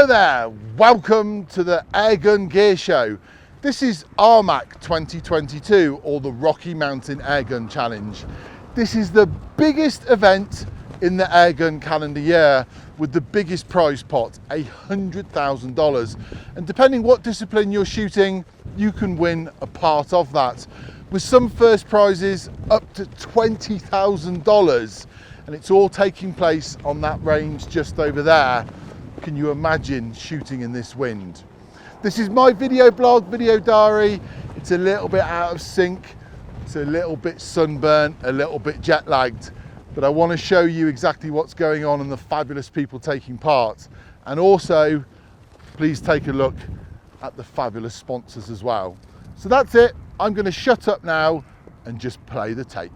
Hello there, welcome to the Airgun Gear Show. This is RMAC 2022, or the Rocky Mountain Airgun Challenge. This is the biggest event in the airgun calendar year with the biggest prize pot, $100,000. And depending what discipline you're shooting, you can win a part of that. With some first prizes up to $20,000. And it's all taking place on that range just over there. Can you imagine shooting in this wind? This is my video blog, video diary. It's a little bit out of sync. It's a little bit sunburnt, a little bit jet lagged, but I want to show you exactly what's going on and the fabulous people taking part. And also, please take a look at the fabulous sponsors as well. So that's it. I'm going to shut up now and just play the tape.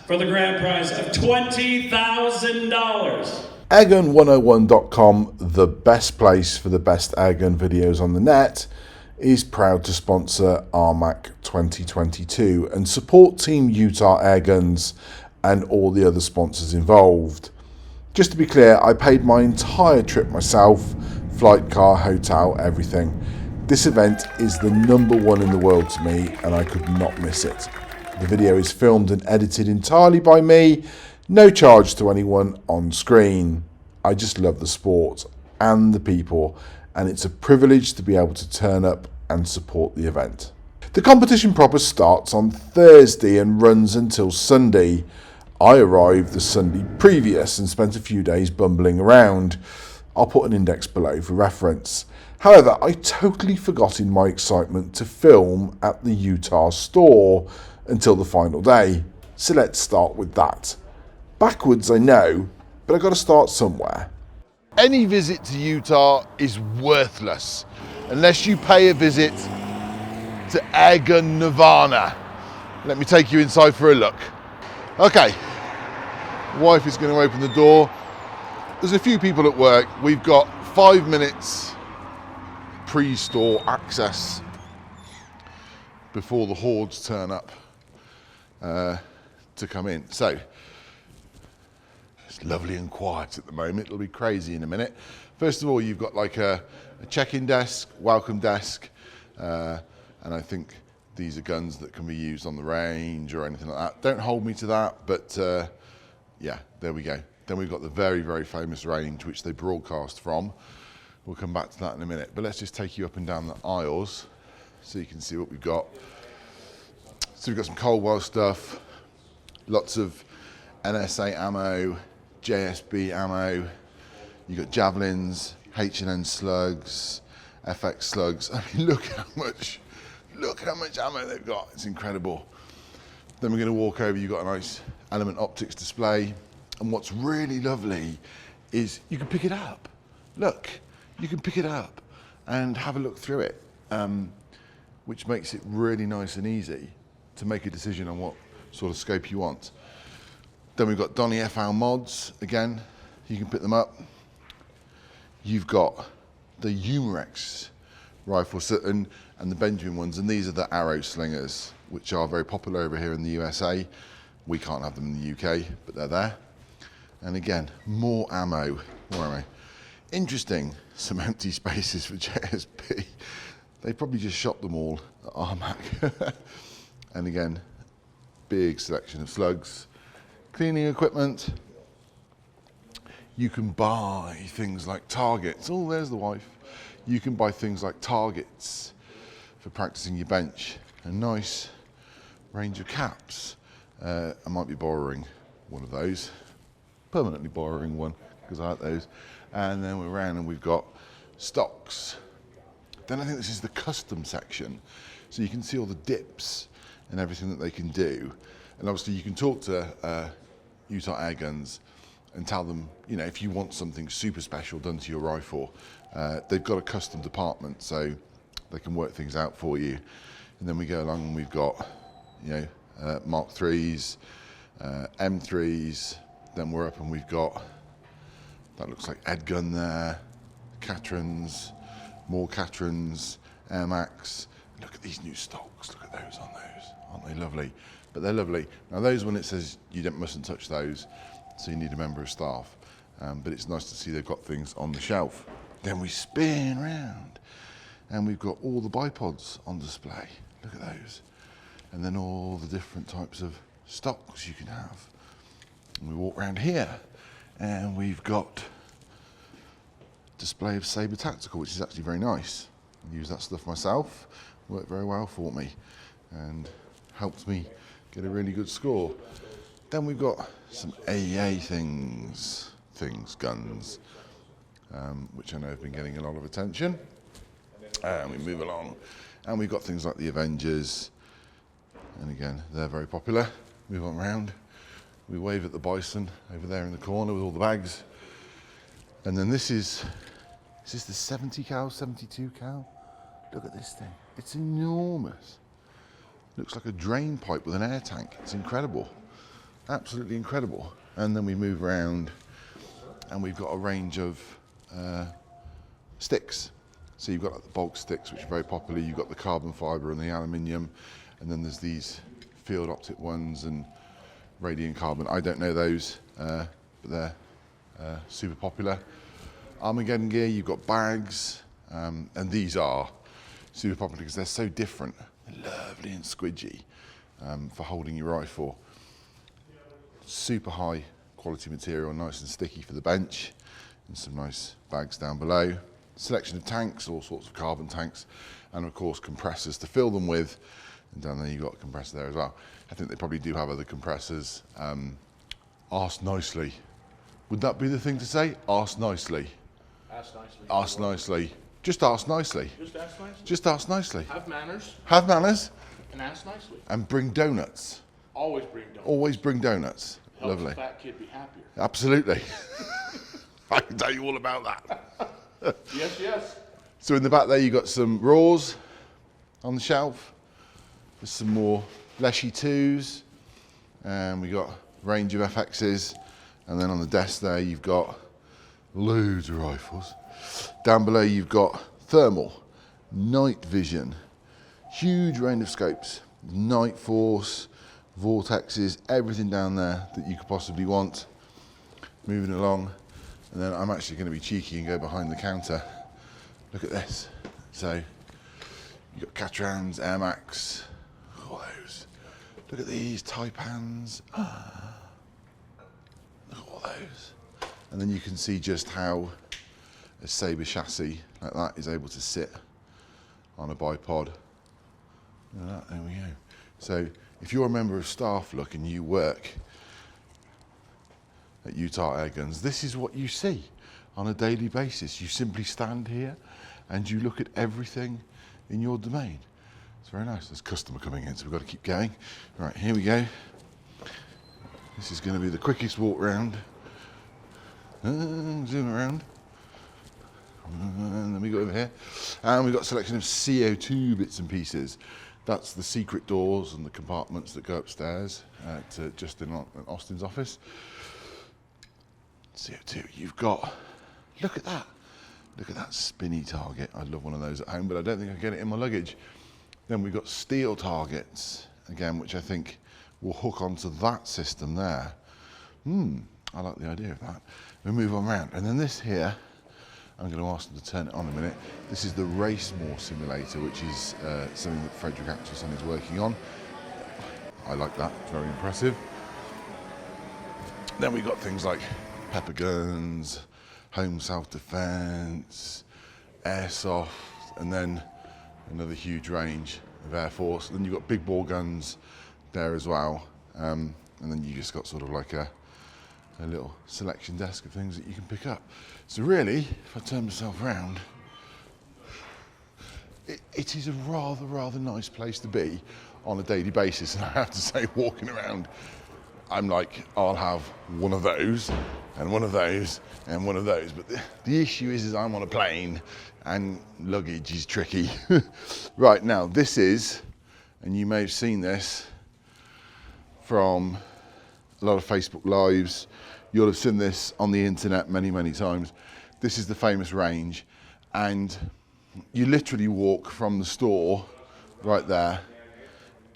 For the grand prize of $20,000. Airgun101.com, the best place for the best airgun videos on the net, is proud to sponsor RMAC 2022 and support Team Utah Airguns and all the other sponsors involved. Just to be clear, I paid my entire trip myself, flight, car, hotel, everything. This event is the #1 in the world to me and I could not miss it. The video is filmed and edited entirely by me, no charge to anyone on screen. I just love the sport and the people, and it's a privilege to be able to turn up and support the event. The competition proper starts on Thursday and runs until Sunday. I arrived the Sunday previous and spent a few days bumbling around. I'll put an index below for reference. However, I totally forgot in my excitement to film at the Utah store until the final day, so let's start with that. Backwards, I know, but I've got to start somewhere. Any visit to Utah is worthless unless you pay a visit to Airgun Nirvana. Let me take you inside for a look. Okay, wife is going to open the door. There's a few people at work. We've got 5 minutes pre-store access before the hordes turn up to come in. So it's lovely and quiet at the moment. It'll be crazy in a minute. First of all, you've got like a check-in desk, welcome desk, and I think these are guns that can be used on the range or anything like that. Don't hold me to that, but yeah, there we go. Then we've got the very, very famous range, which they broadcast from. We'll come back to that in a minute, but let's just take you up and down the aisles so you can see what we've got. So we've got some Coldwell stuff, lots of NSA ammo, JSB ammo. You've got javelins, H&N slugs, FX slugs. I mean, look how much ammo they've got. It's incredible. Then we're going to walk over. You've got a nice Element Optics display. And what's really lovely is you can pick it up. Look, you can pick it up and have a look through it, which makes it really nice and easy to make a decision on what sort of scope you want. Then we've got Donny FL mods. Again, you can pick them up. You've got the Umarex rifles, and the Benjamin ones, and these are the arrow slingers, which are very popular over here in the USA. We can't have them in the UK, but they're there. And again, more ammo. Interesting, some empty spaces for JSP. They probably just shot them all at RMAC. And again, big selection of slugs. Cleaning equipment. You can buy things like targets. Oh, there's the wife. You can buy things like targets for practicing your bench. A nice range of caps. I might be borrowing one of those. Permanently borrowing one, because I like those. And then we're around and we've got stocks. Then I think this is the custom section. So you can see all the dips and everything that they can do. And obviously you can talk to Utah Airguns and tell them, you know, if you want something super special done to your rifle, they've got a custom department, so they can work things out for you. And then we go along and we've got, you know, Mark IIIs, M3s. Then we're up and we've got, that looks like Edgun there, Catrons, more Catrons, RMACs. Look at these new stocks, look at those on those, aren't they lovely? But they're lovely. Now those, when it says you mustn't touch those, so you need a member of staff. But it's nice to see they've got things on the shelf. Then we spin round and we've got all the bipods on display. Look at those. And then all the different types of stocks you can have. And we walk around here and we've got display of Saber Tactical, which is actually very nice. I use that stuff myself, worked very well for me and helped me get a really good score. Then we've got some AEA things, guns, which I know have been getting a lot of attention. And we move along and we've got things like the Avengers, and again, they're very popular. Move on around. We wave at the bison over there in the corner with all the bags. And then this is this the 70 cal, 72 cal? Look at this thing. It's enormous. Looks like a drain pipe with an air tank. It's incredible. Absolutely incredible. And then we move around and we've got a range of sticks. So you've got like the bulk sticks, which are very popular. You've got the carbon fiber and the aluminium. And then there's these field optic ones and radiant carbon. I don't know those, but they're super popular. Armageddon gear, you've got bags, and these are super popular because they're so different. They're lovely and squidgy for holding your rifle. Super high quality material, nice and sticky for the bench, and some nice bags down below. Selection of tanks, all sorts of carbon tanks, and of course compressors to fill them with. And down there you've got a compressor there as well. I think they probably do have other compressors. Arse nicely. Would that be the thing to say? Arse nicely. Ask nicely. Arse nicely. Just arse nicely. Just ask nicely. Just arse nicely. Have manners. Have manners. And ask nicely. And bring donuts. Always bring donuts. Always bring donuts. Helps Lovely. the fat kid be happier. Absolutely. I can tell you all about that. Yes, yes. So in the back there you've got some raws on the shelf. There's some more Leshy 2s. And we've got a range of FXs. And then on the desk there you've got loads of rifles. Down below you've got thermal, night vision, huge range of scopes, night force, vortexes, everything down there that you could possibly want. Moving along, and then I'm actually going to be cheeky and go behind the counter. Look at this. So you've got Catrons, RMACs, all those. Look at these Taipans. Look at all those. And then you can see just how a Saber chassis like that is able to sit on a bipod. Look at that, there we go. So if you're a member of staff, look, and you work at Utah Airguns, this is what you see on a daily basis. You simply stand here and you look at everything in your domain. It's very nice. There's a customer coming in, so we've got to keep going. Right, here we go. This is going to be the quickest walk round. Zoom around. And then we go over here. And we've got a selection of CO2 bits and pieces. That's the secret doors and the compartments that go upstairs to Justin and Austin's office. CO2, you've got, look at that. Look at that spinny target. I'd love one of those at home, but I don't think I can get it in my luggage. Then we've got steel targets, again, which I think will hook onto that system there. I like the idea of that. We move on around. And then this here, I'm going to ask them to turn it on in a minute. This is the Race More Simulator, which is something that Frederick Atchison is working on. I like that, it's very impressive. Then we've got things like pepper guns, home self-defense, airsoft, and then another huge range of Airforce. Then you've got big ball guns there as well. And then you just got sort of like a little selection desk of things that you can pick up. So really, if I turn myself around, it is a rather nice place to be on a daily basis. And I have to say, walking around, I'm like, I'll have one of those, and one of those, and one of those. But the issue is I'm on a plane, and luggage is tricky. Right, now this is, and you may have seen this from a lot of Facebook Lives, you'll have seen this on the internet many times. This is the famous range, and you literally walk from the store right there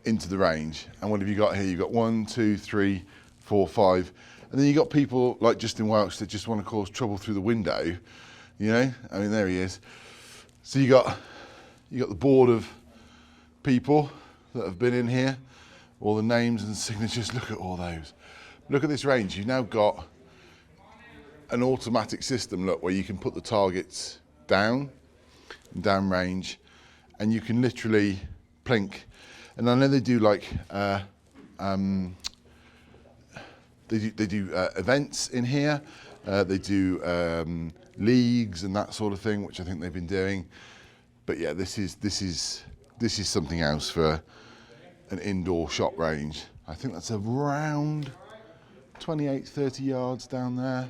into the range. And what have you got here? You've got 1, 2, 3, 4, 5. And then you've got people like Justin Welch that just want to cause trouble through the window. You know, I mean, there he is. So you got the board of people that have been in here, all the names and signatures. Look at all those. Look at this range. You've now got an automatic system, look, where you can put the targets down range, and you can literally plink. And I know they do like they do events in here. They do leagues and that sort of thing, which I think they've been doing. But yeah, this is something else for an indoor shot range. I think that's around 28, 30 yards down there.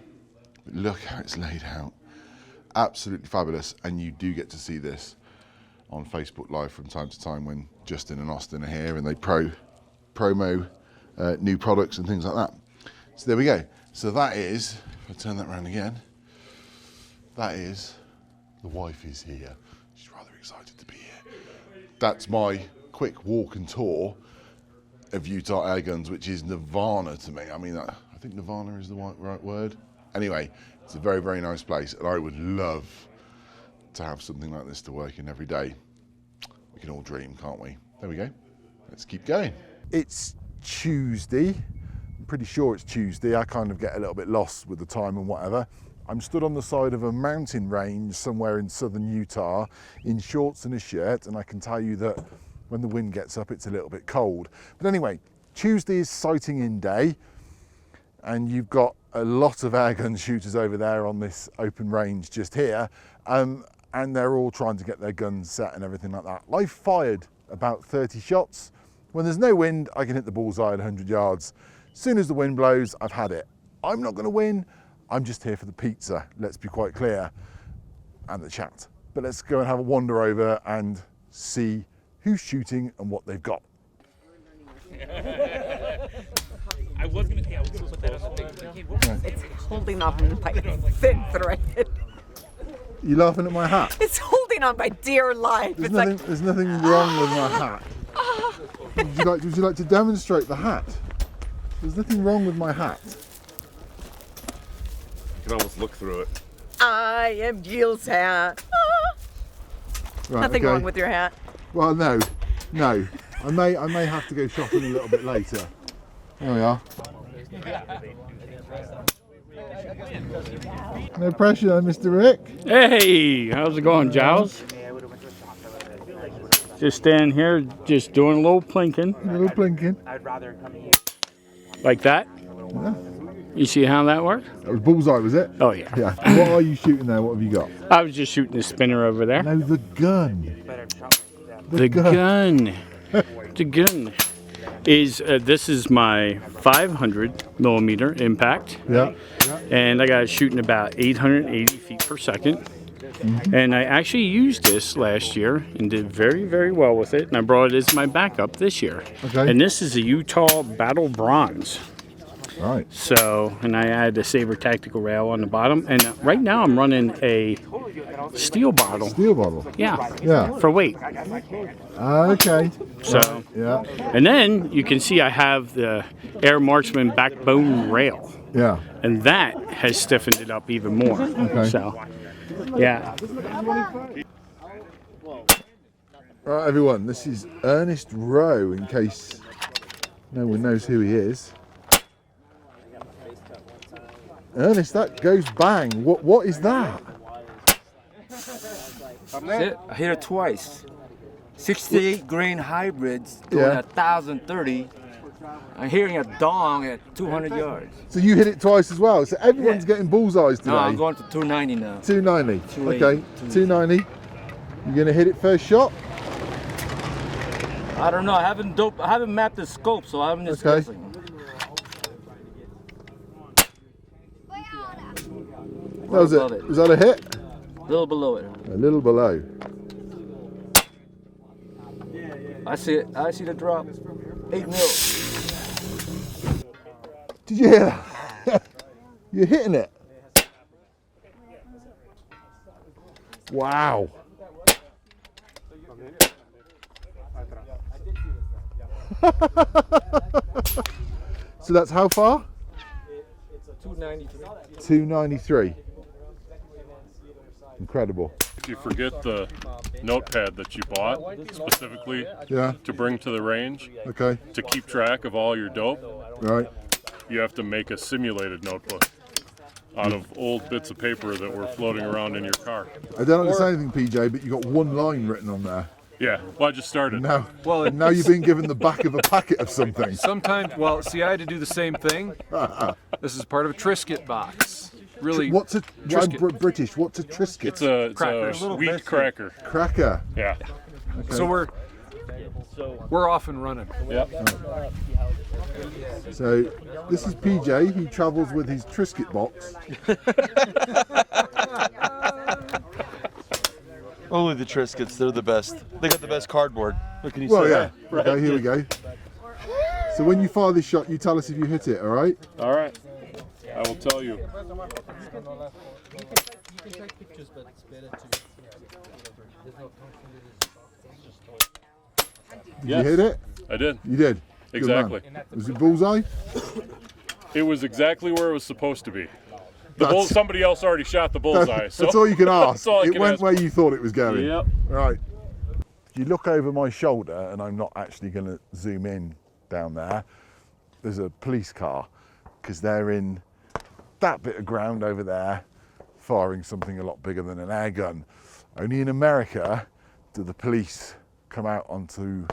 But look how it's laid out. Absolutely fabulous. And you do get to see this on Facebook Live from time to time when Justin and Austin are here and they promo new products and things like that. So there we go. So that is, if I turn that around again, that is, the wife is here. She's rather excited to be here. That's my quick walk and tour of Utah Airguns, which is nirvana to me. I mean, I think nirvana is the right word. Anyway, it's a very nice place, and I would love to have something like this to work in every day. We can all dream, can't we? There we go. Let's keep going. It's Tuesday. I'm pretty sure it's Tuesday. I kind of get a little bit lost with the time and whatever. I'm stood on the side of a mountain range somewhere in southern Utah in shorts and a shirt, and I can tell you that when the wind gets up, it's a little bit cold. But anyway, Tuesday is sighting in day, and you've got a lot of airgun shooters over there on this open range just here, and they're all trying to get their guns set and everything like that. I've fired about 30 shots. When there's no wind, I can hit the bullseye at 100 yards. As soon as the wind blows, I've had it. I'm not going to win. I'm just here for the pizza, let's be quite clear, and the chat. But let's go and have a wander over and see who's shooting and what they've got. I was going to put that on the It's holding on by a thin thread. You laughing at my hat? It's holding on by dear life. There's nothing wrong with my hat. Would you like to demonstrate the hat? There's nothing wrong with my hat. You can almost look through it. I am Gil's hat. Right, Nothing okay. wrong with your hat. Well, no. I may have to go shopping a little bit later. There we are. No pressure, Mr. Rick. Hey, how's it going, Giles? Just standing here, just doing a little plinking. A little blinking. Like that. Yeah. You see how that works? That was bullseye, was it? Oh, yeah. Yeah. What are you shooting there? What have you got? I was just shooting the spinner over there. No, the gun. The gun. The gun is, this is my 500 millimeter impact. Yeah. And I got it shooting about 880 feet per second. And I actually used this last year and did very well with it. And I brought it as my backup this year. Okay. And this is a Utah Battle Bronze. Right. So, and I added a Saber Tactical rail on the bottom. And right now I'm running a steel bottle. Steel bottle. Yeah. Yeah. For weight. Okay. So, Yeah. and then you can see I have the Air Marksman backbone rail. Yeah. And that has stiffened it up even more. Okay. So, yeah. Right, everyone. This is Ernest Rowe. In case no one knows who he is. Ernest, that goes bang. What is that? I hit it twice. 68 grain hybrids doing Yeah. 1,030. I'm hearing a dong at 200 yards. So you hit it twice as well. So everyone's getting bullseyes today. No, I'm going to 290 now. 290. 280, Okay, 290. You gonna hit it first shot? I don't know. I haven't mapped the scope, so I'm just Okay. guessing. That was above it. Was that a hit? A little below it. A little below. I see it. I see the drop. 8 mil. Did you hear that? You're hitting it. Wow. So that's how far? 293. 293. Incredible. If you forget the notepad that you bought specifically Yeah. to bring to the range Okay. to keep track of all your dope, Right. you have to make a simulated notebook out of old bits of paper that were floating around in your car. I don't understand anything, PJ, but you got one line written on there. Yeah, well, I just started. Now, now you've been given the back of a packet of something. Sometimes, well, see, I had to do the same thing. This is part of a Triscuit box. Really, What's a Triscuit. British? What's a Triscuit? It's a Crackers. wheat cracker. Cracker. Yeah. So we're off and running. Yep. So this is PJ. He travels with his Triscuit box. Only the Triscuits, they're the best. They got the best cardboard. What can you Well, say? yeah. Okay, here we go. So when you fire this shot, you tell us if you hit it. All right? All right. I will tell you. Did you hit it? I did. You did. Good man. Exactly. Was it bullseye? It was exactly where it was supposed to be. Somebody else already shot the bullseye. That's all you can ask. all I It can went ask. where you thought it was going. Yep. Right. You look over my shoulder, and I'm not actually going to zoom in down there. There's a police car, because they're in that bit of ground over there, firing something a lot bigger than an air gun. Only in America do the police come out onto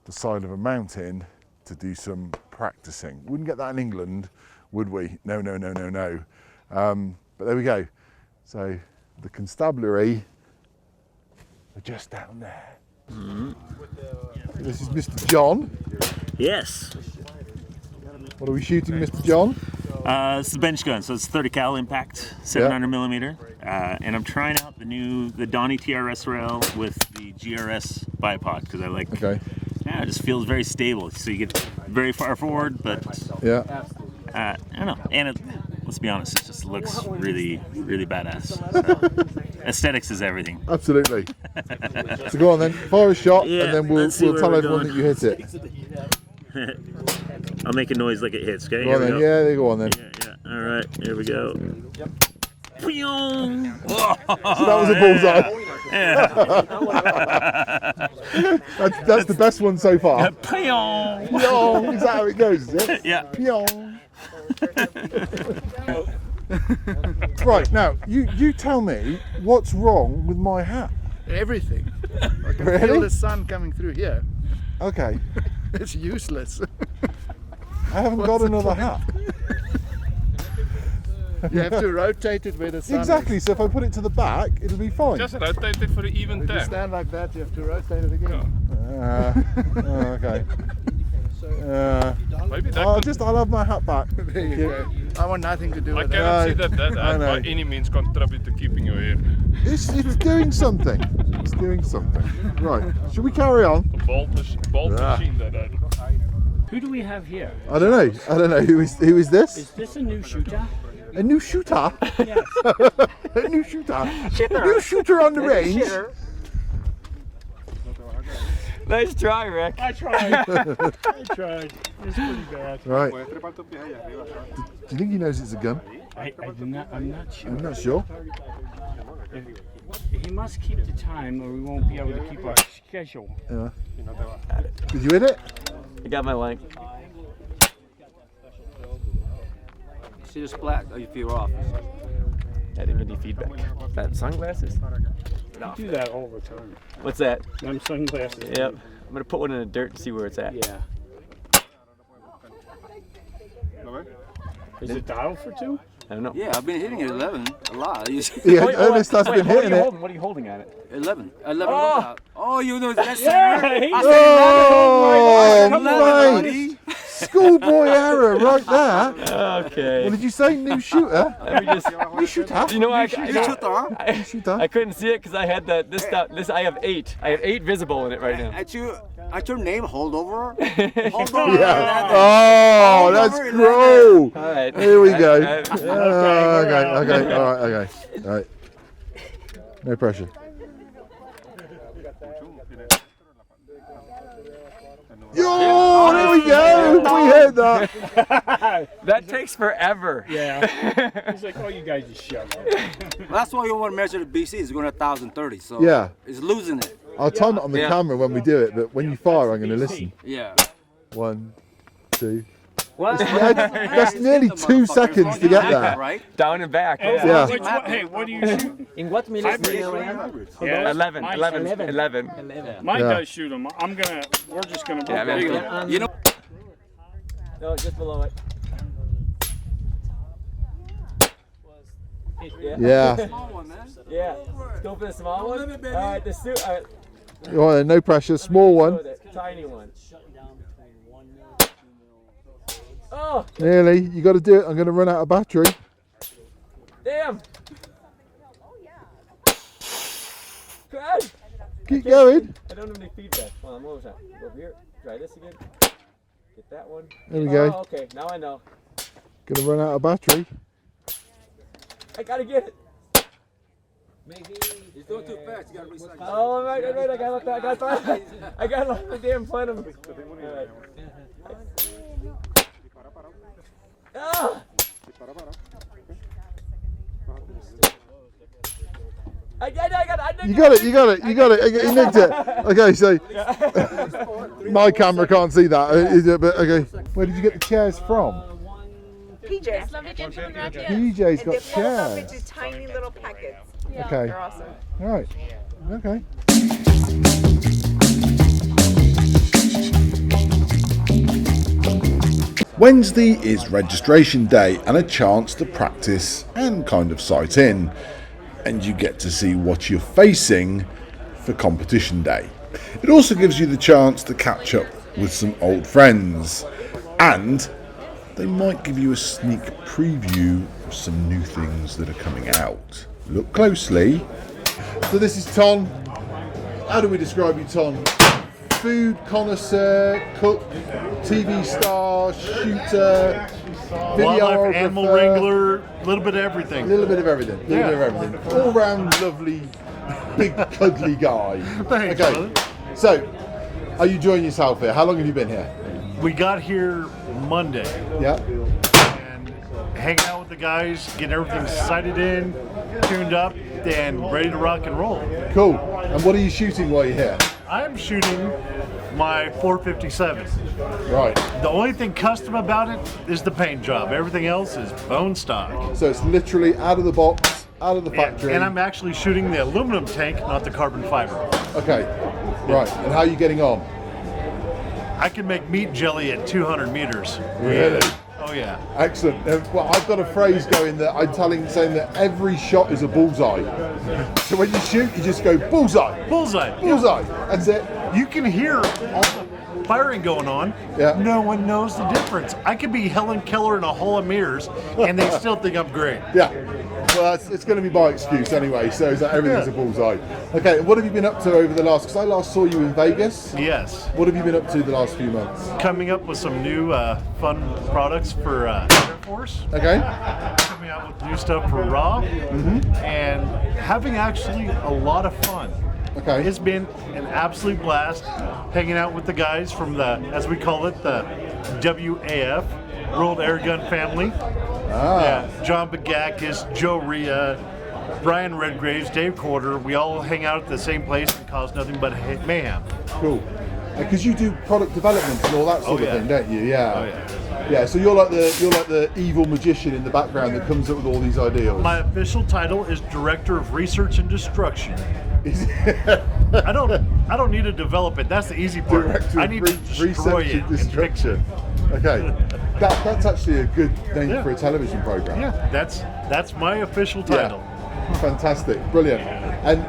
the side of a mountain to do some practicing. Wouldn't get that in England, would we? No, no, no, no, no. But there we go. So the constabulary are just down there. This is Mr. John. Yes. What are we shooting, Mr. John? It's the bench gun, so it's 30 cal impact, 700 millimeter, and I'm trying out the Donnie TRS rail with the GRS bipod because I like. Okay. Yeah, it just feels very stable, so you get very far forward, but Yeah. I don't know. And let's be honest, it just looks really, really badass. So, aesthetics is everything. Absolutely. So go on then, fire a shot, Yeah, and then we'll let's see where tell we're everyone going. that you hit it. I'll make a noise like it hits. Okay. Go on then. Yeah, there you go on then. Yeah. All right. Here we go. Yep. So that was a bullseye. That's the best one so far. Pyong. Is that how it goes? Is it? Yeah. Pyong. Right, now you tell me what's wrong with my hat. Everything. I can Really? feel the sun coming through here. Okay, It's useless. I haven't got another hat. You have to rotate it where the sun Exactly, is. so if I put it to the back, it'll be fine. Just rotate it for the even If you tap. stand like that, you have to rotate it again. Okay. Maybe that I'll have my hat back. There you go. I want nothing to do I with cannot see that. that I know. by any means contribute to keeping your hair. It's doing something. It's doing something. Right, should we carry on? The bolt machine that I Who do we have here? I don't know. Who is this? Is this a new shooter? A new shooter? Yes. A new shooter. New shooter on the range. Nice try, Rick. I tried. It's pretty bad. Right. Do you think he knows it's a gun? I'm not sure. I'm not sure. He must keep the time or we won't be able to keep our schedule. Yeah. Did you hit it? I got my length. See the splat? Oh, you feel off. I didn't get any feedback. Is that sunglasses? No. Do that all the time. What's that? Them sunglasses. Yep. I'm gonna put one in the dirt and see where it's at. Yeah. Is it dialed for 2? I don't know. Yeah, I've been hitting it 11 a lot. Yeah, Ernest has been hitting it. What are you holding at it? 11. Oh, you know that's Oh, mate. Schoolboy error right there. Okay. What did you say? New shooter? Let me just. New shooter? You know, I couldn't see it because I had this stuff. I have 8. I have 8 visible in it right now. At your name, holdover? Yeah. Oh, that's gross. All right. Here we go. Okay. All right. No pressure. Yo, there we go. We heard that. That takes forever. Yeah. It's like, oh, you guys just shut up. That's why you want to measure the BC. It's going to 1,030. So Yeah. it's losing it. I'll time it on the camera when we do it, but when you fire, I'm going to listen. Yeah. 1, 2. What? That's nearly 2 seconds to get that. Right? Down and back. Yeah. Hey, what do you shoot? In what minutes? Yeah. 11. Mine Yeah. does shoot them. We're just gonna. Yeah, You know. No, just below it. Yeah. Yeah. Let's go for the small one. All right, the suit. All right. Oh, no pressure. Small one. Tiny one. Oh! Nearly. You got to do it. I'm going to run out of battery. Damn! Crash! Keep going. I don't have any feedback. Hold on, what was that? Go over here. Try this again. Get that one. There we go. Oh, okay, now I know. Going to run out of battery. I gotta get it. He's doing too fast. You got to recycle. Oh, right. I got the damn plenum. Right. Ah! I got it. You nicked it. Okay, so my camera can't see that, but okay. Where did you get the chairs from? PJ's. PJ's got They fold up chairs. into tiny little packets. Okay. They're awesome. All right. Okay. Wednesday is registration day and a chance to practice and kind of sight in. And you get to see what you're facing for competition day. It also gives you the chance to catch up with some old friends. And they might give you a sneak preview of some new things that are coming out. Look closely. So this is Ton. How do we describe you, Ton? Food connoisseur, cook, TV star, shooter, wildlife animal wrangler, a little bit of everything. A little bit of everything. All round lovely, big, cuddly guy. Thanks, okay. brother. So, are you enjoying yourself here? How long have you been here? We got here Monday. Yeah. And hanging out with the guys, getting everything sighted in, tuned up, and ready to rock and roll. Cool. And what are you shooting while you're here? I'm shooting my 457. Right. The only thing custom about it is the paint job. Everything else is bone stock. So it's literally out of the box, out of the factory. And I'm actually shooting the aluminum tank, not the carbon fiber. Okay. Right. And how are you getting on? I can make meat jelly at 200 meters. Really? Oh yeah. Excellent. Well, I've got a phrase going that I'm saying that every shot is a bullseye. So when you shoot, you just go bullseye. Bullseye. Bullseye. That's it. You can hear all the firing going on. Yeah. No one knows the difference. I could be Helen Keller in a hall of mirrors, and they still think I'm great. Yeah. Well, Well, it's going to be my excuse anyway, so is that everything's a bullseye. Okay, what have you been up to over the last, because I last saw you in Vegas. Yes. What have you been up to the last few months? Coming up with some new fun products for Airforce. Okay. Coming out with new stuff for Raw. And having actually a lot of fun. Okay. It's been an absolute blast hanging out with the guys from the, as we call it, the WAF, World Airgun family. Yeah, John Bagakis, Joe Rhea, Brian Redgraves, Dave Corder. We all hang out at the same place and cause nothing but mayhem. Cool. Because you do product development and all that sort of thing, don't you? Yeah. Oh, yeah. Yeah, so you're like the evil magician in the background that comes up with all these ideas. My official title is Director of Research and Destruction. I don't need to develop it. That's the easy part. Director I need to destroy it. and Destruction. Okay, that's actually a good name for a television program. Yeah, that's my official title. Yeah. Fantastic, brilliant. And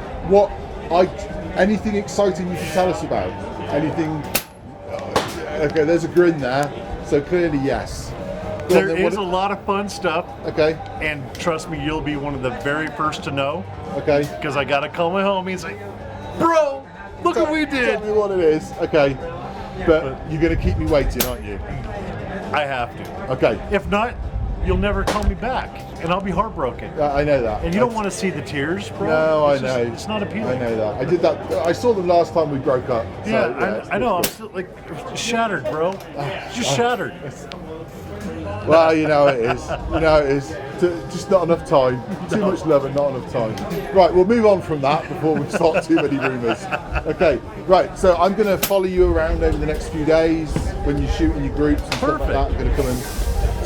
anything exciting you can tell us about? Anything? Okay, there's a grin there. So clearly, yes. There is a lot of fun stuff. Okay. And trust me, you'll be one of the very first to know. Okay. Because I gotta call my homie and say, "Bro, look what we did." Tell me what it is. Okay. But you're gonna keep me waiting, aren't you? I have to. Okay. If not, you'll never call me back, and I'll be heartbroken. I know that. And you don't want to see the tears, bro. No, I know. It's not appealing. I know that. I did that. I saw them last time we broke up. So, Yeah, I know. I'm still like shattered, bro. Just shattered. Well, you know it is. You know it is. Just not enough time. Too much love and not enough time. Right, we'll move on from that before we start too many rumours. Okay, right. So I'm going to follow you around over the next few days when you shoot in your groups and stuff like that. I'm going to come and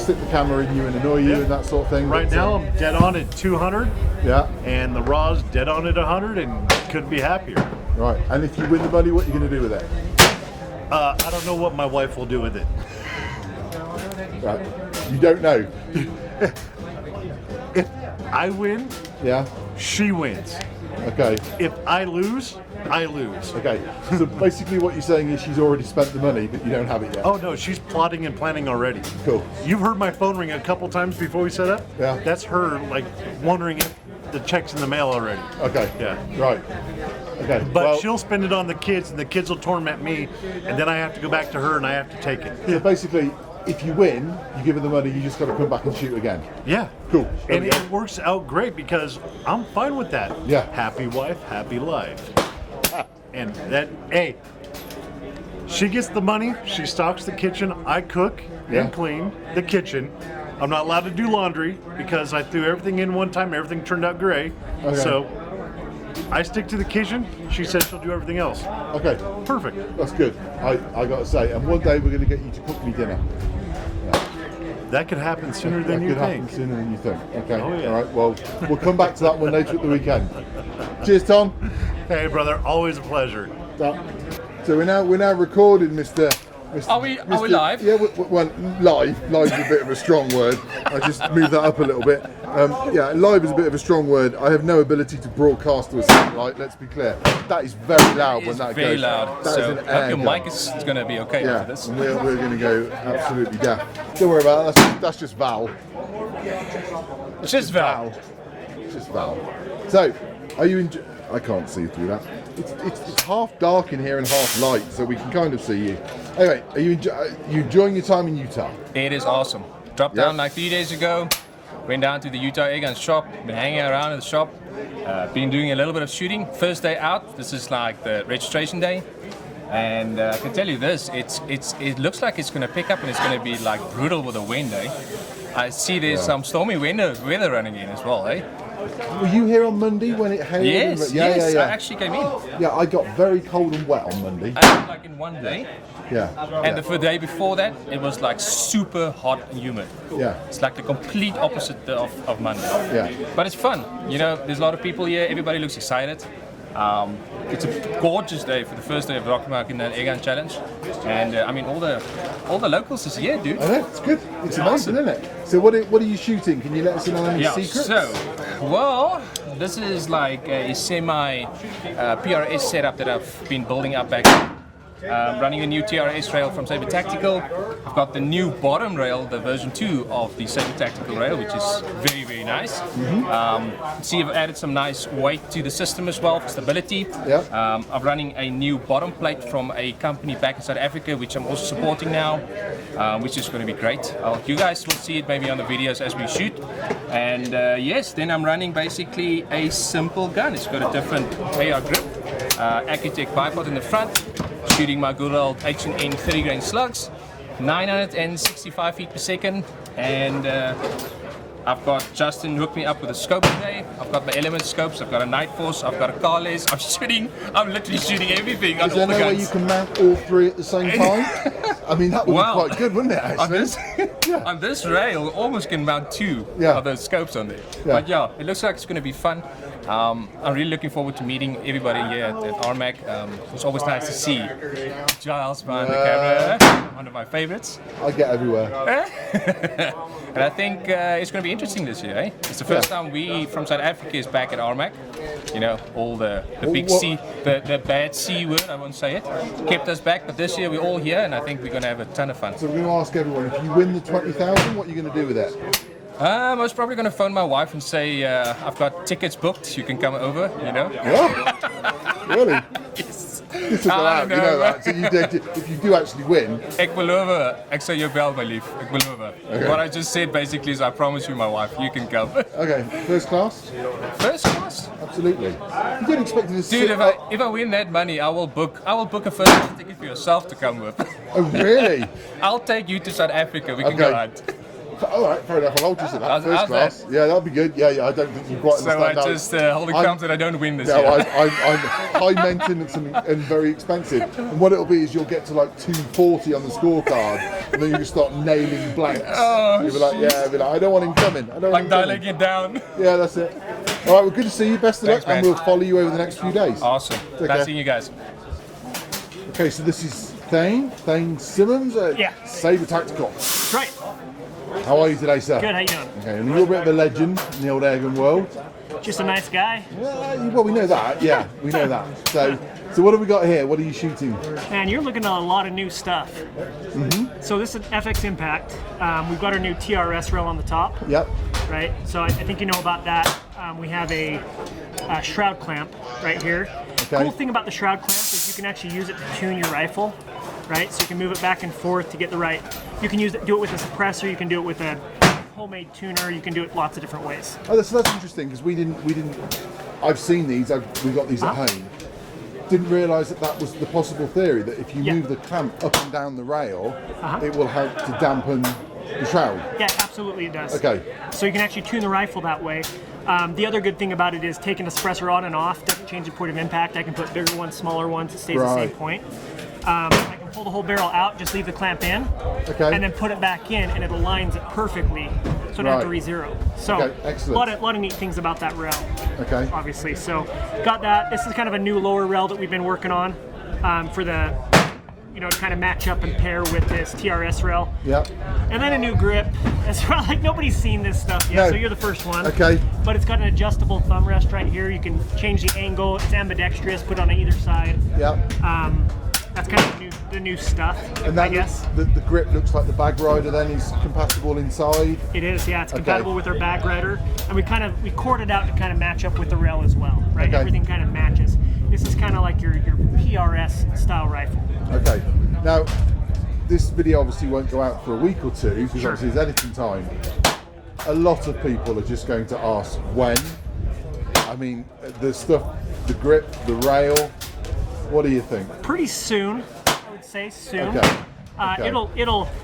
stick the camera in you and annoy you and that sort of thing. Right now, I'm dead on at 200. Yeah. And the Raw's dead on at 100, and couldn't be happier. Right. And if you win the money, what are you going to do with it? I don't know what my wife will do with it. Right. You don't know. If I win, she wins. Okay. If I lose, I lose. Okay. So basically what you're saying is she's already spent the money, but you don't have it yet. Oh no, she's plotting and planning already. Cool. You've heard my phone ring a couple times before we set up? Yeah. That's her like wondering if the check's in the mail already. Okay. Yeah. Right. Okay. But she'll spend it on the kids, and the kids will torment me, and then I have to go back to her and I have to take it. So basically, if you win, you give her the money, you just got to come back and shoot again. Yeah. Cool. And it works out great because I'm fine with that. Yeah. Happy wife, happy life. And that, hey, she gets the money, she stocks the kitchen, I cook and clean the kitchen. I'm not allowed to do laundry because I threw everything in one time, everything turned out gray. Okay. So I stick to the kitchen, she says she'll do everything else. Okay. Perfect. That's good. I got to say, and one day we're going to get you to cook me dinner. That could happen sooner than you think. That could happen sooner than you think. Okay. Oh, yeah. All right. Well, we'll come back to that one later at the weekend. Cheers, Tom. Hey, brother. Always a pleasure. So we're now recording, Mr. Are we live? Yeah, well, live. Live's a bit of a strong word. I just moved that up a little bit. Yeah, live is a bit of a strong word. I have no ability to broadcast to a satellite. Let's be clear. That is very loud when that goes. Very loud. That So is an hope your air mic is going to be okay gun. after this. And we're going to go absolutely deaf. Don't worry about that. That's just Val. Just Val. Just Val. So, are you enjoying? I can't see through that. It's half dark in here and half light, so we can kind of see you. Anyway, are you enjoying your time in Utah? It is awesome. Dropped down like 3 days ago. Went down to the Utah Airguns shop. Been hanging around in the shop. Been doing a little bit of shooting. First day out. This is like the registration day. And I can tell you this, it looks like it's going to pick up and it's going to be like brutal with the wind, eh? I see there's some stormy weather running in as well, eh? Were you here on Monday when it hailed? Yes, yes, I actually came in. Yeah, I got very cold and wet on Monday. Like in one day. Yeah. And the day before that, it was like super hot and humid. Yeah. It's like the complete opposite of Monday. Yeah. But it's fun. You know, there's a lot of people here. Everybody looks excited. It's a gorgeous day for the first day of Rocky Mountain Airgun Challenge, and I mean all the locals is here, dude. I know, it's good. It's amazing, isn't it? So what are you shooting? Can you let us in on any secrets? So, well, this is like a semi PRS setup that I've been building up back. running the new TRS rail from Saber Tactical. I've got the new bottom rail, the version 2 of the Saber Tactical rail, which is very, very nice. See, I've added some nice weight to the system as well for stability. I'm running a new bottom plate from a company back in South Africa, which I'm also supporting now, which is going to be great. You guys will see it maybe on the videos as we shoot. And yes, then I'm running basically a simple gun. It's got a different AR grip, Accutech bipod in the front, shooting my good old H&N 30 grain slugs, 965 feet per second, and I've got Justin hooked me up with a scope today. I've got my element scopes, I've got a Night Force, I've got a carless. I'm literally shooting everything on all the guns. Is there no way you can mount all 3 at the same time? I mean, that would be quite good, wouldn't it, actually? On this rail, almost can mount 2 of those scopes on there. But yeah, it looks like it's going to be fun. I'm really looking forward to meeting everybody here at RMAC. It's always nice to see Giles behind the camera, one of my favorites. I get everywhere. And I think it's going to be interesting this year, eh? It's the first time we from South Africa is back at RMAC. You know, all the big C, the bad C word, I won't say it, kept us back. But this year we're all here, and I think we're going to have a ton of fun. So we're going to ask everyone, if you win the 20,000, what are you going to do with it? I was probably going to phone my wife and say, I've got tickets booked, you can come over, you know? What? Really? Yes. This will go out, you know that. So if you do actually win... Ek beloof, ek sal jou bel, my lief. Ek beloof. Okay. What I just said basically is I promise you, my wife, you can come. Okay, first class? First class? Absolutely. You didn't expect to Dude, if I win that money, I will book a first class ticket for yourself to come with. Oh, really? I'll take you to South Africa, we can go out. All right, fair enough. I'll hold you to that. First class. Yeah, that'll be good. Yeah, I don't think you quite understand. So I just hold it comes that I don't win this year. I'm high maintenance and very expensive. And what it'll be is you'll get to like 240 on the scorecard, and then you just start nailing blanks. You'll be like, I don't want him coming. I don't like dialing it down. Yeah, that's it. All right, well, good to see you. Best of luck, and we'll follow you over the next few days. Awesome. Nice seeing you guys. Okay, so this is Thayne Simmons at Saber Tactical. That's right. How are you today, sir? Good, how you doing? Okay, and you're a bit of a legend in the old Airgun world. Just a nice guy. Well, we know that. Yeah, we know that. So what have we got here? What are you shooting? Man, you're looking at a lot of new stuff. So this is FX Impact. We've got our new TRS rail on the top. Yep. Right. So I think you know about that. We have a shroud clamp right here. Okay. Cool thing about the shroud clamp is you can actually use it to tune your rifle. Right, so you can move it back and forth to get the right. You can do it with a suppressor. You can do it with a homemade tuner. You can do it lots of different ways. Oh, so that's interesting because we didn't. I've seen these. We got these at home. Didn't realise that was the possible theory that if you move the clamp up and down the rail, it will help to dampen the shroud. Yeah, absolutely it does. Okay. So you can actually tune the rifle that way. The other good thing about it is taking the suppressor on and off doesn't change the point of impact. I can put bigger ones, smaller ones. It stays the same point. I can pull the whole barrel out, just leave the clamp in, and then put it back in, and it aligns it perfectly, so I don't have to re-zero. So excellent. a lot of neat things about that rail. Okay. Obviously, so got that. This is kind of a new lower rail that we've been working on for the, to kind of match up and pair with this TRS rail. Yep. And then a new grip. It's like nobody's seen this stuff yet, so you're the first one. Okay. But it's got an adjustable thumb rest right here. You can change the angle. It's ambidextrous, put on either side. Yep. That's kind of the new stuff, and that I guess. The grip looks like the bag rider then is compatible inside? It is, yeah. It's compatible with our bag rider. And we corded out to kind of match up with the rail as well, right? Okay. Everything kind of matches. This is kind of like your PRS style rifle. Okay. Now, this video obviously won't go out for a week or two because obviously it's editing time. A lot of people are just going to ask when. I mean, the stuff, the grip, the rail. What do you think? Pretty soon, I would say soon. Okay.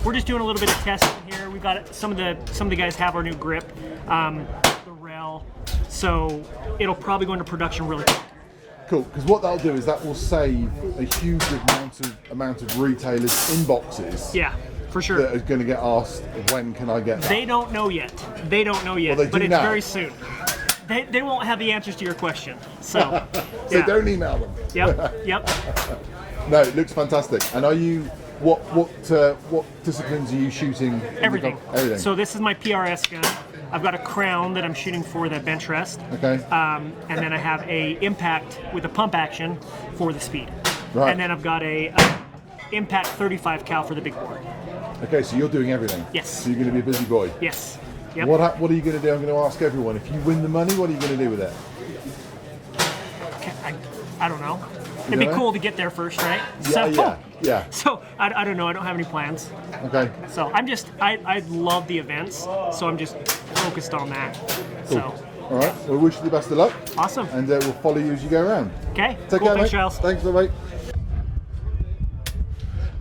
We're just doing a little bit of testing here. We've got some of the guys have our new grip, the rail, so it'll probably go into production really quick. Cool, because what that'll do is that will save a huge amount of retailers' inboxes. Yeah, for sure. That are going to get asked, when can I get that? They don't know yet. Well, but it's very soon. They won't have the answers to your question, so don't email them. Yep. No, it looks fantastic. And are you what disciplines are you shooting? Everything. Everything. So this is my PRS gun. I've got a crown that I'm shooting for the bench rest. Okay. And then I have a impact with a pump action for the speed. Right. And then I've got a impact 35 cal for the big board. Okay, so you're doing everything. Yes. So you're going to be a busy boy. Yes. Yep. What are you going to do? I'm going to ask everyone. If you win the money, what are you going to do with it? I don't know. It'd be cool to get there first, right? Yeah. So I don't know. I don't have any plans. Okay. So I love the events, so I'm just focused on that. Cool. So. All right. Well, we wish you the best of luck. Awesome. And we'll follow you as you go around. Okay. Take cool. care, Thanks, mate. Charles. Thanks, mate.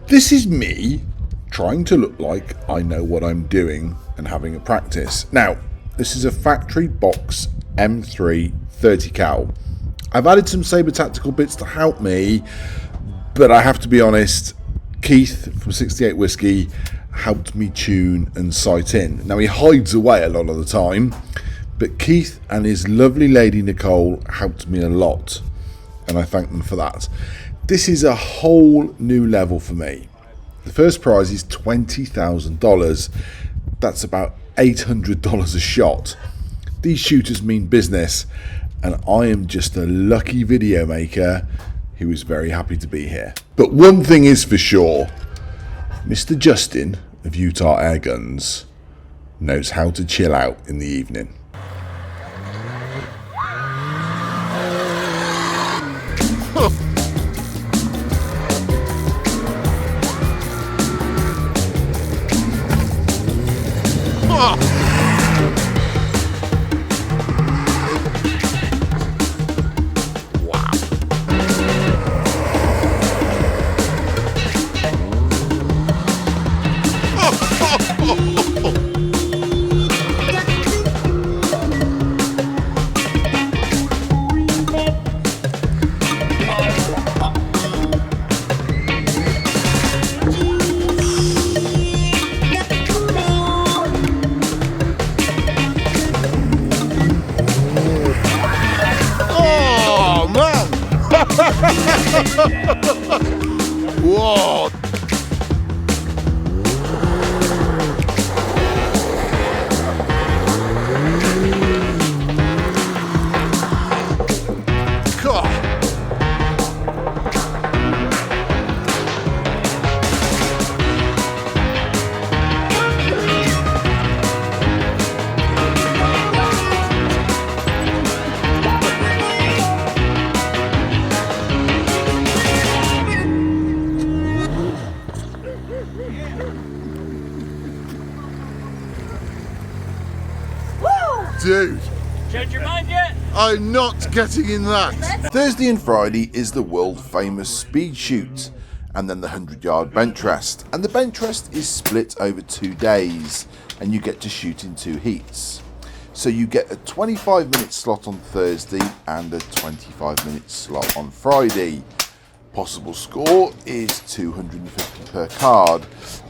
This is me trying to look like I know what I'm doing and having a practice. Now, this is a factory box M3 30 cal. I've added some Saber Tactical bits to help me, but I have to be honest, Keith from 68 Whiskey helped me tune and sight in. Now, he hides away a lot of the time, but Keith and his lovely lady Nicole helped me a lot, and I thank them for that. This is a whole new level for me. The first prize is $20,000. That's about $800 a shot. These shooters mean business, and I am just a lucky video maker who is very happy to be here. But one thing is for sure, Mr. Justin of Utah Airguns knows how to chill out in the evening. Whoa! Dude, Change your mind yet? I'm not getting in that. Thursday and Friday is the world famous speed shoot, and then the 100-yard bench rest. And the bench rest is split over 2 days, and you get to shoot in 2 heats. So you get a 25-minute slot on Thursday and a 25-minute slot on Friday. Possible score is $250 per card,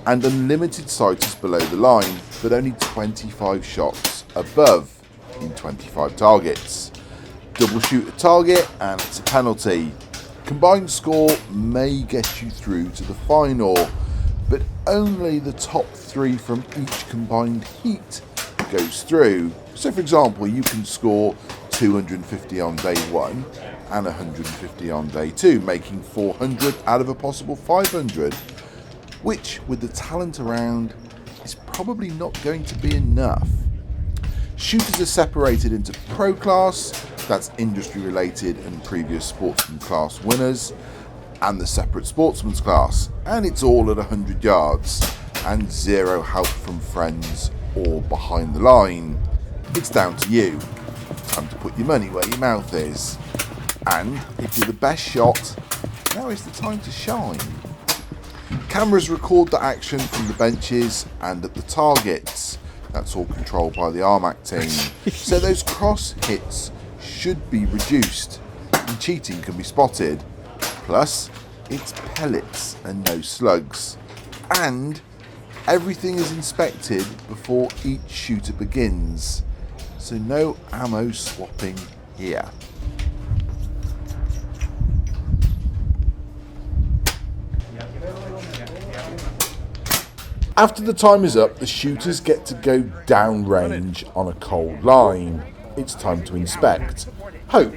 and unlimited sighters below the line, but only 25 shots above in 25 targets. Double shoot a target and it's a penalty. Combined score may get you through to the final, but only the top 3 from each combined heat goes through. So for example, you can score 250 on day 1 and 150 on day 2, making 400 out of a possible 500, which with the talent around is probably not going to be enough. Shooters are separated into pro class, that's industry related and previous sportsman class winners, and the separate sportsman's class, and it's all at 100 yards and 0 help from friends or behind the line. It's down to you. Time to put your money where your mouth is. And if you're the best shot, now is the time to shine. Cameras record the action from the benches and at the targets. That's all controlled by the RMAC team. So those cross hits should be reduced and cheating can be spotted. Plus, it's pellets and no slugs. And everything is inspected before each shooter begins. So no ammo swapping here. After the time is up, the shooters get to go downrange on a cold line. It's time to inspect. Hope,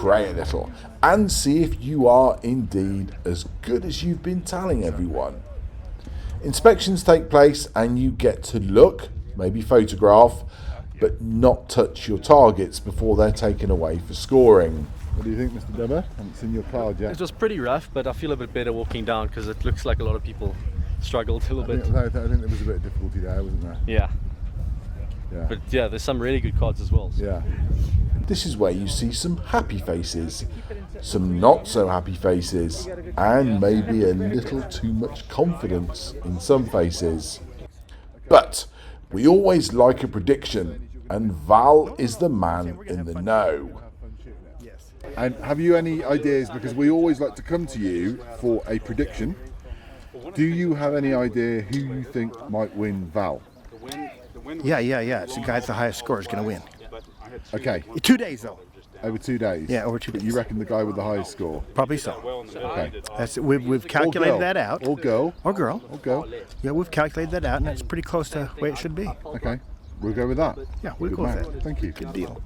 pray a little and see if you are indeed as good as you've been telling everyone. Inspections take place and you get to look, maybe photograph, but not touch your targets before they're taken away for scoring. What do you think, Mr. Debber? I haven't seen your card yet. It was pretty rough, but I feel a bit better walking down because it looks like a lot of people struggled a little bit. I think there was a bit of difficulty there, wasn't there? Yeah. But yeah, there's some really good cards as well. So. Yeah. This is where you see some happy faces, some not so happy faces, and maybe a little too much confidence in some faces. But we always like a prediction, and Val is the man in the know. And have you any ideas, because we always like to come to you for a prediction, do you have any idea who you think might win Val? Yeah. It's the guy with the highest score is going to win. Okay. 2 days, though. Over 2 days? Yeah, over 2 days. But you reckon the guy with the highest score? Probably so. Okay. We've calculated that out. Or girl. Or girl. Or girl. Yeah, we've calculated that out, and that's pretty close to the way it should be. Okay. We'll go with that. Yeah, we'll Good go with man. that. Thank you. Good deal.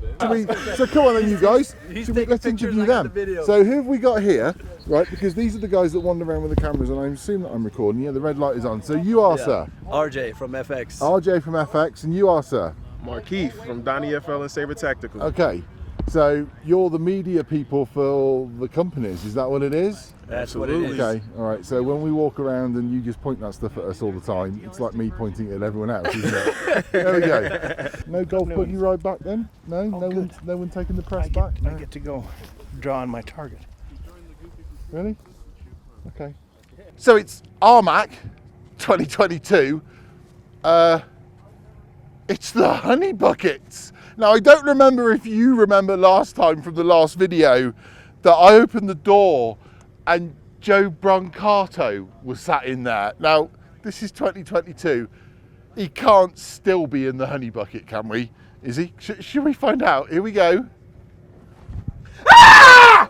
So come on then, you guys. Let's interview them. So who have we got here? Right, because these are the guys that wander around with the cameras, and I assume that I'm recording. Yeah, the red light is on. So you are, sir? RJ from FX. RJ from FX, and you are, sir? Markeith from Donnie FL and Saber Tactical. Okay. So you're the media people for the companies, is that what it is? That's what it is. Okay, all right. So when we walk around and you just point that stuff at us all the time, it's like me pointing at everyone else, isn't it? There we go. No golf buggy ride back then? No? No one taking the press back? I get to go draw on my target. Really? Okay. So it's RMAC 2022. It's the Honebuckets. Now, I don't remember if you remember last time from the last video that I opened the door and Joe Brancato was sat in there. Now, this is 2022. He can't still be in the Honebucket, can we? Is he? Should we find out? Here we go. Ah!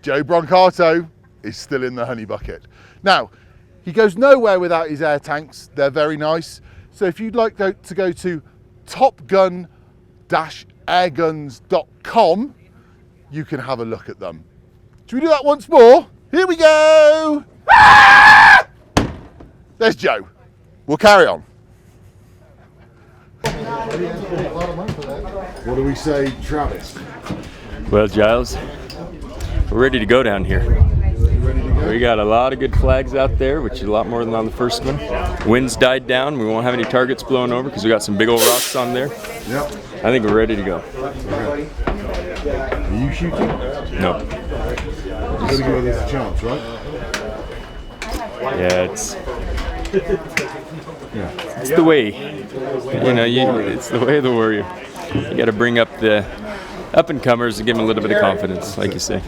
Joe Brancato is still in the Honebucket. Now, he goes nowhere without his air tanks. They're very nice. So if you'd like to go to topgun-airguns.com, you can have a look at them. Should we do that once more? Here we go! Ah! There's Joe. We'll carry on. What do we say, Travis? Well, Giles, we're ready to go down here. We got a lot of good flags out there, which is a lot more than on the first one. Wind's died down. We won't have any targets blown over because we got some big old rocks on there. Yep. I think we're ready to go. Okay. Are you shooting? No. You're going to give this a chance, right? Yeah, it's the way. It's the way of the warrior. You got to bring up the up-and-comers and give them a little bit of confidence, like you say.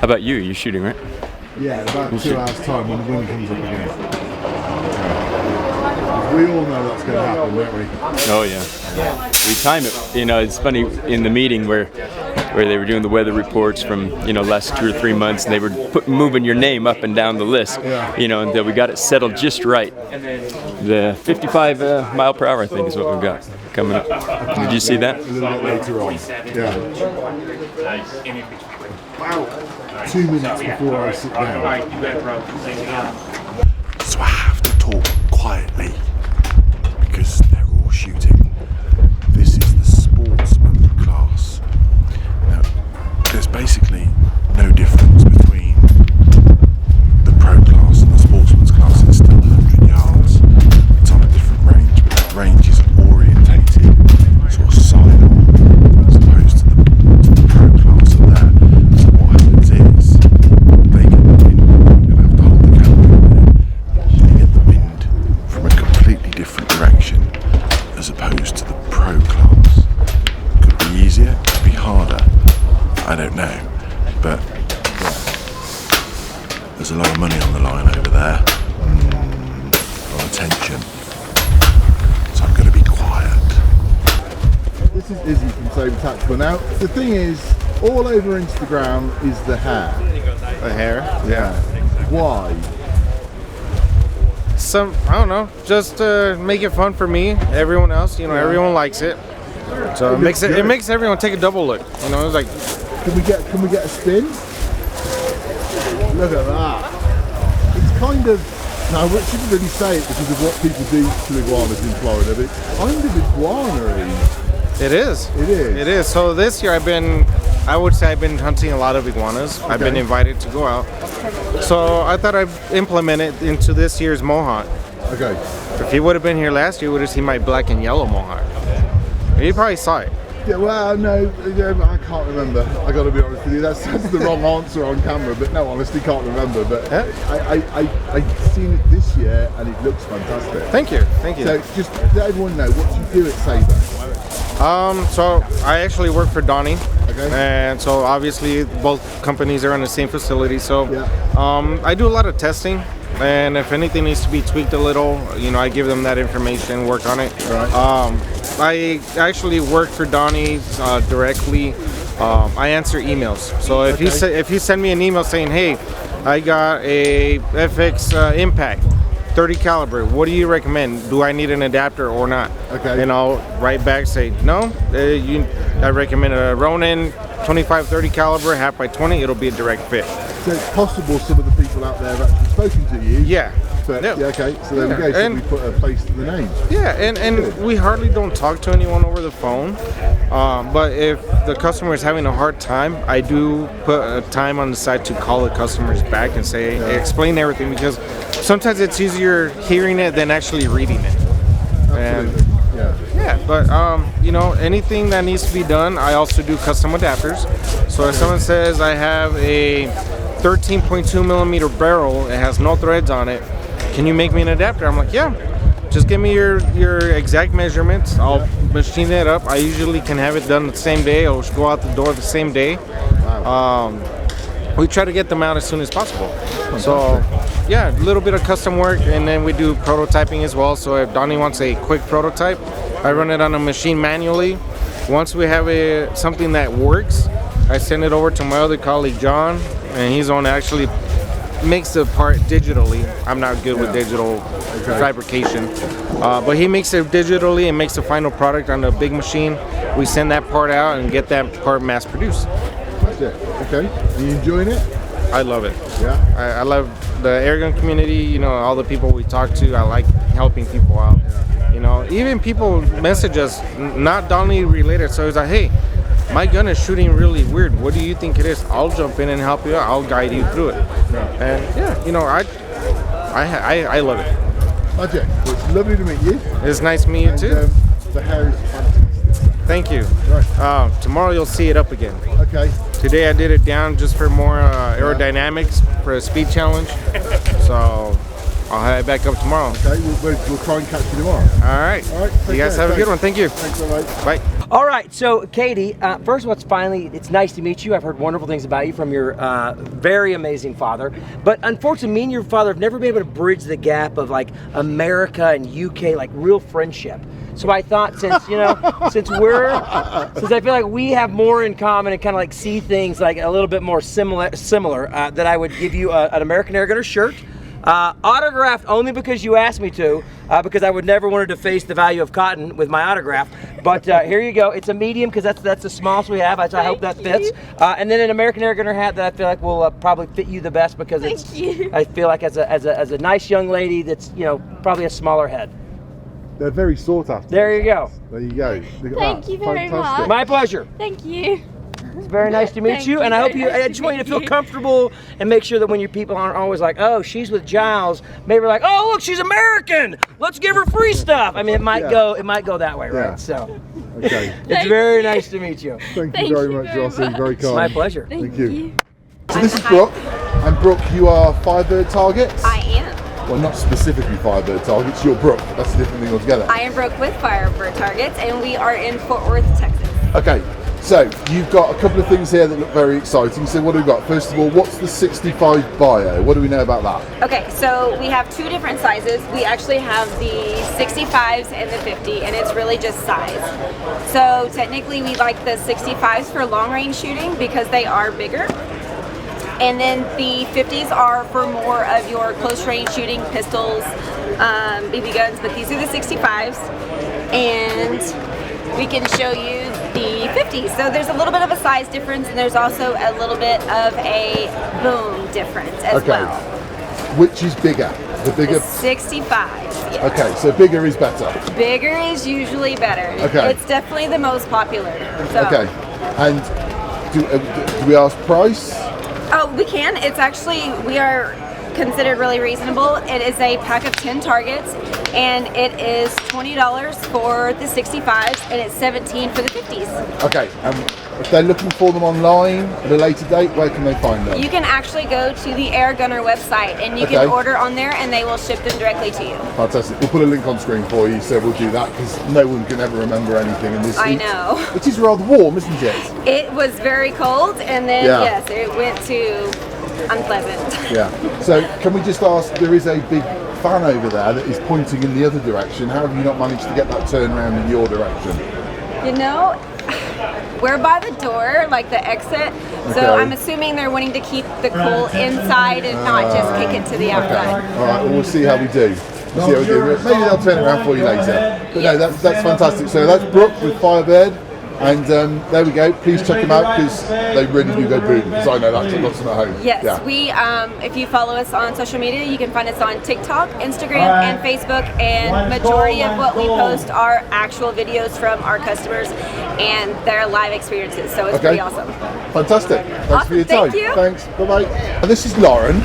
How about you? You're shooting, right? Yeah, in about 2 hours' time when the wind comes up again. We all know that's going to happen, don't we? Oh, yeah. We time it. It's funny, in the meeting where they were doing the weather reports from, last 2 or 3 months, and they were moving your name up and down the list, until we got it settled just right. The 55 mile per hour, I think, is what we've got coming up. Did you see that? A little bit later on. Yeah. Wow. 2 minutes before I sit down. So I have to talk quietly because they're all shooting. This is the Sportsman class. Now, there's basically no difference between the Pro class and the Sportsman's class. It's still 100 yards. It's on a different range, but that range is orientated sort of side on as opposed to the Pro class up there. So what happens is they get the wind. I'm going to have to hold the camera in there. They get the wind from a completely different direction as opposed to the Pro class. Could be easier, could be harder. I don't know, but yeah. There's a lot of money on the line over there. A lot of tension. So I'm going to be quiet. This is Izzy from Saber Tactical. Now, the thing is, all over Instagram is the hair. The hair? Yeah. Why? I don't know, just to make it fun for me. Everyone else, everyone likes it. So it makes everyone take a double look. You know, it's like, can we get a spin? Look at that. It's kind of, now I shouldn't really say it because of what people do to iguanas in Florida, but it's kind of iguana-y. It is. It is. It is. So this year I would say I've been hunting a lot of iguanas. Okay. I've been invited to go out. So I thought I'd implement it into this year's mohawk. Okay. If he would have been here last year, you would have seen my black and yellow mohawk. You probably saw it. Yeah, well, no, I can't remember. I got to be honest with you. That's the wrong answer on camera. But no, honestly, can't remember. But I've seen it this year, and it looks fantastic. Thank you. So just let everyone know what you do at Saber. So I actually work for Donnie. Okay. And so obviously both companies are in the same facility. So I do a lot of testing. And if anything needs to be tweaked a little, you know, I give them that information, work on it. Right. I actually work for Donnie directly. I answer emails. So if you send me an email saying, hey, I got a FX Impact 30 caliber, what do you recommend? Do I need an adapter or not? Okay. And I'll write back, say, no, I recommend a Ronin 25-30 caliber, half by 20, it'll be a direct fit. So it's possible some of the people out there have actually spoken to you. Yeah. But, yeah, okay, so there we go. So we put a face to the name. Yeah, and we hardly don't talk to anyone over the phone. But if the customer is having a hard time, I do put a time on the side to call the customers back and say, explain everything, because sometimes it's easier hearing it than actually reading it. Absolutely. Yeah, but you know, anything that needs to be done, I also do custom adapters. So if someone says I have a 13.2 millimeter barrel, it has no threads on it, can you make me an adapter? I'm like, yeah, just give me your exact measurements, I'll machine it up. I usually can have it done the same day, or go out the door the same day. Wow. We try to get them out as soon as possible. So yeah, a little bit of custom work, and then we do prototyping as well. So if Donnie wants a quick prototype, I run it on a machine manually. Once we have something that works, I send it over to my other colleague John, and he's on actually makes the part digitally. I'm not good with digital fabrication, but he makes it digitally and makes the final product on a big machine. We send that part out and get that part mass produced. That's it. Okay. Are you enjoying it? I love it. Yeah. I love the airgun community. You know, all the people we talk to. I like helping people out. Yeah. You know, even people message us, not Donnie related. So it's like, hey, my gun is shooting really weird. What do you think it is? I'll jump in and help you out. I'll guide you through it. Yeah. And yeah, you know, I love it. Magic. Well, it's lovely to meet you. It's nice to meet you too. The hair is fantastic. Thank you. Right. Tomorrow you'll see it up again. Okay. Today I did it down just for more aerodynamics for a speed challenge. So I'll have it back up tomorrow. Okay, we'll try and catch you tomorrow. All right. You guys have a good one. Thank you. Thanks, bye. Bye. All right, so Katie, first of all, it's nice to meet you. I've heard wonderful things about you from your very amazing father. But unfortunately, me and your father have never been able to bridge the gap of like America and UK, like real friendship. So I thought since I feel like we have more in common and kind of like see things like a little bit more similar, that I would give you an American Airgunner shirt. Autographed only because you asked me to, because I would never want to deface the value of cotton with my autograph. But here you go. It's a medium because that's the smallest we have. I hope that fits. And then an American Airgunner hat that I feel like will probably fit you the best because I feel like as a nice young lady that's probably a smaller head. They're very sought after. There you go. There you go. Thank you very much. My pleasure. Thank you. It's very nice to meet you, and I just want you to feel comfortable and make sure that when your people aren't always like, oh, she's with Giles, maybe like, oh, look, she's American. Let's give her free stuff. I mean, it might go that way, right? So, okay. It's very nice to meet you. Thank you very much, Rossi. Very kind. My pleasure. Thank you. So this is Brooke, and Brooke, you are Firebird targets. I am. Well, not specifically Firebird targets. You're Brooke. That's a different thing altogether. I am Brooke with Firebird Targets, and we are in Fort Worth, Texas. Okay. So, you've got a couple of things here that look very exciting. So what do we got? First of all, what's the 65 bio? What do we know about that? Okay, so we have two different sizes. We actually have the 65s and the 50, and it's really just size. So technically we like the 65s for long range shooting because they are bigger. And then the 50s are for more of your close range shooting, pistols, BB guns, but these are the 65s. And we can show you the 50. So there's a little bit of a size difference, and there's also a little bit of a boom difference as well. Which is bigger? The bigger? The 65. Yeah. Okay, so bigger is better. Bigger is usually better. Okay. It's definitely the most popular. So. Okay, and do we ask price? Oh, we can. It's actually, we are considered really reasonable. It is a pack of 10 targets, and it is $20 for the 65s, and it's $17 for the 50s. Okay, if they're looking for them online at a later date, where can they find them? You can actually go to the Airgunner website, and you can order on there, and they will ship them directly to you. Fantastic. We'll put a link on screen for you, so we'll do that, because no one can ever remember anything in this I heat. know. It is rather warm, isn't it? It was very cold, and then, yes, it went to unpleasant. Yeah. So can we just ask, there is a big fan over there that is pointing in the other direction. How have you not managed to get that turn around in your direction? You know, we're by the door, like the exit, so I'm assuming they're wanting to keep the cool inside and not just kick it to the outside. All right, well, we'll see how we do. We'll see how we do. Maybe they'll turn it around for you later. But no, that's fantastic. So that's Brooke with Firebird. And there we go. Please check them out, because they really do go boom. Because I know that, I've got some at home. Yes, we. If you follow us on social media, you can find us on TikTok, Instagram, and Facebook. And majority of what we post are actual videos from our customers and their live experiences. So it's pretty awesome. Fantastic. Thanks for your time. Thank you. Thanks. Bye bye. And this is Lauren.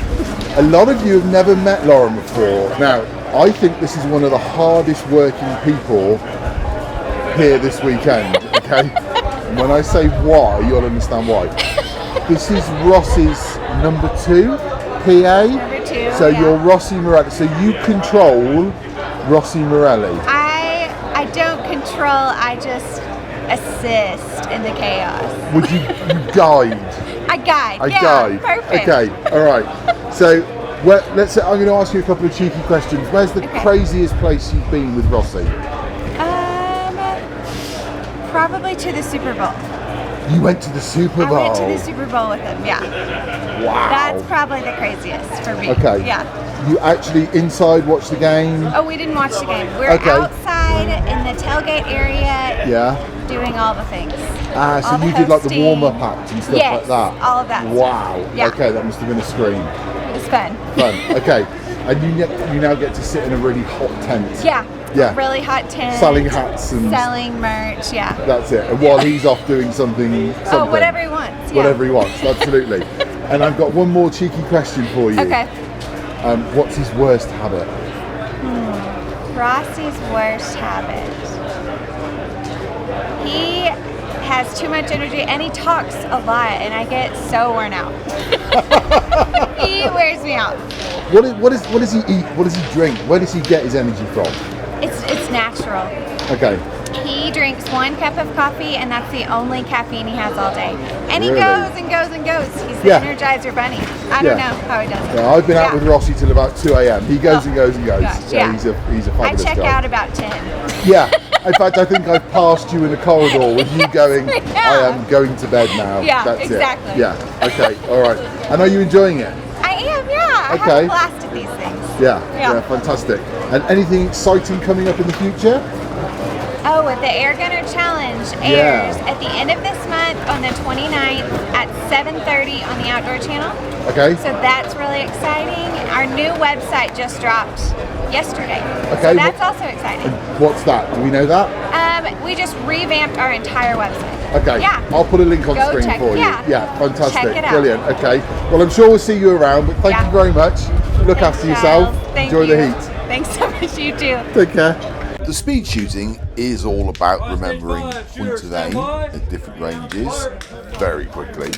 A lot of you have never met Lauren before. Now, I think this is one of the hardest working people here this weekend. Okay, and when I say why, you'll understand why. This is Rossi's number 2 PA. Number 2. So you're Rossi Morelli. So you control Rossi Morelli. I don't control. I just assist in the chaos. Would you guide? I guide. I yeah, guide. Perfect. Okay. All right. So let's say I'm going to ask you a couple of cheeky questions. Where's the craziest place you've been with Rossi? Probably to the Super Bowl. You went to the Super Bowl? I went to the Super Bowl with him, yeah. Wow. That's probably the craziest for me. Okay. Yeah. You actually inside watched the game? Oh, we didn't watch the game. We're outside in the tailgate area. Yeah. Doing all the things. So you did like the warm-up act and stuff like that? all of that. Wow. Yeah. Okay, that must have been a scream. It was fun. Okay. And you now get to sit in a really hot tent. Yeah. Yeah. Really hot tent. Selling hats and selling merch, yeah. That's it. And while he's off doing something. Oh, whatever he wants. Yeah. Whatever he wants, absolutely. And I've got one more cheeky question for you. Okay. What's his worst habit? Rossi's worst habit. He has too much energy and he talks a lot, and I get so worn out. He wears me out. What does he eat? What does he drink? Where does he get his energy from? It's natural. Okay. He drinks 1 cup of coffee, and that's the only caffeine he has all day. And he Really? goes and goes and goes. He's the Energizer Bunny. I don't know how he does it. Yeah, I've been out with Rossi till about 2 a.m. He goes and goes and goes. Gosh, So yeah. he's a fabulous I check guy. out about 10. Yeah. In fact, I think I've passed you in the corridor with you going, I am going to bed now. Yeah, That's exactly. it. Yeah. Okay. All right. And are you enjoying it? I am, yeah. I have Okay. a blast at these things. Yeah. Fantastic. And anything exciting coming up in the future? Oh, the Airgunner Challenge airs at the end of this month on the 29th at 7:30 on the Outdoor Channel. Okay. So that's really exciting. Our new website just dropped yesterday. Okay, So that's also exciting. What's that? Do we know that? We just revamped our entire website. Okay. Yeah. I'll put a link on Go screen check- for you. yeah. Fantastic. Check it out. Brilliant. Okay. Well, I'm sure we'll see you around, but thank you very much. Look after yourself. Thank Enjoy the you. heat. Thanks so much, you too. Take care. The speed shooting is all about remembering point of aim at different ranges very quickly,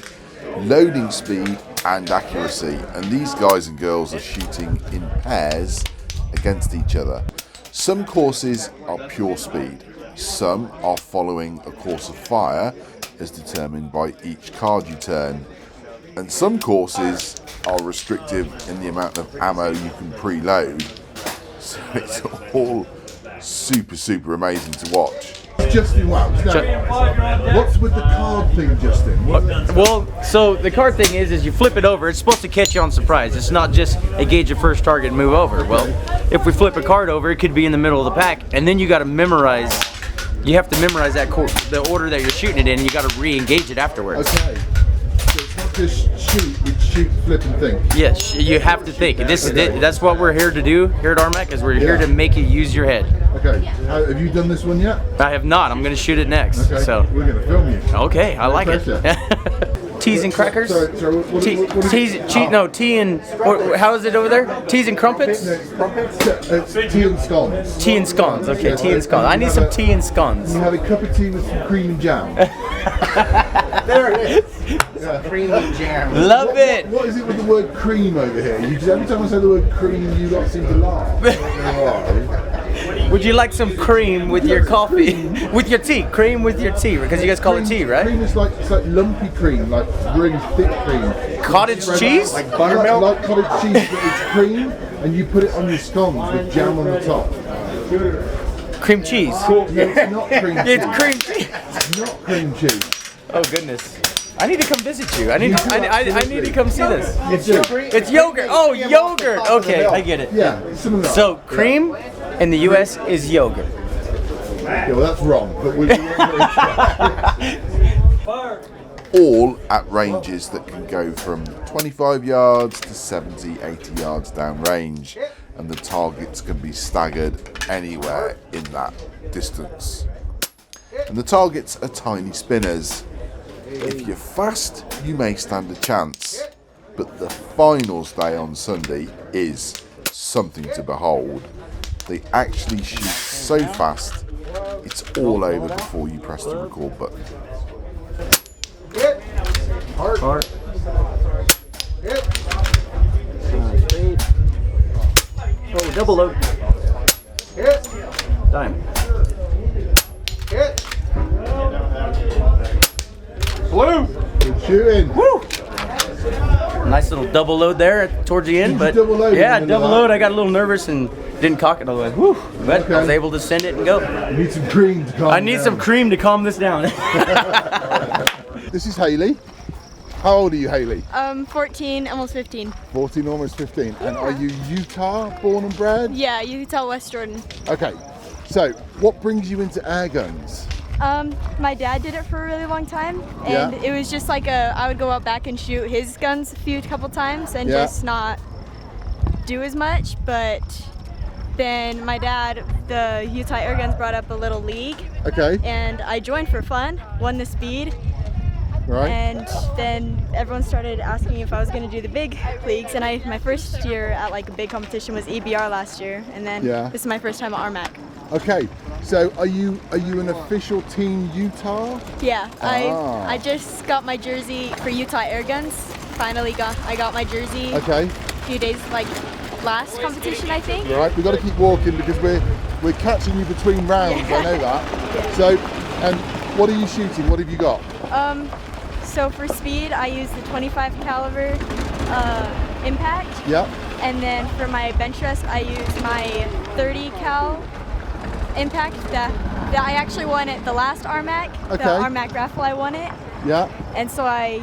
loading speed and accuracy, and these guys and girls are shooting in pairs against each other. Some courses are pure speed, some are following a course of fire as determined by each card you turn, and some courses are restrictive in the amount of ammo you can preload, so it's all super amazing to watch. Justin Welch. Now, what's with the card thing, Justin? Well, so the card thing is you flip it over. It's supposed to catch you on surprise. It's not just a gauge your first target and move over. Well, if we flip a card over, it could be in the middle of the pack, and then you got to memorize you have to memorize the order that you're shooting it in, and you got to re-engage it afterwards. Okay. So it's not just shoot, flip, and think. Yes, you have to think. This is it. That's what we're here to do here at RMAC. Is we're here to make you use your head. Okay. Have you done this one yet? I have not. I'm going to shoot it next. Okay. So we're going to film you. Okay, I like it. Teas and crackers. Tea and how is it over there? Teas and crumpets. It's tea and scones. Tea and scones. Okay, tea and scones. I need some tea and scones. You have a cup of tea with some cream and jam. There it is. Cream and jam. Love it. What is it with the word cream over here? Every time I say the word cream, you lot seem to laugh. Would you like some cream with your coffee? With your tea? Cream with your tea, because you guys call it tea, right? Cream is like lumpy cream, like really thick cream. Cottage cheese? Like buttermilk? Like cottage cheese, but it's cream, and you put it on your scones with jam on the top. Cream cheese? No, it's not cream cheese. It's cream cheese. It's not cream cheese. Oh goodness. I need to come visit you. I need to come see this. It's yogurt. Oh, yogurt. Okay, I get it. Yeah, similar. So cream in the US is yogurt. Yeah, well, that's wrong, but we all at ranges that can go from 25 yards to 70, 80 yards down range, and the targets can be staggered anywhere in that distance. And the targets are tiny spinners. If you're fast, you may stand a chance, but the finals day on Sunday is something to behold. They actually shoot so fast, it's all over before you press the record button. Heart. Oh, double load. Dime. Blue. Good shooting. Woo! Nice little double load there towards the end, but double load I got a little nervous and didn't cock it all the way. Woo! But I was able to send it and go. You need some cream to calm I need some cream to calm this down. This is Haley. How old are you, Haley? 14, almost 15. 14, almost 15. And are you Utah born and bred? Yeah, Utah, West Jordan. Okay. So, what brings you into air guns? My dad did it for a really long time, and it was just like I would go out back and shoot his guns a couple times and just not do as much, but then my dad, the Utah Airguns, brought up a little league. Okay. And I joined for fun, won the speed. Right. And then everyone started asking me if I was going to do the big leagues, and my first year at like a big competition was EBR last year, and then this is my first time at RMAC. Okay, so are you an official Team Utah? Yeah, I just got my jersey for Utah Airguns. Finally I got my jersey. Okay. A few days, like last competition, I think. Right, we've got to keep walking because we're catching you between rounds. I know that. So, and what are you shooting? What have you got? So for speed, I use the 25 caliber impact. Yeah. And then for my bench rest, I use my 30 cal impact that I actually won at the last RMAC. Okay. The RMAC raffle, I won it. Yeah. And so I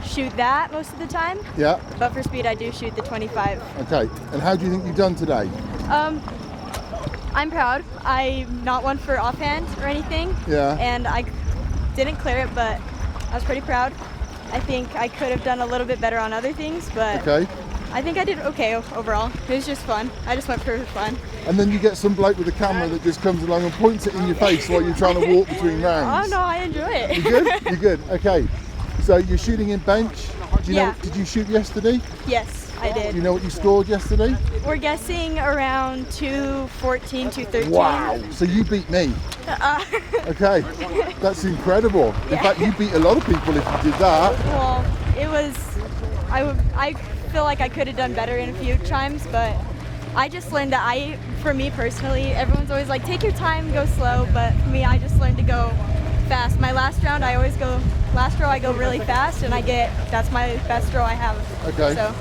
shoot that most of the time. Yeah. But for speed, I do shoot the 25. Okay. And how do you think you've done today? I'm proud. I'm not one for offhand or anything. Yeah. And I didn't clear it, but I was pretty proud. I think I could have done a little bit better on other things, but I think I did okay overall. It was just fun. I just went for fun. And then you get some bloke with a camera that just comes along and points it in your face while you're trying to walk between rounds. Oh no, I enjoy it. You good? You good? Okay. So you're shooting in bench. Do you know? Did you shoot yesterday? Yes, I did. Do you know what you scored yesterday? We're guessing around 214, 213. Wow. So you beat me. Okay. That's incredible. In fact, you beat a lot of people if you did that. Well, it was. I feel like I could have done better in a few times, but I just learned that for me personally, everyone's always like, take your time, go slow, but for me, I just learned to go fast. My last round, last row I go really fast, and that's my best row I have. Okay. So.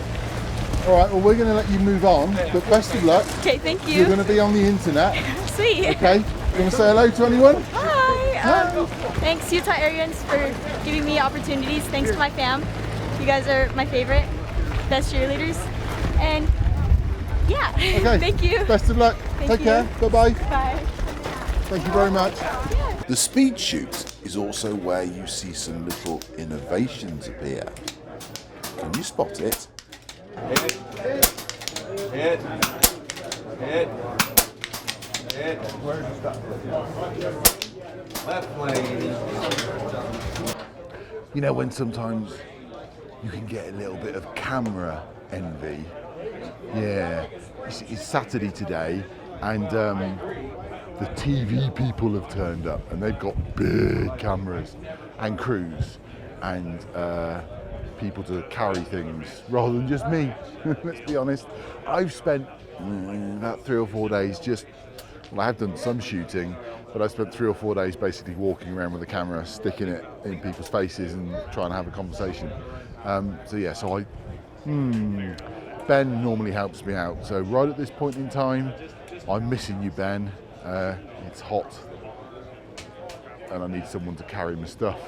All right, well, we're going to let you move on, but best of luck. Okay, thank you. You're going to be on the internet. Sweet. Okay. You want to say hello to anyone? Hi. Thanks, Utah Airguns, for giving me opportunities. Thanks to my fam. You guys are my favorite, best cheerleaders. And yeah, okay. Thank you. Best of luck. Take care. Bye-bye. Bye. Thank you very much. The speed shoot is also where you see some little innovations appear. Can you spot it? Hit. Where's the stuff? Left lane. You know when sometimes you can get a little bit of camera envy? Yeah. It's Saturday today and the TV people have turned up and they've got big cameras and crews and people to carry things rather than just me. Let's be honest. I've spent about 3 or 4 days I have done some shooting, but I spent 3 or 4 days basically walking around with a camera, sticking it in people's faces and trying to have a conversation. Ben normally helps me out. So right at this point in time, I'm missing you, Ben. It's hot and I need someone to carry my stuff.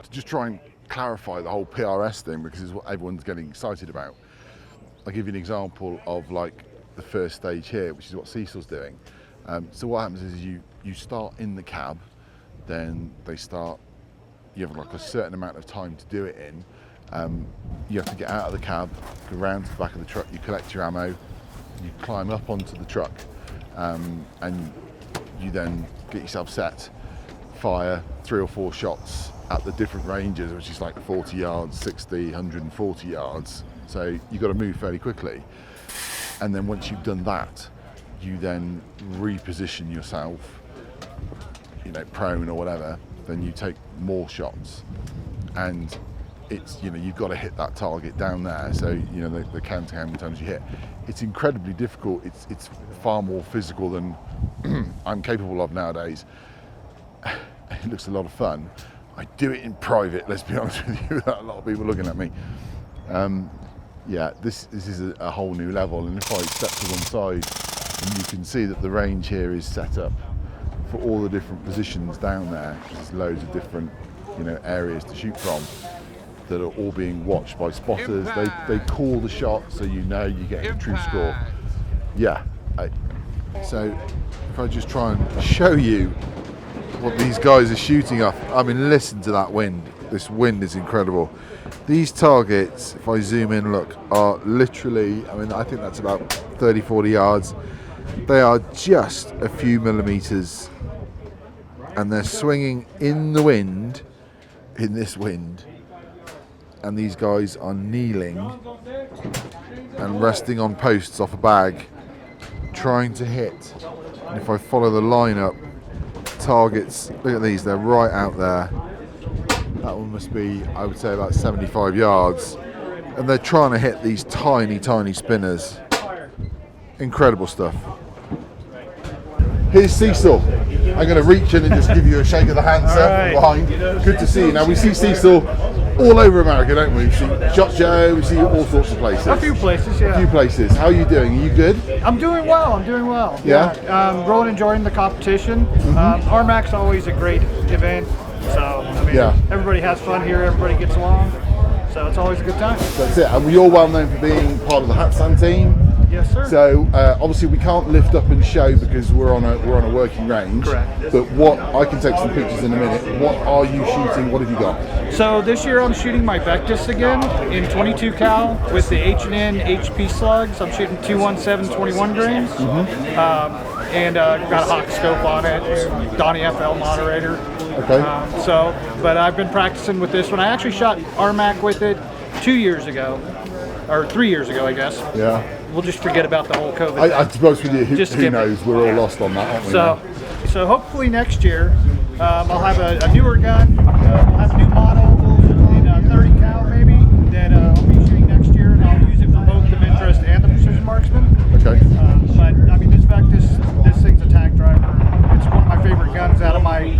To just try and clarify the whole PRS thing, because it's what everyone's getting excited about. I'll give you an example of like the first stage here, which is what Cecil's doing. So what happens is you start in the cab, then you have like a certain amount of time to do it in. You have to get out of the cab, go round to the back of the truck, you collect your ammo, you climb up onto the truck, and you then get yourself set, fire 3 or 4 shots at the different ranges, which is like 40 yards, 60, 140 yards. So you've got to move fairly quickly. And then once you've done that, you then reposition yourself, prone or whatever, then you take more shots. And it's, you've got to hit that target down there. So, the count how many times you hit. It's incredibly difficult. It's far more physical than I'm capable of nowadays. It looks a lot of fun. I do it in private, let's be honest with you, without a lot of people looking at me. This is a whole new level, and if I step to one side, and you can see that the range here is set up for all the different positions down there. There's loads of different, areas to shoot from that are all being watched by spotters. They call the shot, so you get a true score. So if I just try and show you what these guys are shooting off. I mean, listen to that wind. This wind is incredible. These targets, if I zoom in, look, are literally, I think that's about 30, 40 yards. They are just a few millimeters, and they're swinging in the wind, in this wind, and these guys are kneeling and resting on posts off a bag, trying to hit. And if I follow the lineup, targets, look at these, they're right out there. That one must be, I would say, about 75 yards. And they're trying to hit these tiny, tiny spinners. Incredible stuff. Here's Cecil. I'm going to reach in and just give you a shake of the hand, sir, from behind. Good to see you. Now, we see Cecil all over America, don't we? We see Shot Joe, we see all sorts of places. A few places, yeah. A few places. How are you doing? Are you good? I'm doing well. Yeah? Really enjoying the competition. RMAC's always a great event. So, everybody has fun here, everybody gets along. So it's always a good time. That's it. And you're well known for being part of the Hatsan team. Yes, sir. So obviously we can't lift up and show because we're on a working range. Correct. But I can take some pictures in a minute. What are you shooting? What have you got? So this year I'm shooting my Vectis again in 22 cal with the H&N HP slugs. I'm shooting 217 21 grains. And got a hawk scope on it. Donnie FL moderator. Okay. But I've been practicing with this one. I actually shot RMAC with it 2 years ago, or 3 years ago, I guess. Yeah. We'll just forget about the whole COVID. I suppose with you, who knows? We're all lost on that, aren't we? So hopefully next year I'll have a newer gun. We'll have a new model in 30 cal maybe that I'll be shooting next year, and I'll use it for both the Venturist and the Precision Marksman. Okay. But this Vectis, this thing's a tack driver. It's one of my favorite guns out of my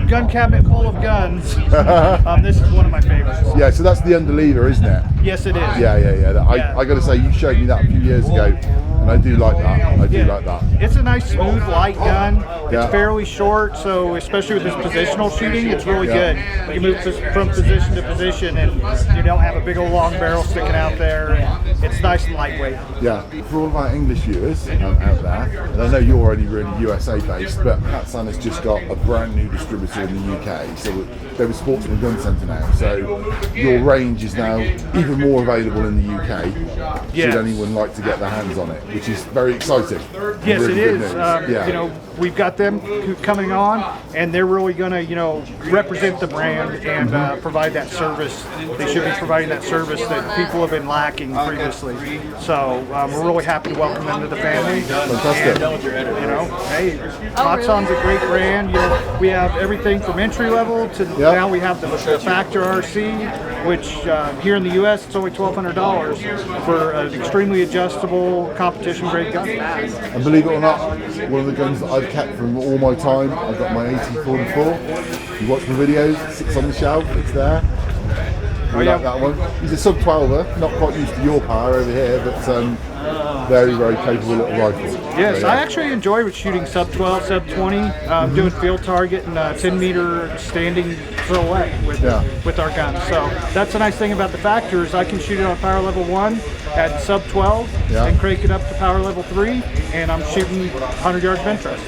gun cabinet full of guns. This is one of my favorites. Yeah, so that's the underlever, isn't it? Yes, it is. Yeah. I got to say, you showed me that a few years ago. And I do like that. I do like that. It's a nice, smooth, light gun. Yeah. It's fairly short, so especially with this positional shooting, it's really good. You can move from position to position, and you don't have a big old long barrel sticking out there. And it's nice and lightweight. Yeah, for all of our English viewers out there, and I know you're already really USA based, but Hatsan has just got a brand new distributor in the UK. So they're with Sportsman Gun Centre now. So your range is now even more available in the UK. Yes. Should anyone like to get their hands on it, which is very exciting. Yes, really it good is. news. Yeah. You know, we've got them coming on, and they're really going to, you know, represent the brand and provide that service. They should be providing that service that people have been lacking previously. So we're really happy to welcome them to the family. Fantastic. And, you know, hey, Hatsan's a great brand. You know, we have everything from entry level to now we have the Factor RC, which here in the U.S. it's only $1,200 for an extremely adjustable competition grade gun. And believe it or not, one of the guns that I've kept from all my time, I've got my 1844. You watch my videos, it sits on the shelf, it's there. We like that one. He's a sub 12er, not quite used to your power over here, but very, very capable little rifle. Yes, I actually enjoy shooting sub 12, sub 20, doing field target and 10 meter standing silhouette with our guns. So that's the nice thing about the Factor is I can shoot it on power level 1 at sub 12 and crank it up to power level 3, and I'm shooting 100 yards bench rest.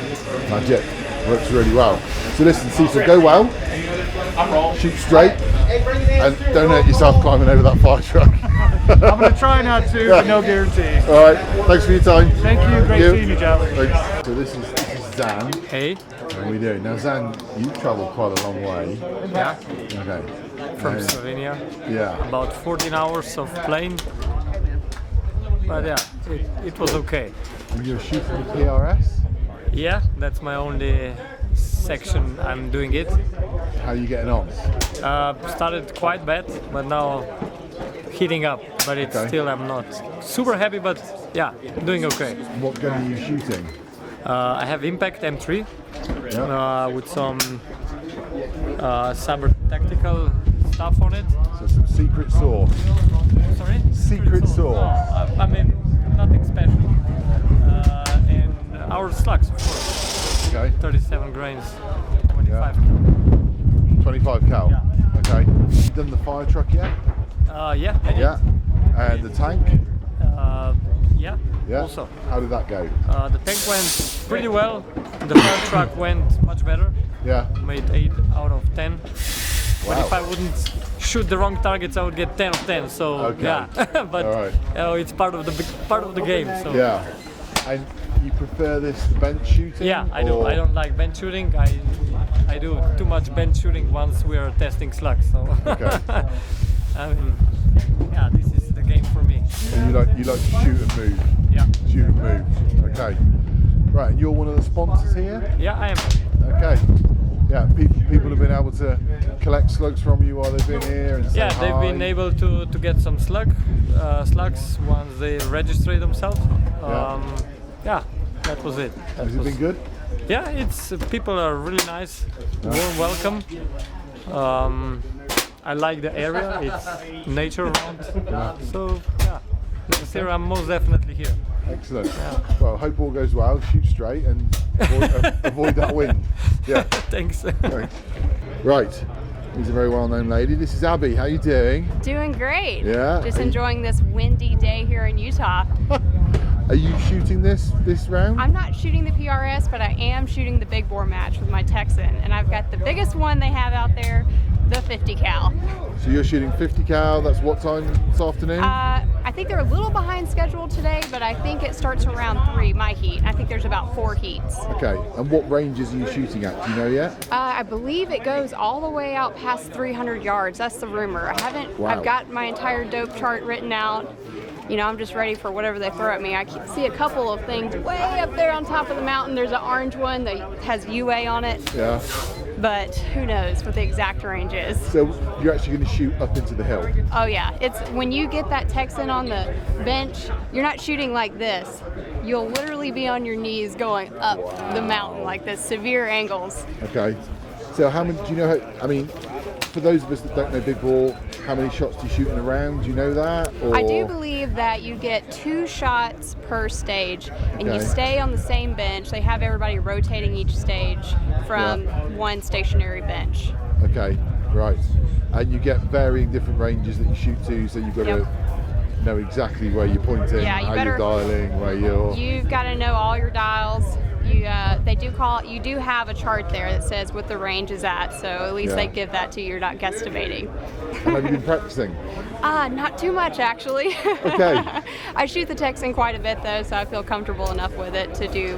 Magic. Works really well. So listen, Cecil, go well, shoot straight, and don't hurt yourself climbing over that fire truck. I'm going to try not to, but no guarantee. All right, thanks for your time. Thank you, great seeing you, Charlie. Thanks. So this is Zan. Hey. How are we doing? Now Zan, you've travelled quite a long way. Yeah. Okay. From Slovenia. Yeah. About 14 hours of plane. But yeah, it was okay. You're shooting the PRS? Yeah, that's my only section I'm doing it. How are you getting on? Started quite bad, but now heating up. But it's still, I'm not super happy, but yeah, doing okay. What gun are you shooting? I have Impact M3 with some Saber Tactical stuff on it. So some secret sauce. Sorry? Secret sauce. I mean, nothing special. And our slugs, of course. Okay. 37 grains, 25 25 cal. Yeah. Okay. You done the fire truck yet? Yeah. I did. Yeah. And the tank? Yeah. Yeah. Also. How did that go? The tank went pretty well. The fire truck went much better. Yeah. Made 8 out of 10. Wow. But if I wouldn't shoot the wrong targets, I would get 10 of 10. So yeah. But it's part of the game. So. Yeah. And you prefer this to bench shooting? Yeah, I do. I don't like bench shooting. I do too much bench shooting once we are testing slugs. So I mean, yeah, this is the game for me. And you like to shoot and move. Yeah. Shoot and move. Okay. Right, and you're one of the sponsors here? Yeah, I am. Okay. Yeah, people have been able to collect slugs from you while they've been here and say yeah, hi. they've been able to get some slugs once they register themselves. Yeah, that was it. Has it been good? Yeah, people are really nice, warm welcome. I like the area, it's nature around. So yeah, next year I'm most definitely here. Excellent. Yeah. Well, hope all goes well. Shoot straight and avoid that wind. Yeah. Thanks. Right. He's a very well-known lady. This is Abby. How you doing? Doing great. Yeah. Just enjoying this windy day here in Utah. Are you shooting this round? I'm not shooting the PRS, but I am shooting the big bore match with my Texan, and I've got the biggest one they have out there, the 50 cal. So you're shooting 50 cal. That's what time this afternoon? I think they're a little behind schedule today, but I think it starts around 3, my heat. I think there's about 4 heats. Okay. And what ranges are you shooting at? Do you know yet? I believe it goes all the way out past 300 yards. That's the rumor. I haven't. Wow. I've got my entire dope chart written out. You know, I'm just ready for whatever they throw at me. I see a couple of things way up there on top of the mountain. There's an orange one that has UA on it. Yeah. But who knows what the exact range is. So you're actually going to shoot up into the hill? Oh yeah, it's when you get that Texan on the bench, you're not shooting like this. You'll literally be on your knees going up the mountain like this, severe angles. Okay. So how many, do you know how, I mean, for those of us that don't know big ball, how many shots do you shoot in a round? Do you know that? Or? I do believe that you get 2 shots per stage, and you Okay. stay on the same bench. They have everybody rotating each stage from one stationary bench. Okay, right. And you get varying different ranges that you shoot to, so you've got to know exactly where you're pointing, Yeah, you how better- you're dialing, where you're... You've got to know all your dials. You do have a chart there that says what the range is at, so at least they give that to you. You're not guesstimating. And have you been practicing? Not too much actually. Okay. I shoot the Texan quite a bit though, so I feel comfortable enough with it to do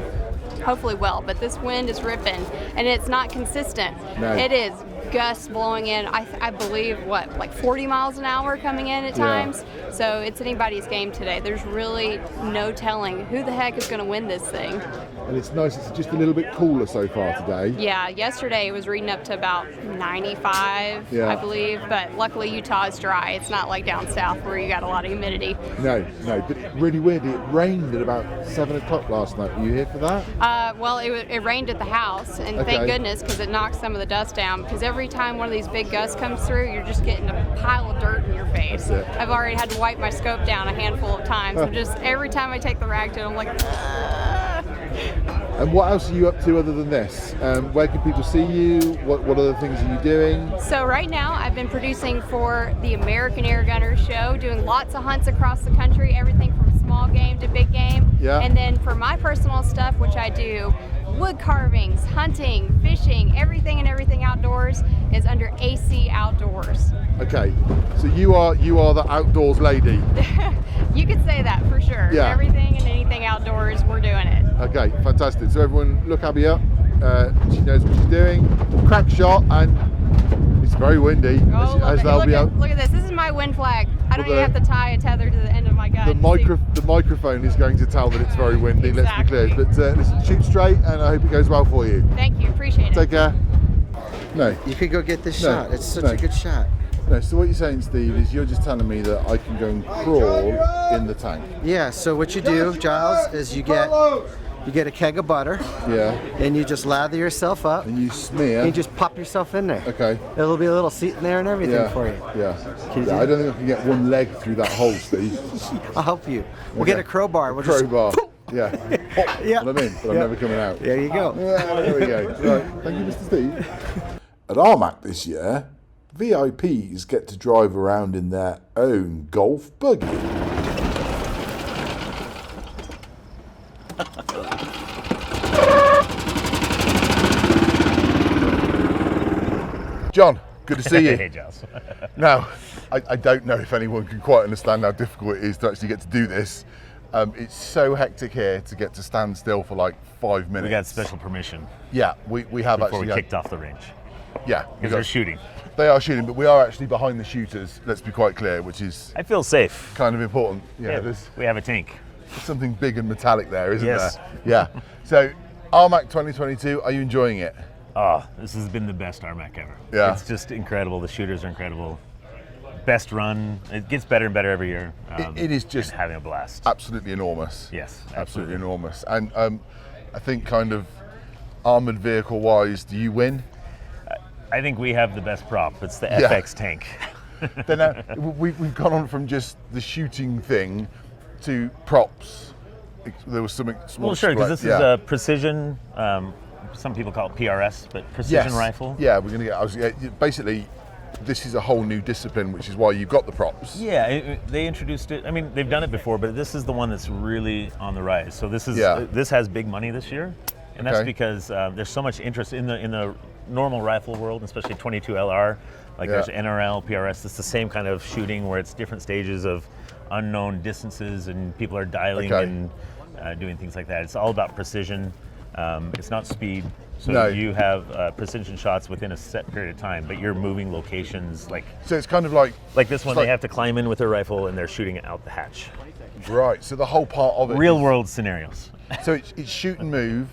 hopefully well. But this wind is ripping, and it's not consistent. No. It is gusts blowing in. I believe like 40 miles an hour coming in at times. So it's anybody's game today. There's really no telling who the heck is going to win this thing. And it's nice, it's just a little bit cooler so far today. Yeah, yesterday it was reading up to about 95, Yeah. I believe, but luckily Utah is dry. It's not like down south where you got a lot of humidity. No, but really weird, it rained at about 7 o'clock last night. Were you here for that? Well, it rained at the house, and Okay. thank goodness, because it knocked some of the dust down, because every time one of these big gusts comes through, you're just getting a pile of dirt in your face. That's it. I've already had to wipe my scope down a handful of times. I'm just, every time I take the rag to it, I'm like, And what else are you up to other than this? Where can people see you? What other things are you doing? So right now I've been producing for the American Airgunner show, doing lots of hunts across the country, everything from small game to big game. Yeah. And then for my personal stuff, which I do, wood carvings, hunting, fishing, everything outdoors is under AC Outdoors. Okay, so you are the outdoors lady. You could say that for sure. Yeah. Everything and anything outdoors, we're doing it. Okay, fantastic. So everyone look Abby up. She knows what she's doing. Crack shot, and it's very windy. Oh, as they'll be out. look at this. This is my wind flag. I don't even have to tie a tether to the end of my gun. The microphone is going to tell that it's very windy, let's be clear. But listen, shoot straight, and I hope it goes well for you. Thank you, appreciate it. Take care. No. You could go get this No, shot. It's such no. a good shot. No, so what you're saying, Steve, is you're just telling me that I can go and crawl in the tank. Yeah, so what you do, Giles, is you get a keg of butter. Yeah. And you just lather yourself up. And you smear. And you just pop yourself in there. Okay. It'll be a little seat in there and everything for you. Yeah. Can you Yeah, do I don't think I can get one leg through that hole, Steve. I'll help you. We'll Okay. get a crowbar. We'll Crowbar. Just, yeah. Yeah. What I mean, but I'm Yeah. never coming out. There you go. There we go. Right. Thank you, Mr. Steve. At RMAC this year, VIPs get to drive around in their own golf buggy. John, good to see you. Hey, Giles. Now, I don't know if anyone can quite understand how difficult it is to actually get to do this. It's so hectic here to get to stand still for like 5 minutes. We got special permission. Yeah, we have before actually we kicked off the range. Yeah, Because they're shooting. They are shooting, but we are actually behind the shooters. Let's be quite clear, which is I feel safe. kind of important. Yeah, there's we have a tank. something big and metallic there, isn't Yes. there? Yeah. So, RMAC 2022, are you enjoying it? Oh, this has been the best RMAC ever. Yeah. It's just incredible. The shooters are incredible. Best run. It gets better and better every year. It is just and having a blast. Absolutely enormous. Yes, absolutely enormous. And I think kind of armored vehicle wise, do you win? I think we have the best prop. It's the Yeah. FX tank. Then we've gone on from just the shooting thing to props. There was something small. Well, sure, because this is a precision. Some people call it PRS, but precision rifle. Yeah, we're going to get. Basically, this is a whole new discipline, which is why you've got the props. Yeah, they introduced it. I mean, they've done it before, but this is the one that's really on the rise. So this has big money this year, and that's Okay. because there's so much interest in the normal rifle world, especially 22 LR. Like there's NRL, PRS. It's the same kind of shooting where it's different stages of unknown distances, and people are dialing and doing things like that. It's all about precision. It's not speed. So you have precision shots within a set period of time, but you're moving locations like. So it's kind of like this one. They have to climb in with their rifle and they're shooting out the hatch. Right. So the whole part of it. Real world scenarios. So it's shoot and move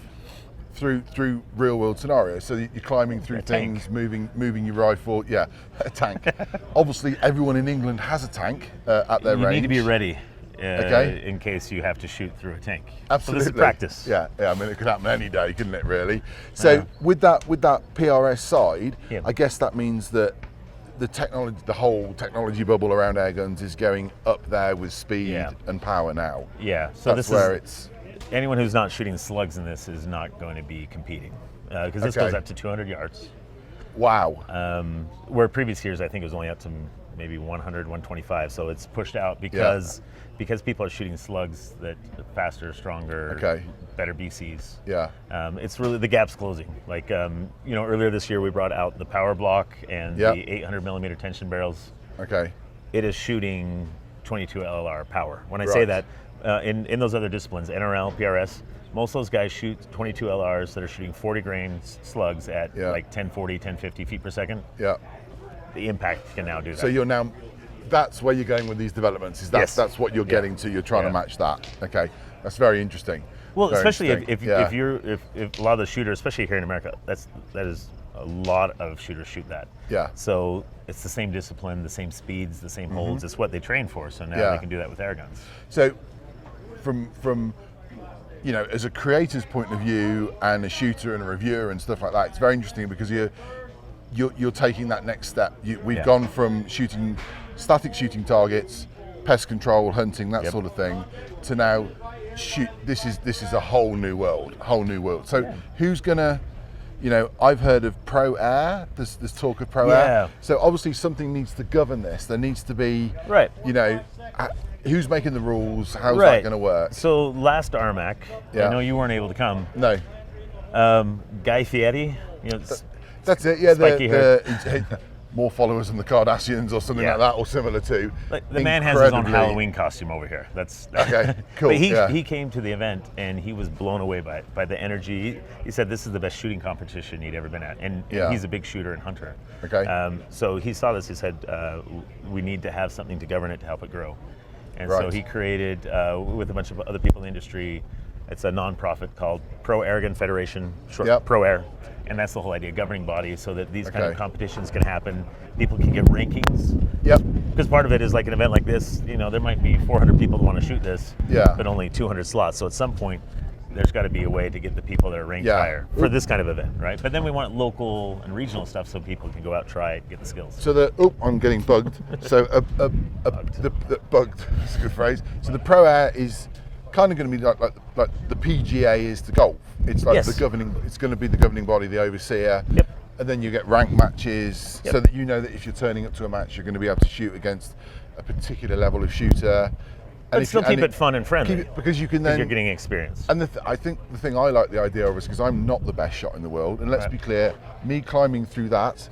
through real world scenarios. So you're climbing through things, moving your rifle. Yeah, a tank. Obviously, everyone in England has a tank at their range. You need to be ready. Okay. In case you have to shoot through a tank. Absolutely. So this is practice. Yeah. I mean, it could happen any day, couldn't it? Really. So with that PRS side, I guess that means that the technology, the whole technology bubble around air guns is going up there with speed and power now. Yeah, so that's this where is, anyone who's not shooting slugs in this is not going to be competing, because this goes up to 200 yards. Wow. Where previous years I think it was only up to maybe 100, 125, so it's pushed out because people are shooting slugs that are faster, stronger, better BCs. Yeah. It's really, the gap's closing. Like, earlier this year we brought out the power block and the 800 millimeter tension barrels. Okay. It is shooting 22 LLR power. When I say that, in those other disciplines, NRL, PRS, most of those guys shoot 22 LRs that are shooting 40 grain slugs at like 1040, 1050 feet per second. Yeah. The impact can now do that. So you're now, that's where you're going with these developments. Is that's what you're getting to. You're trying to match that. Okay, that's very interesting. Well, very especially interesting. if a lot of the shooters, especially here in America, that is a lot of shooters shoot that. Yeah. So it's the same discipline, the same speeds, the same holds. It's what they train for. So now they can do that with air guns. So from as a creator's point of view and a shooter and a reviewer and stuff like that, it's very interesting because you're taking that next step. We've gone from static shooting targets, pest control, hunting, that sort of thing, to now shoot. This is a whole new world. So who's gonna? I've heard of Pro Air. There's talk of Pro Air. So obviously something needs to govern this. There needs to be who's making the rules? How's that going to work? So last RMAC, I know you weren't able to come. No. Guy Fieri, that's it. Yeah, spiky more followers than the Kardashians or something like that, or similar to. Like the man has his own Halloween costume over here. That's okay. Cool. But he came to the event and he was blown away by the energy. He said this is the best shooting competition he'd ever been at, and he's a big shooter and hunter. Okay. So he saw this. He said we need to have something to govern it to help it grow, and so he created with a bunch of other people in the industry. It's a non-profit called Pro Airgun Federation, short Pro Air, and that's the whole idea, governing body, so that these kind of competitions can happen. People can get rankings. Yep. Because part of it is like an event like this. There might be 400 people that want to shoot this, but only 200 slots. So at some point, there's got to be a way to get the people that are ranked higher for this kind of event, right? But then we want local and regional stuff so people can go out, try it, get the skills. So I'm getting bugged. So bugged. That's a good phrase. So the Pro Air is kind of going to be like the PGA is to golf. It's like the governing. It's going to be the governing body, the overseer. Yep. And then you get ranked matches, so that you know that if you're turning up to a match, you're going to be able to shoot against a particular level of shooter. But still keep it fun and friendly. Because you can then you're getting experience. And I think the thing I like the idea of is because I'm not the best shot in the world, and let's be clear, me climbing through that,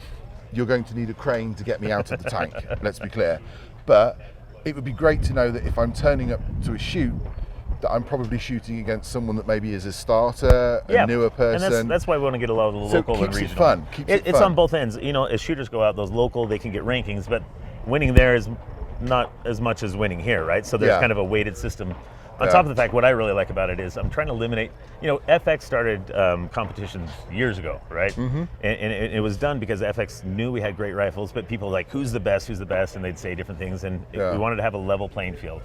you're going to need a crane to get me out of the tank. Let's be clear. But it would be great to know that if I'm turning up to a shoot, that I'm probably shooting against someone that maybe is a starter, a newer person. And that's why we want to get a lot of the local and regional. Keeps it fun. It's on both ends. As shooters go out, those local, they can get rankings, but winning there is not as much as winning here, right? So there's kind of a weighted system. On top of the fact, what I really like about it is I'm trying to eliminate, FX started competitions years ago, right? Mm-hmm. And it was done because FX knew we had great rifles, but people were like, who's the best, and they'd say different things, and we wanted to have a level playing field.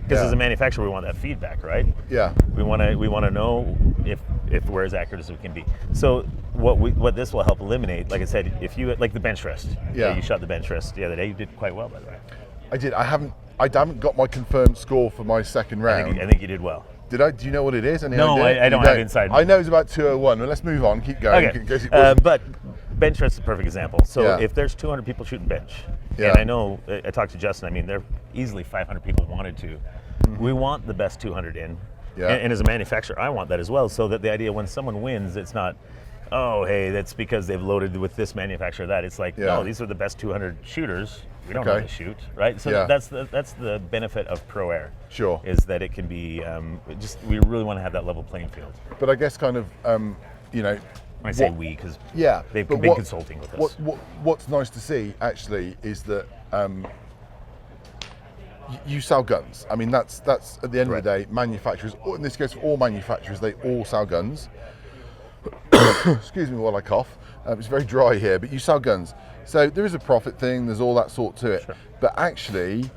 Because as a manufacturer, we want that feedback, right? Yeah. We want to know if we're as accurate as we can be. So what this will help eliminate, like I said, if you like the bench rest. Yeah. You shot the bench rest the other day. You did quite well, by the way. I did. I haven't got my confirmed score for my second round. I think you did well. Did I? Do you know what it is? No, I don't have inside. I know it's about 201. Well, let's move on. Keep going. Okay. But bench rest is a perfect example. So if there's 200 people shooting bench, and I know, I talked to Justin, there easily 500 people wanted to. Mm-hmm. We want the best 200 in. Yeah. And as a manufacturer, I want that as well, so that the idea when someone wins, it's not, oh, hey, that's because they've loaded with this manufacturer that. It's like, no, these are the best 200 shooters. We don't know how to shoot, right? So that's the benefit of Pro Air. Sure. Is that it can be, we really want to have that level playing field. But I guess kind of, when I say we, because they've been consulting with us. What's nice to see, actually, is that you sell guns. That's at the end of the day, manufacturers, in this case, all manufacturers, they all sell guns. Excuse me while I cough. It's very dry here, but you sell guns. So there is a profit thing, there's all that sort to it. Sure. But actually,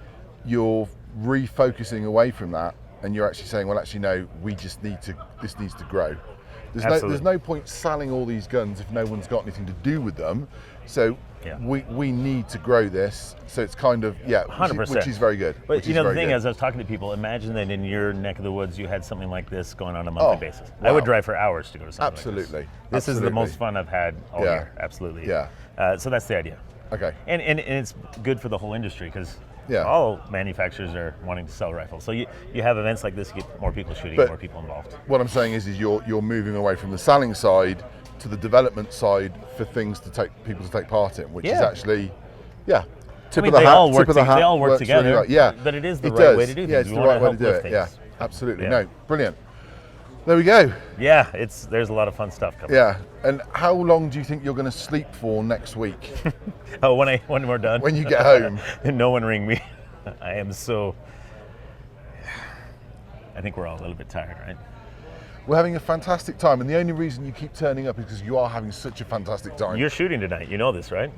you're refocusing away from that, and you're actually saying, well, actually, no, this needs to grow. There's no point selling all these guns if no one's got anything to do with them. So we need to grow this. So it's kind of 100%, which is very good. But you know, the thing is, I was talking to people. Imagine that in your neck of the woods, you had something like this going on a monthly basis. I would drive for hours to go to something Absolutely. like this. This is the most fun I've had all year. Absolutely. Yeah. So that's the idea. Okay. And it's good for the whole industry because all manufacturers are wanting to sell rifles. So you have events like this, you get more people shooting, more people involved. What I'm saying is you're moving away from the selling side to the development side for things to people to take part in, which is actually, tip of the hat. They all work together. Really but it is the right way to do things. Yeah, it's the right way to do it. Yeah, absolutely. No, brilliant. There we go. Yeah, there's a lot of fun stuff coming. Yeah, and how long do you think you're going to sleep for next week? When we're done. When you get home. And no one ring me. I am so. I think we're all a little bit tired, right? We're having a fantastic time, and the only reason you keep turning up is because you are having such a fantastic time. You're shooting tonight, you know this, right?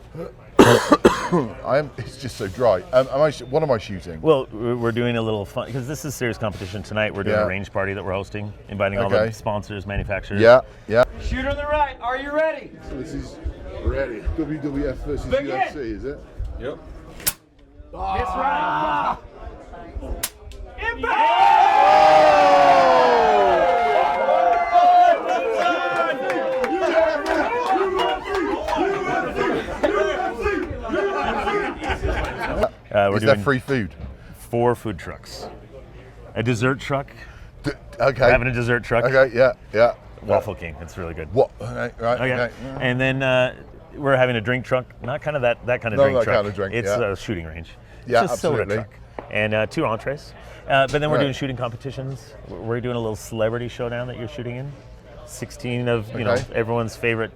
I am. It's just so dry. What am I shooting? Well, we're doing a little fun because this is serious competition tonight. We're doing a range party that we're hosting, inviting all the sponsors, manufacturers. Yeah. Shooter on the right, are you ready? So this is ready. WWF versus UFC, is it? Yep. That's right. Is there free food? 4 food trucks. A dessert truck. Okay. We're having a dessert truck. Okay, yeah. Waffle King, it's really good. Okay. And then we're having a drink truck, not kind of that kind of drink truck. Kind of drink, it's a shooting range. Yeah, it's a soda truck. And 2 entrees. But then we're doing shooting competitions. We're doing a little celebrity showdown that you're shooting in. 16 of everyone's favorite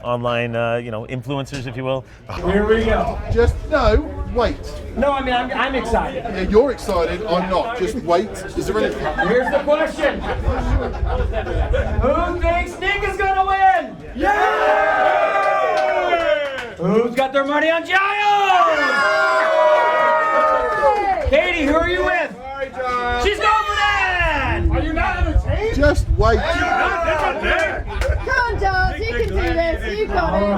online influencers, if you will. Here we go. Just wait. No, I mean I'm excited. Yeah, you're excited. I'm not. Just wait. Is there any? Here's the question. Who thinks Nick is gonna win? Yeah! Who's got their money on Giles? Katie, who are you with? Sorry, John. She's going for that! Are you not entertained? Just wait. Come on, Giles. You can do this. You got it.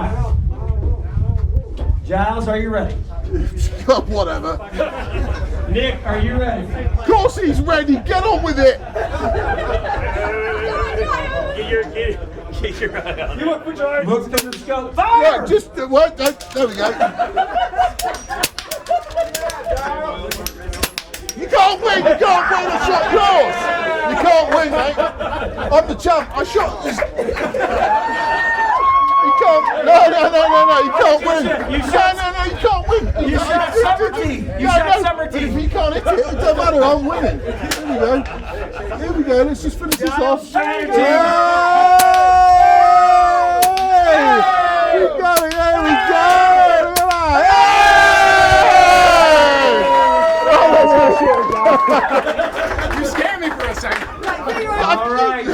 Giles, are you ready? Whatever. Nick, are you ready? Of course he's ready. Get on with it. Get your eye on it. You look for George. Look to the scope. Fire! Yeah, just what? There we go. You can't win. I shot yours. You can't win, mate. I'm the champ. I shot this. You can't. No. You can't win. You can't win. You shot Summer Team. You shot Summer Team. If you can't hit it, it doesn't matter. I'm winning. Here we go. Let's just finish this off. You got it. There we go. You scared me for a second. All right.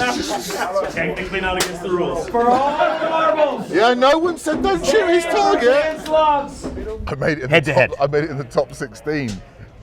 Technically not against the rules. For all the marbles. Yeah, no one said don't shoot his target. Slugs. I made it in the top 16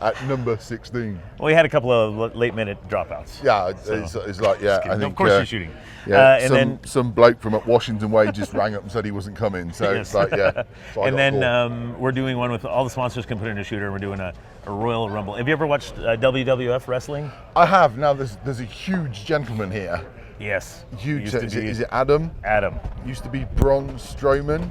at number 16. Well, we had a couple of late-minute dropouts. Yeah, it's like, I think... Of course you're shooting. Yeah, and then some bloke from up Washington Way just rang up and said he wasn't coming, so it's like, So and then we're doing one with all the sponsors can put in a shooter, and we're doing a Royal Rumble. Have you ever watched WWF wrestling? I have. Now, there's a huge gentleman here. Yes. Huge. Is it Adam? Adam. Used to be Braun Strowman.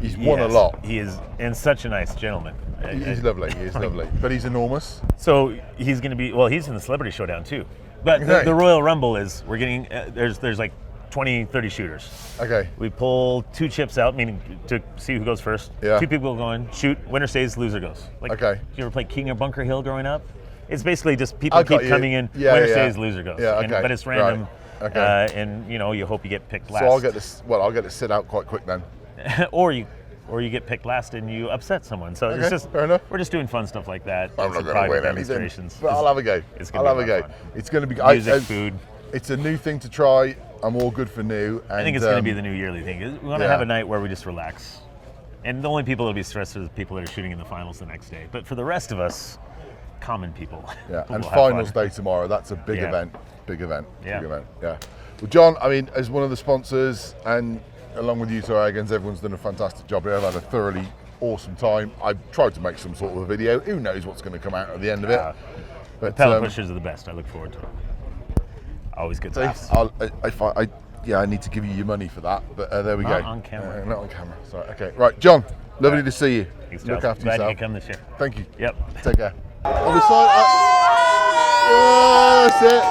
He's won a lot. He is, and such a nice gentleman. He's lovely. He's lovely. But he's enormous. So he's going to be, he's in the Celebrity Showdown too. But the Royal Rumble is, we're getting, there's like 20, 30 shooters. Okay. We pull 2 chips out, meaning to see who goes first. Yeah. 2 people go in, shoot, winner stays, loser goes. Okay. Did you ever play King or Bunker Hill growing up? It's basically just people keep coming in, winner stays, loser goes. Yeah, okay. But it's random. Right. Okay. And you hope you get picked last. So I'll get to sit out quite quick then. or you get picked last and you upset someone. So it's just fair enough. We're just doing fun stuff like that. I'm not going to win anything, but I'll I'll have a go. It's going to be music, food. It's a new thing to try. I'm all good for new. And, I think it's going to be the new yearly thing. We want to have a night where we just relax. And the only people that'll be stressed are the people that are shooting in the finals the next day. But for the rest of us, common people. Yeah, and finals day tomorrow. That's a big event. Big event. Yeah. Big event. Yeah. Well, John, I mean, as one of the sponsors and along with Utah Airguns, everyone's done a fantastic job here. I've had a thoroughly awesome time. I've tried to make some sort of a video. Who knows what's going to come out at the end of it? But pellet pushers are the best. I look forward to it. Always good stuff. I need to give you your money for that, but there we Not go. on camera. Not on camera. Sorry. Okay. Right, John. Lovely to see you. Thanks, Look Giles. after Glad yourself. you could come this year. Thank you. Yep. Take care. On the side. That's it.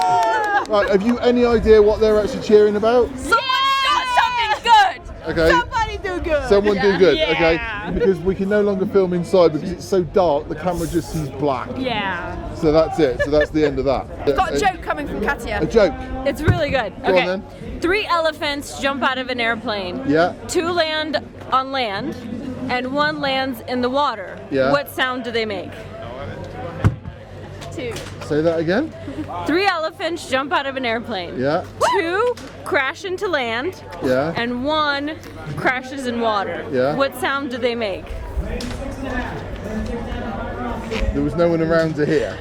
Right. Have you any idea what they're actually cheering about? Someone shot something good. Okay. Somebody do good. Someone do good. Yeah. Okay. Because we can no longer film inside because it's so dark. The camera just sees black. Yeah. So that's it. So that's the end of that. I've got a joke coming from Katia. A joke. It's really good. Go Okay. on then. 3 elephants jump out of an airplane. Yeah. 2 land on land, and 1 lands in the water. Yeah. What sound do they make? 2. Say that again. 3 elephants jump out of an airplane. Yeah. 2 crash into land. Yeah. And 1 crashes in water. Yeah. What sound do they make? There was no one around to hear.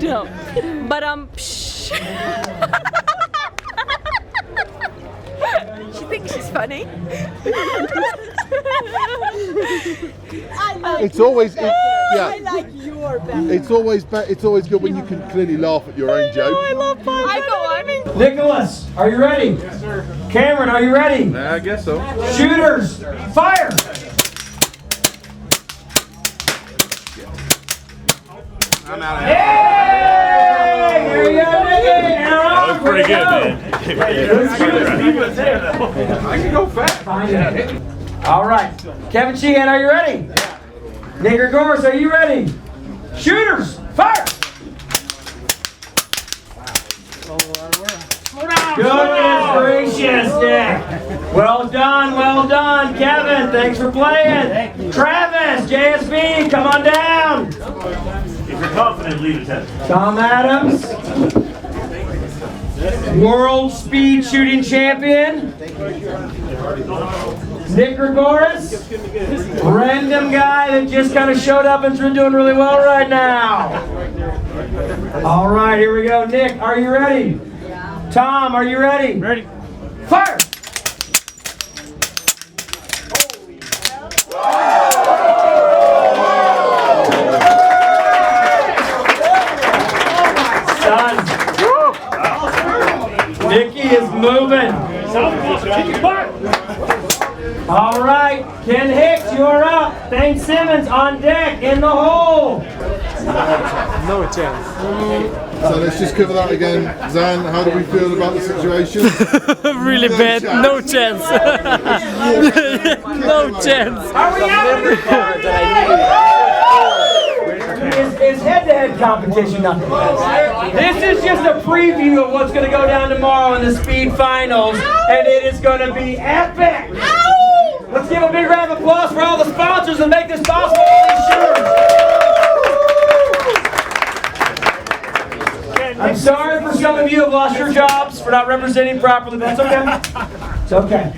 No. But She thinks she's funny. It's always I like your best. It's always good when you can clearly laugh at your own joke. I love fun. I go on. Nicholas, are you ready? Yes, sir. Cameron, are you ready? I guess so. Shooters, fire! I'm out of here. There you go, Nicky. That was pretty good, man. I can go fast. All right. Kevin Sheehan, are you ready? Nick Gregoris, are you ready? Shooters, fire! Goodness gracious, Nick. Well done, Kevin. Thanks for playing. Travis, JSB, come on down. If you're confident, leave it at Tom Adams, World Speed Shooting Champion. Nick Gregoris, random guy that just kind of showed up and's been doing really well right now. All right, here we go. Nick, are you ready? Tom, are you ready? Ready. Fire! Son. Nicky is moving. All right, Ken Hicks, you're up. Thayne Simmons on deck in the hole. No chance. So let's just cover that again. Zan, how do we feel about the situation? Really bad. No chance. No chance. Are we out? Is head-to-head competition nothing? This is just a preview of what's going to go down tomorrow in the speed finals, and it is going to be epic. Let's give a big round of applause for all the sponsors that make this possible. All these shooters. I'm sorry for some of you who have lost your jobs for not representing properly, but that's okay. It's okay.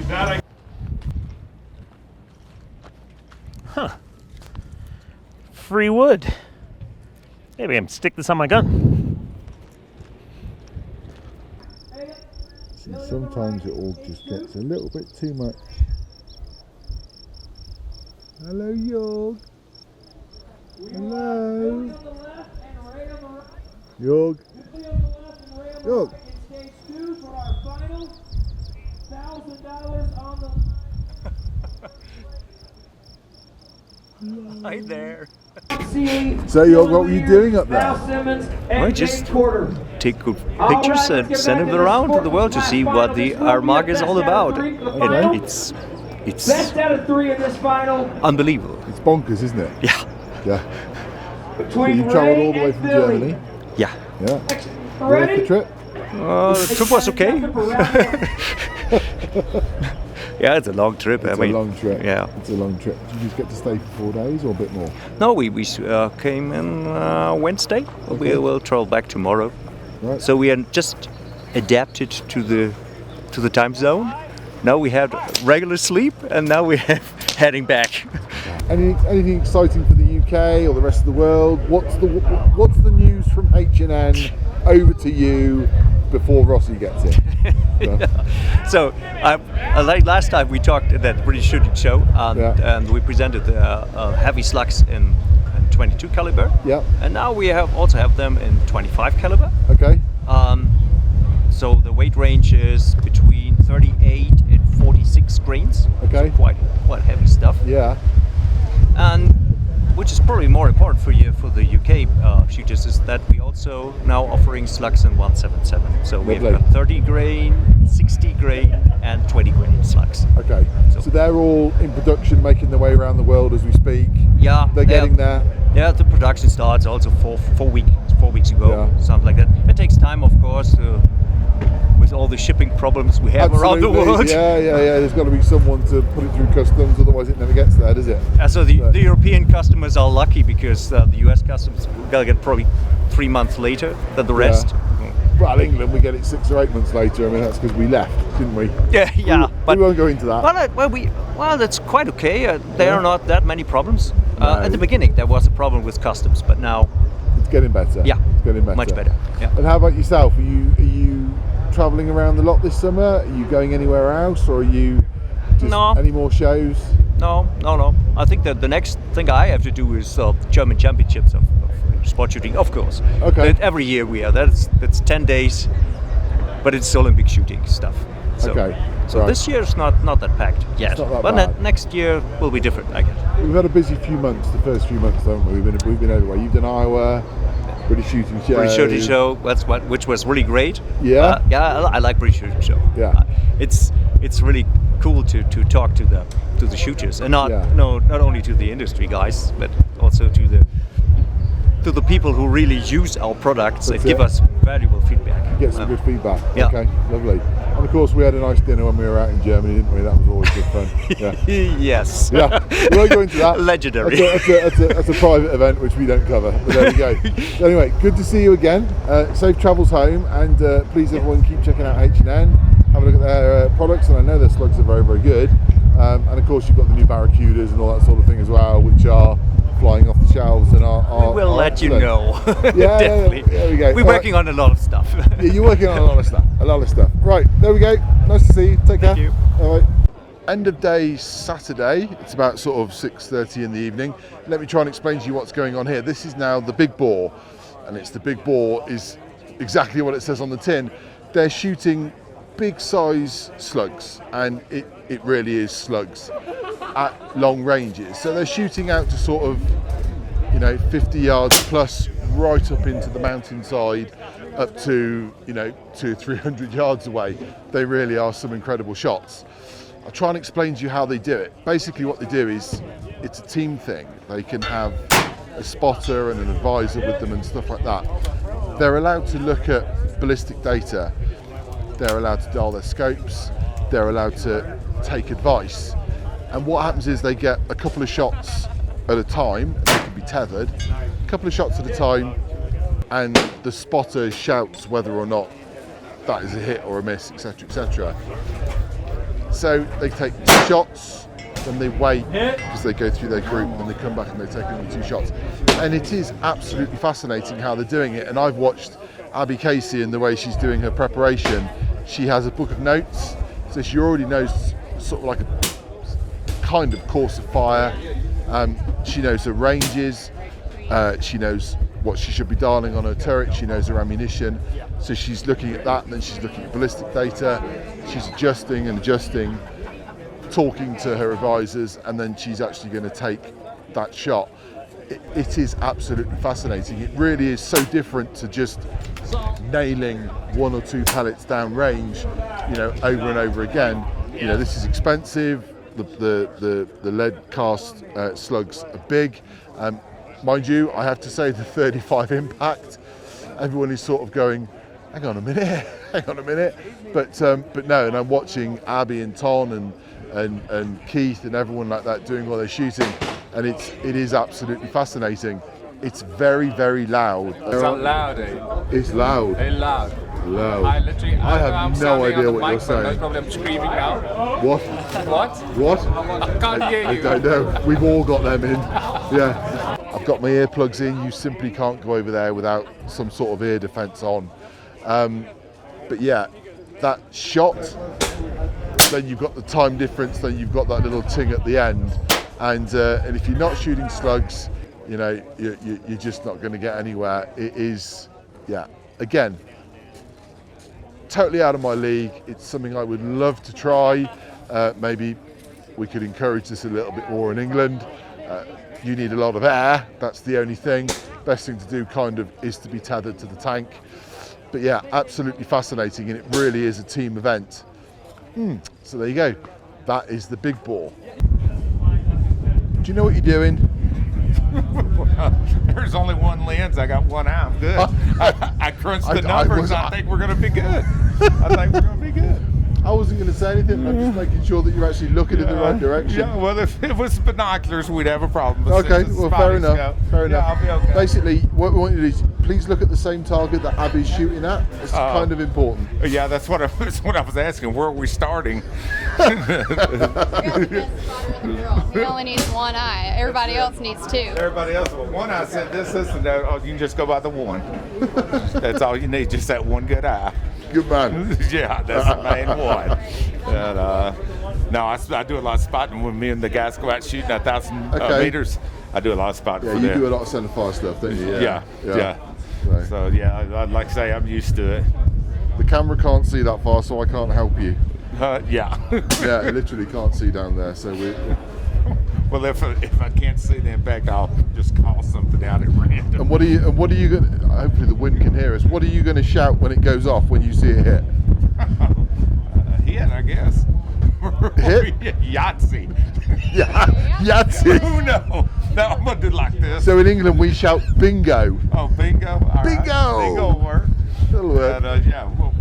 Huh. Free wood. Maybe I can stick this on my gun. See, sometimes it all just gets a little bit too much. Hello, Yorg. Hello. Yorg. Yorg. Hi there. So, Yorg, what were you doing up there? I just take good pictures and send them around to the world to see what the RMAC is all about. And it's Best out of 3 in this final. unbelievable. It's bonkers, isn't it? Yeah. Yeah. So Between you travelled all the Ray way and from Billy. Germany? Yeah. Yeah. Ready? You like the trip? The trip was okay. Yeah, it's a long trip. It's I mean, a long trip. Yeah. It's a long trip. Did you just get to stay for 4 days or a bit more? No, we came in Wednesday. Okay. We will travel back tomorrow. Right. So we are just adapted to the time zone. Now we have regular sleep, and now we have heading back. Anything exciting for the UK or the rest of the world? What's the news from H&N over to you before Rossi gets it? So, like last time we talked at that British shooting show, and we presented heavy slugs in 22 caliber. Yeah. And now we also have them in 25 caliber. Okay. So the weight range is between 38 and 46 grains. Okay. So quite heavy stuff. Yeah. And which is probably more important for the UK shooters is that we also now offering slugs in 177. So we've got 30 grain, 60 grain, and 20 grain slugs. Okay. So they're all in production, making their way around the world as we speak. Yeah. They're getting there. Yeah, the production starts also 4 weeks ago, something like that. It takes time, of course, with all the shipping problems we have around the world. Yeah. There's got to be someone to put it through customs, otherwise it never gets there, does it? So the European customers are lucky because the US customs gonna get probably 3 months later than the rest. Well, England, we get it 6 or 8 months later. I mean, that's because we left, didn't we? Yeah. We won't go into that. Well, that's quite okay. There are not that many problems. At the beginning, there was a problem with customs, but now it's getting better. Yeah, it's getting better. Much better. Yeah. And how about yourself? Are you traveling around a lot this summer? Are you going anywhere else, or are you just any more shows? No. I think that the next thing I have to do is German Championships of sport shooting, of course. Okay. That every year we are. That's 10 days, but it's Olympic shooting stuff. So, okay. So this year is not that packed yet. It's not that but bad. Next year will be different, I guess. We've had a busy few months. The first few months, haven't we? We've been everywhere. You've done Iowa, British Shooting Show. British Shooting Show. Which was really great. Yeah. I like British Shooting Show. Yeah. It's really cool to talk to the shooters, and not only to the industry guys, but also to the people who really use our products and give us valuable feedback. Get some good feedback. Yeah. Okay, lovely. And of course, we had a nice dinner when we were out in Germany, didn't we? That was always good fun. Yeah. Yes. Yeah. We won't go into that. Legendary. That's a private event which we don't cover. But there we go. Anyway, good to see you again. Safe travels home, and please everyone keep checking out H&N. Have a look at their products, and I know their slugs are very, very good. And of course, you've got the new Barracudas and all that sort of thing as well, which are flying off the shelves and are we will let you know. Yeah, definitely. There we go. We're working on a lot of stuff. Yeah, you're working on a lot of stuff. Right, there we go. Nice to see you. Take care. Thank you. All right. End of day Saturday. It's about sort of 6:30 in the evening. Let me try and explain to you what's going on here. This is now the big bore, and the big bore is exactly what it says on the tin. They're shooting big size slugs, and it really is slugs at long ranges. So they're shooting out to sort of 50 yards plus, right up into the mountainside, up to 200-300 yards away. They really are some incredible shots. I'll try and explain to you how they do it. Basically what they do is it's a team thing. They can have a spotter and an advisor with them and stuff like that. They're allowed to look at ballistic data. They're allowed to dial their scopes. They're allowed to take advice. And what happens is they get a couple of shots at a time, and they can be tethered, a couple of shots at a time, and the spotter shouts whether or not that is a hit or a miss, etc., etc. So they take 2 shots, then they wait because they go through their group, and they come back and they take another 2 shots. And it is absolutely fascinating how they're doing it. And I've watched Abby Casey and the way she's doing her preparation. She has a book of notes, so she already knows sort of like a kind of course of fire. She knows her ranges. She knows what she should be dialing on her turret. She knows her ammunition. So she's looking at that, and then she's looking at ballistic data. She's adjusting and adjusting, talking to her advisors, and then she's actually going to take that shot. It is absolutely fascinating. It really is so different to just nailing 1 or 2 pellets down range, over and over again. This is expensive. The lead cast slugs are big. Mind you, I have to say the 35 impact, everyone is sort of going, hang on a minute. But no, and I'm watching Abby and Ton and Keith and everyone like that doing while they're shooting, and it is absolutely fascinating. It's very, very loud. It's not loud, eh? It's loud. Very loud. Loud. I have no idea what you're saying. Most probably I'm screaming now. What? What? I can't hear you. I don't know. We've all got them in. Yeah. I've got my earplugs in. You simply can't go over there without some sort of ear defence on. But yeah, that shot, then you've got the time difference, then you've got that little ting at the end, and if you're not shooting slugs, you know, you're just not going to get anywhere. It is, yeah, again, totally out of my league. It's something I would love to try. Maybe we could encourage this a little bit more in England. You need a lot of air, that's the only thing. Best thing to do kind of is to be tethered to the tank. But yeah, absolutely fascinating, and it really is a team event. So there you go, that is the big ball. Do you know what you're doing? There's only one lens, I got one eye, I'm good. I crunched the numbers, I think we're gonna be good. I think we're gonna be good. I wasn't going to say anything, I'm just making sure that you're actually looking in the right direction. Yeah, well, if it was binoculars, we'd have a problem. But Okay, well, fair enough. Fair enough. I'll be okay. Basically, what we want you to do is please look at the same target that Abby's shooting at. It's kind of important. Yeah, that's what I was asking. Where are we starting? He only needs one eye. Everybody else needs two. Everybody else, well, one eye said this, and that. Oh, you can just go by the one. That's all you need, just that one good eye. Good man. Yeah, that's the main one. And, no, I do a lot of spotting when me and the guys go out shooting 1,000 meters. I do a lot of spotting for them. Yeah, you do a lot of center fire stuff, don't you? Yeah. So yeah, I'd like to say I'm used to it. The camera can't see that far, so I can't help you. Yeah. Yeah, I literally can't see down there, so we. Well, if I can't see the impact, I'll just call something out at random. And what are you going? Hopefully the wind can hear us. What are you going to shout when it goes off when you see it hit? Hit, I guess. Hit? Yahtzee. Yeah, Yahtzee. No, I'm gonna do like this. So in England we shout bingo. Oh, bingo. All bingo. Right. Bingo will work. That'll work. Yeah. Well,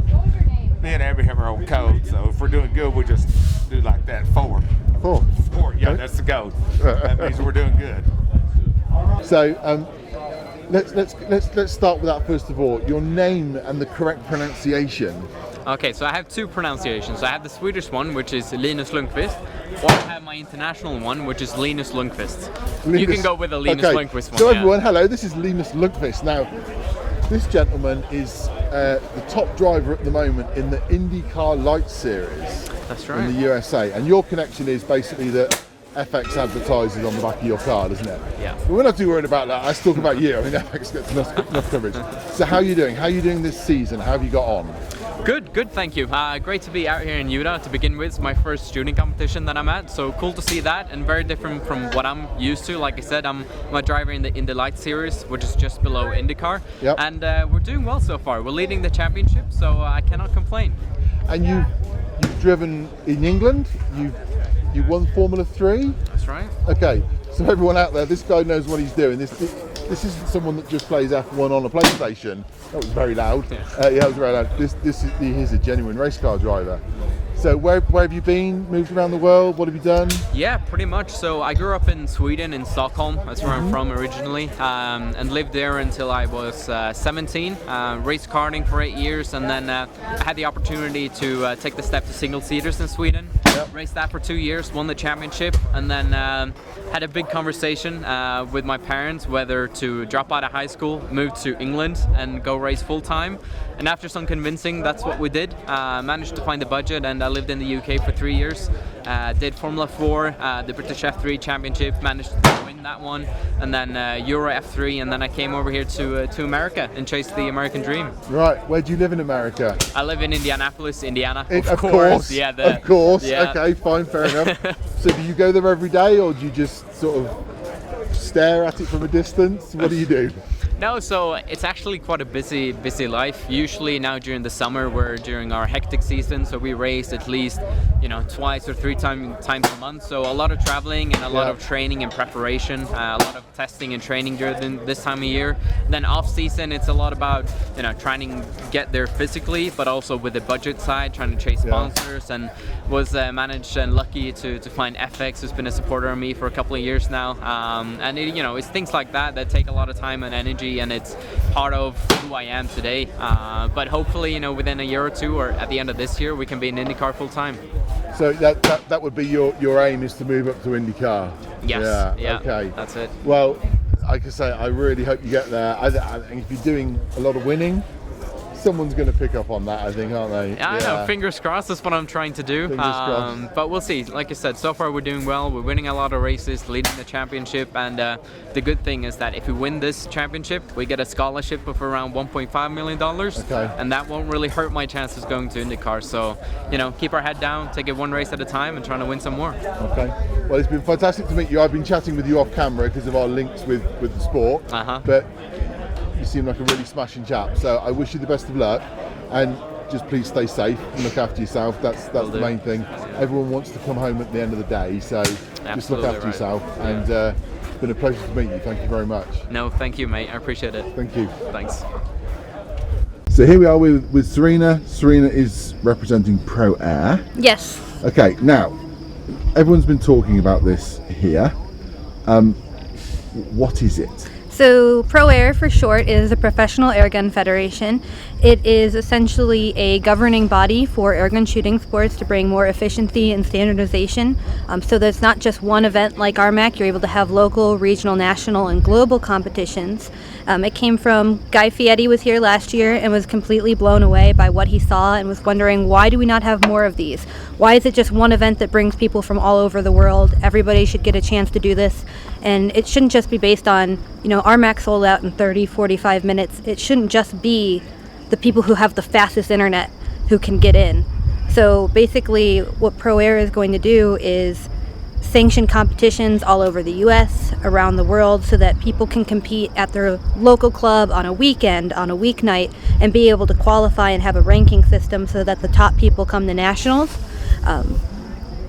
me and Abby have our own code, so if we're doing good, we just do like that. 4. 4. 4. Yeah, that's the code. That means we're doing good. So let's start with that first of all. Your name and the correct pronunciation. Okay, so I have two pronunciations. I have the Swedish one, which is Linus Lundqvist, or I have my international one, which is Linus Lundqvist. You can go with the Linus Lundqvist one. So everyone, hello, this is Linus Lundqvist. Now, this gentleman is the top driver at the moment in the IndyCar Light Series. That's right. In the USA. And your connection is basically that FX advertises on the back of your car, doesn't it? Yeah. But we're not too worried about that. Let's talk about you. I mean, FX gets enough coverage. So how are you doing? How are you doing this season? How have you got on? Good, thank you. Great to be out here in Utah to begin with. It's my first shooting competition that I'm at, so cool to see that, and very different from what I'm used to. Like I said, I'm a driver in the Light Series, which is just below IndyCar, and we're doing well so far. We're leading the championship, so I cannot complain. And you've driven in England. You won Formula 3. That's right. Okay, so everyone out there, this guy knows what he's doing. This isn't someone that just plays F1 on a PlayStation. That was very loud. Yeah, it was very loud. He's a genuine race car driver. So where have you been? Moved around the world? What have you done? Yeah, pretty much. So I grew up in Sweden, in Stockholm. That's where I'm from originally, and lived there until I was 17. Raced karting for 8 years, and then I had the opportunity to take the step to single-seaters in Sweden. Raced that for 2 years, won the championship, and then had a big conversation with my parents whether to drop out of high school, move to England, and go race full-time. And after some convincing, that's what we did. Managed to find a budget, and I lived in the UK for 3 years. Did Formula 4, the British F3 Championship, managed to win that one, and then Euro F3, and then I came over here to America and chased the American dream. Right, where do you live in America? I live in Indianapolis, Indiana. Of course. Yeah, of course. Yeah. Okay, fine, fair enough. So do you go there every day, or do you just sort of stare at it from a distance? What do you do? No, so it's actually quite a busy life. Usually now during the summer, we're during our hectic season, so we race at least, twice or three times a month. So a lot of traveling and a lot of training and preparation, a lot of testing and training during this time of year. Then off season, it's a lot about trying to get there physically, but also with the budget side, trying to chase sponsors, and was managed and lucky to find FX, who's been a supporter of me for a couple of years now. And it's things like that take a lot of time and energy, and it's part of who I am today. But hopefully, within a year or two, or at the end of this year, we can be in IndyCar full time. So that would be your aim, is to move up to IndyCar? Yes. Yeah. Okay. That's it. Well, like I say, I really hope you get there. And if you're doing a lot of winning, someone's going to pick up on that, I think, aren't they? Yeah, I know. Fingers crossed. That's what I'm trying to do. Fingers crossed. But we'll see. Like I said, so far we're doing well. We're winning a lot of races, leading the championship. And the good thing is that if we win this championship, we get a scholarship of around $1.5 million. Okay. And that won't really hurt my chances going to IndyCar. So, keep our head down, take it one race at a time, and trying to win some more. Okay. Well, it's been fantastic to meet you. I've been chatting with you off camera because of our links with the sport. But you seem like a really smashing chap. So I wish you the best of luck. And just please stay safe and look after yourself. That's the main thing. Everyone wants to come home at the end of the day, so just look after yourself. Yeah. And it's been a pleasure to meet you. Thank you very much. No, thank you, mate. I appreciate it. Thank you. Thanks. So here we are with Serena. Serena is representing Pro Air. Yes. Okay, now everyone's been talking about this here. What is it? So Pro Air for short is a professional airgun federation. It is essentially a governing body for airgun shooting sports to bring more efficiency and standardization. So there's not just one event like RMAC. You're able to have local, regional, national, and global competitions. It came from Guy Fieri was here last year and was completely blown away by what he saw and was wondering, why do we not have more of these? Why is it just one event that brings people from all over the world? Everybody should get a chance to do this. And it shouldn't just be based on, RMAC sold out in 30, 45 minutes. It shouldn't just be the people who have the fastest internet who can get in. So basically what Pro Air is going to do is sanction competitions all over the US, around the world, so that people can compete at their local club on a weekend, on a weeknight, and be able to qualify and have a ranking system so that the top people come to nationals.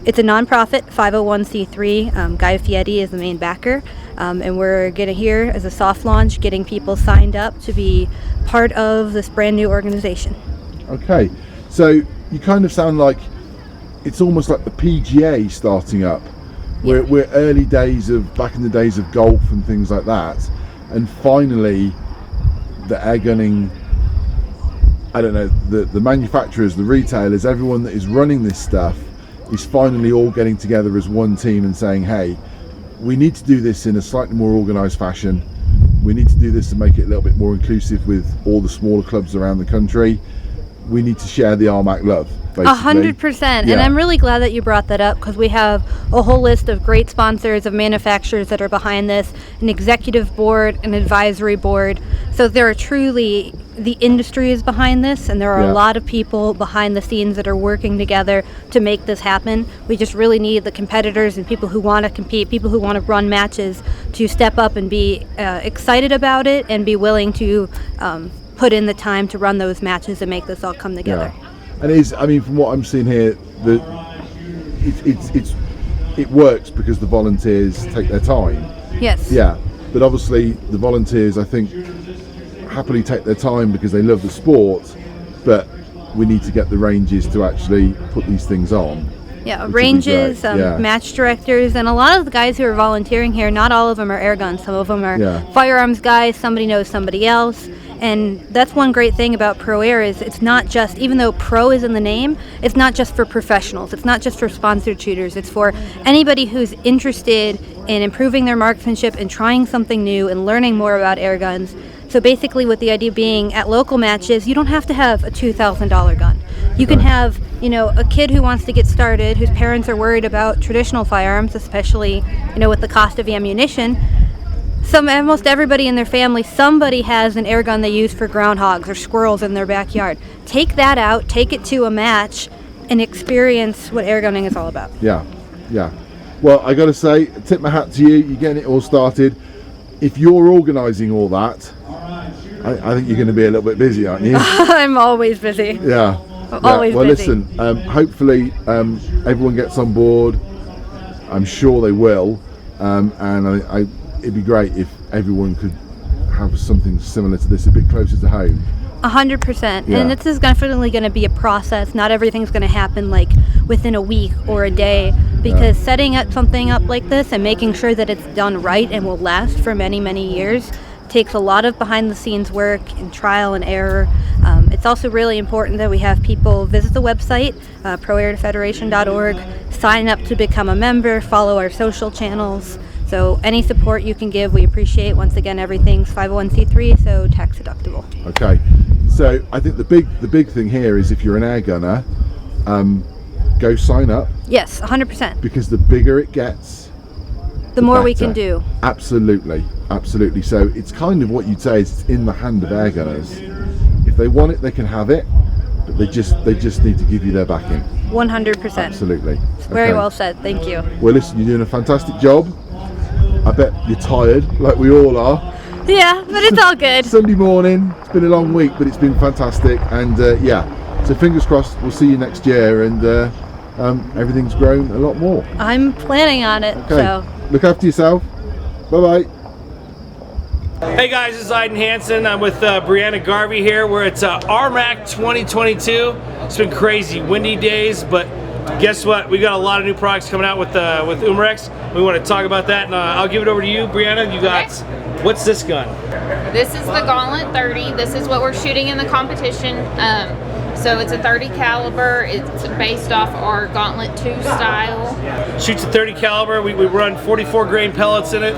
It's a nonprofit, 501c3. Guy Fieri is the main backer, and we're here as a soft launch, getting people signed up to be part of this brand new organization. Okay, so you kind of sound like it's almost like the PGA starting up. We're early days back in the days of golf and things like that, and finally the airgunning, I don't know, the manufacturers, the retailers, everyone that is running this stuff is finally all getting together as one team and saying, hey, we need to do this in a slightly more organised fashion. We need to do this to make it a little bit more inclusive with all the smaller clubs around the country. We need to share the RMAC love, basically. 100%. And I'm really glad that you brought that up, because we have a whole list of great sponsors of manufacturers that are behind this, an executive board, an advisory board. So there are truly, the industry is behind this, and there are a lot of people behind the scenes that are working together to make this happen. We just really need the competitors and people who want to compete, people who want to run matches, to step up and be excited about it and be willing to put in the time to run those matches and make this all come together. And from what I'm seeing here, it works because the volunteers take their time. Yes. Yeah, but obviously the volunteers, I think, happily take their time because they love the sport, but we need to get the ranges to actually put these things on. Yeah, ranges, match directors, and a lot of the guys who are volunteering here, not all of them are airguns. Some of them are firearms guys, somebody knows somebody else. And that's one great thing about Pro Air is it's not just, even though pro is in the name, it's not just for professionals. It's not just for sponsored shooters. It's for anybody who's interested in improving their marksmanship and trying something new and learning more about air guns. So basically, with the idea being at local matches, you don't have to have a $2,000 gun. You can have, a kid who wants to get started, whose parents are worried about traditional firearms, especially, with the cost of ammunition. Almost everybody in their family, somebody has an air gun they use for groundhogs or squirrels in their backyard. Take that out, take it to a match, and experience what air gunning is all about. Yeah. Well, I got to say, tip my hat to you. You're getting it all started. If you're organising all that, I think you're going to be a little bit busy, aren't you? I'm always busy. Yeah. Always well, busy. Listen, hopefully everyone gets on board. I'm sure they will. And it'd be great if everyone could have something similar to this a bit closer to home. 100%. And this is definitely going to be a process. Not everything's going to happen like within a week or a day, because setting up something up like this and making sure that it's done right and will last for many, many years takes a lot of behind the scenes work and trial and error. It's also really important that we have people visit the website, proairfederation.org, sign up to become a member, follow our social channels. So any support you can give, we appreciate. Once again, everything's 501c3, so tax deductible. Okay. So I think the big thing here is if you're an air gunner, go sign up. Yes, 100%. Because the bigger it gets, the more we better. can do. Absolutely. So it's kind of what you'd say is it's in the hand of air gunners. If they want it, they can have it, but they just need to give you their backing. 100%. Absolutely. Very well said. Thank you. Well, listen, you're doing a fantastic job. I bet you're tired, like we all are. Yeah, but it's all good. Sunday morning. It's been a long week, but it's been fantastic. And so fingers crossed. We'll see you next year, and everything's grown a lot more. I'm planning on it. Okay. So Look after yourself. Bye bye. Hey guys, this is Aiden Hansen. I'm with Brianna Garvey here. We're at RMAC 2022. It's been crazy, windy days, but guess what? We got a lot of new products coming out with Umarex. We want to talk about that, and I'll give it over to you, Brianna. You got, what's this gun? This is the Gauntlet 30. This is what we're shooting in the competition. So it's a 30 caliber. It's based off our Gauntlet 2 style. Shoots a 30 caliber. We run 44 grain pellets in it.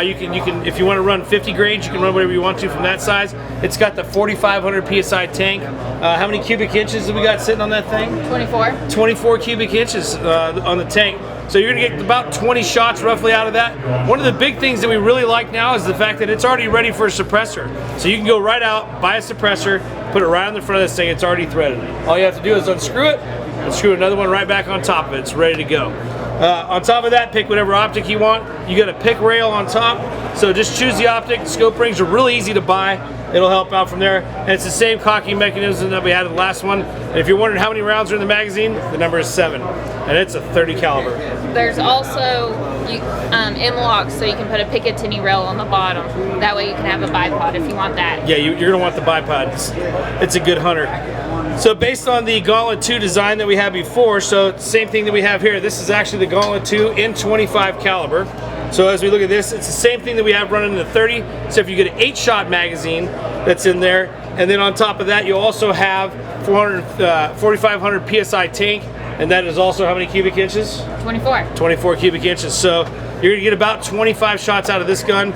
You can if you want to run 50 grains, you can run whatever you want to from that size. It's got the 4,500 psi tank. How many cubic inches have we got sitting on that thing? 24. 24 cubic inches on the tank. So you're gonna get about 20 shots roughly out of that. One of the big things that we really like now is the fact that it's already ready for a suppressor. So you can go right out, buy a suppressor, put it right on the front of this thing, it's already threaded. All you have to do is unscrew it, and screw another one right back on top of it, it's ready to go. On top of that, pick whatever optic you want. You got a pick rail on top, so just choose the optic. Scope rings are really easy to buy. It'll help out from there. And it's the same cocking mechanism that we had in the last one. And if you're wondering how many rounds are in the magazine, the number is 7. And it's a 30 caliber. There's also M-locks, so you can put a Picatinny rail on the bottom. That way you can have a bipod if you want that. Yeah, you're gonna want the bipod. It's a good hunter. So based on the Gauntlet 2 design that we had before, so same thing that we have here. This is actually the Gauntlet 2 in 25 caliber. So as we look at this, it's the same thing that we have running in the 30, except you get an 8-shot magazine that's in there. And then on top of that, you also have 4,500 PSI tank, and that is also how many cubic inches? 24. 24 cubic inches. So you're gonna get about 25 shots out of this gun.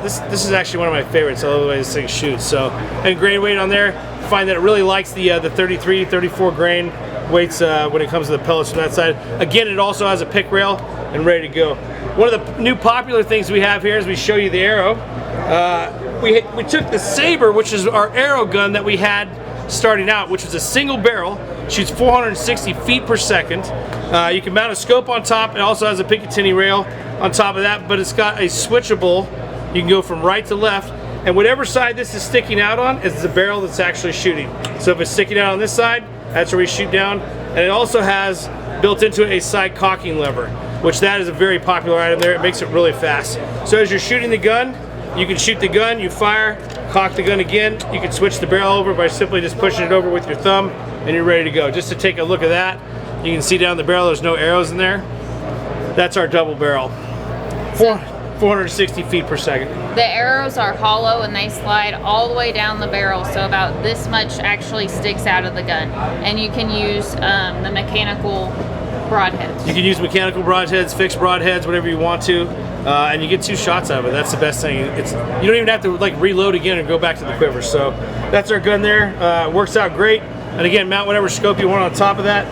This is actually one of my favorites. I love the way this thing shoots. So, and grain weight on there, find that it really likes the 33, 34 grain weights when it comes to the pellets from that side. Again, it also has a pick rail and ready to go. One of the new popular things we have here is we show you the arrow. We took the Saber, which is our arrow gun that we had starting out, which was a single barrel, shoots 460 feet per second. You can mount a scope on top. It also has a Picatinny rail on top of that, but it's got a switchable. You can go from right to left, and whatever side this is sticking out on is the barrel that's actually shooting. So if it's sticking out on this side, that's where we shoot down. And it also has built into it a side cocking lever, which that is a very popular item there. It makes it really fast. So as you're shooting the gun, you can shoot the gun, you fire, cock the gun again. You can switch the barrel over by simply just pushing it over with your thumb, and you're ready to go. Just to take a look at that, you can see down the barrel there's no arrows in there. That's our double barrel. 460 feet per second. The arrows are hollow and they slide all the way down the barrel, so about this much actually sticks out of the gun. And you can use the mechanical broadheads. You can use mechanical broadheads, fixed broadheads, whatever you want to, and you get 2 shots out of it. That's the best thing. You don't even have to like reload again and go back to the quiver. So that's our gun there. Works out great. And again, mount whatever scope you want on top of that.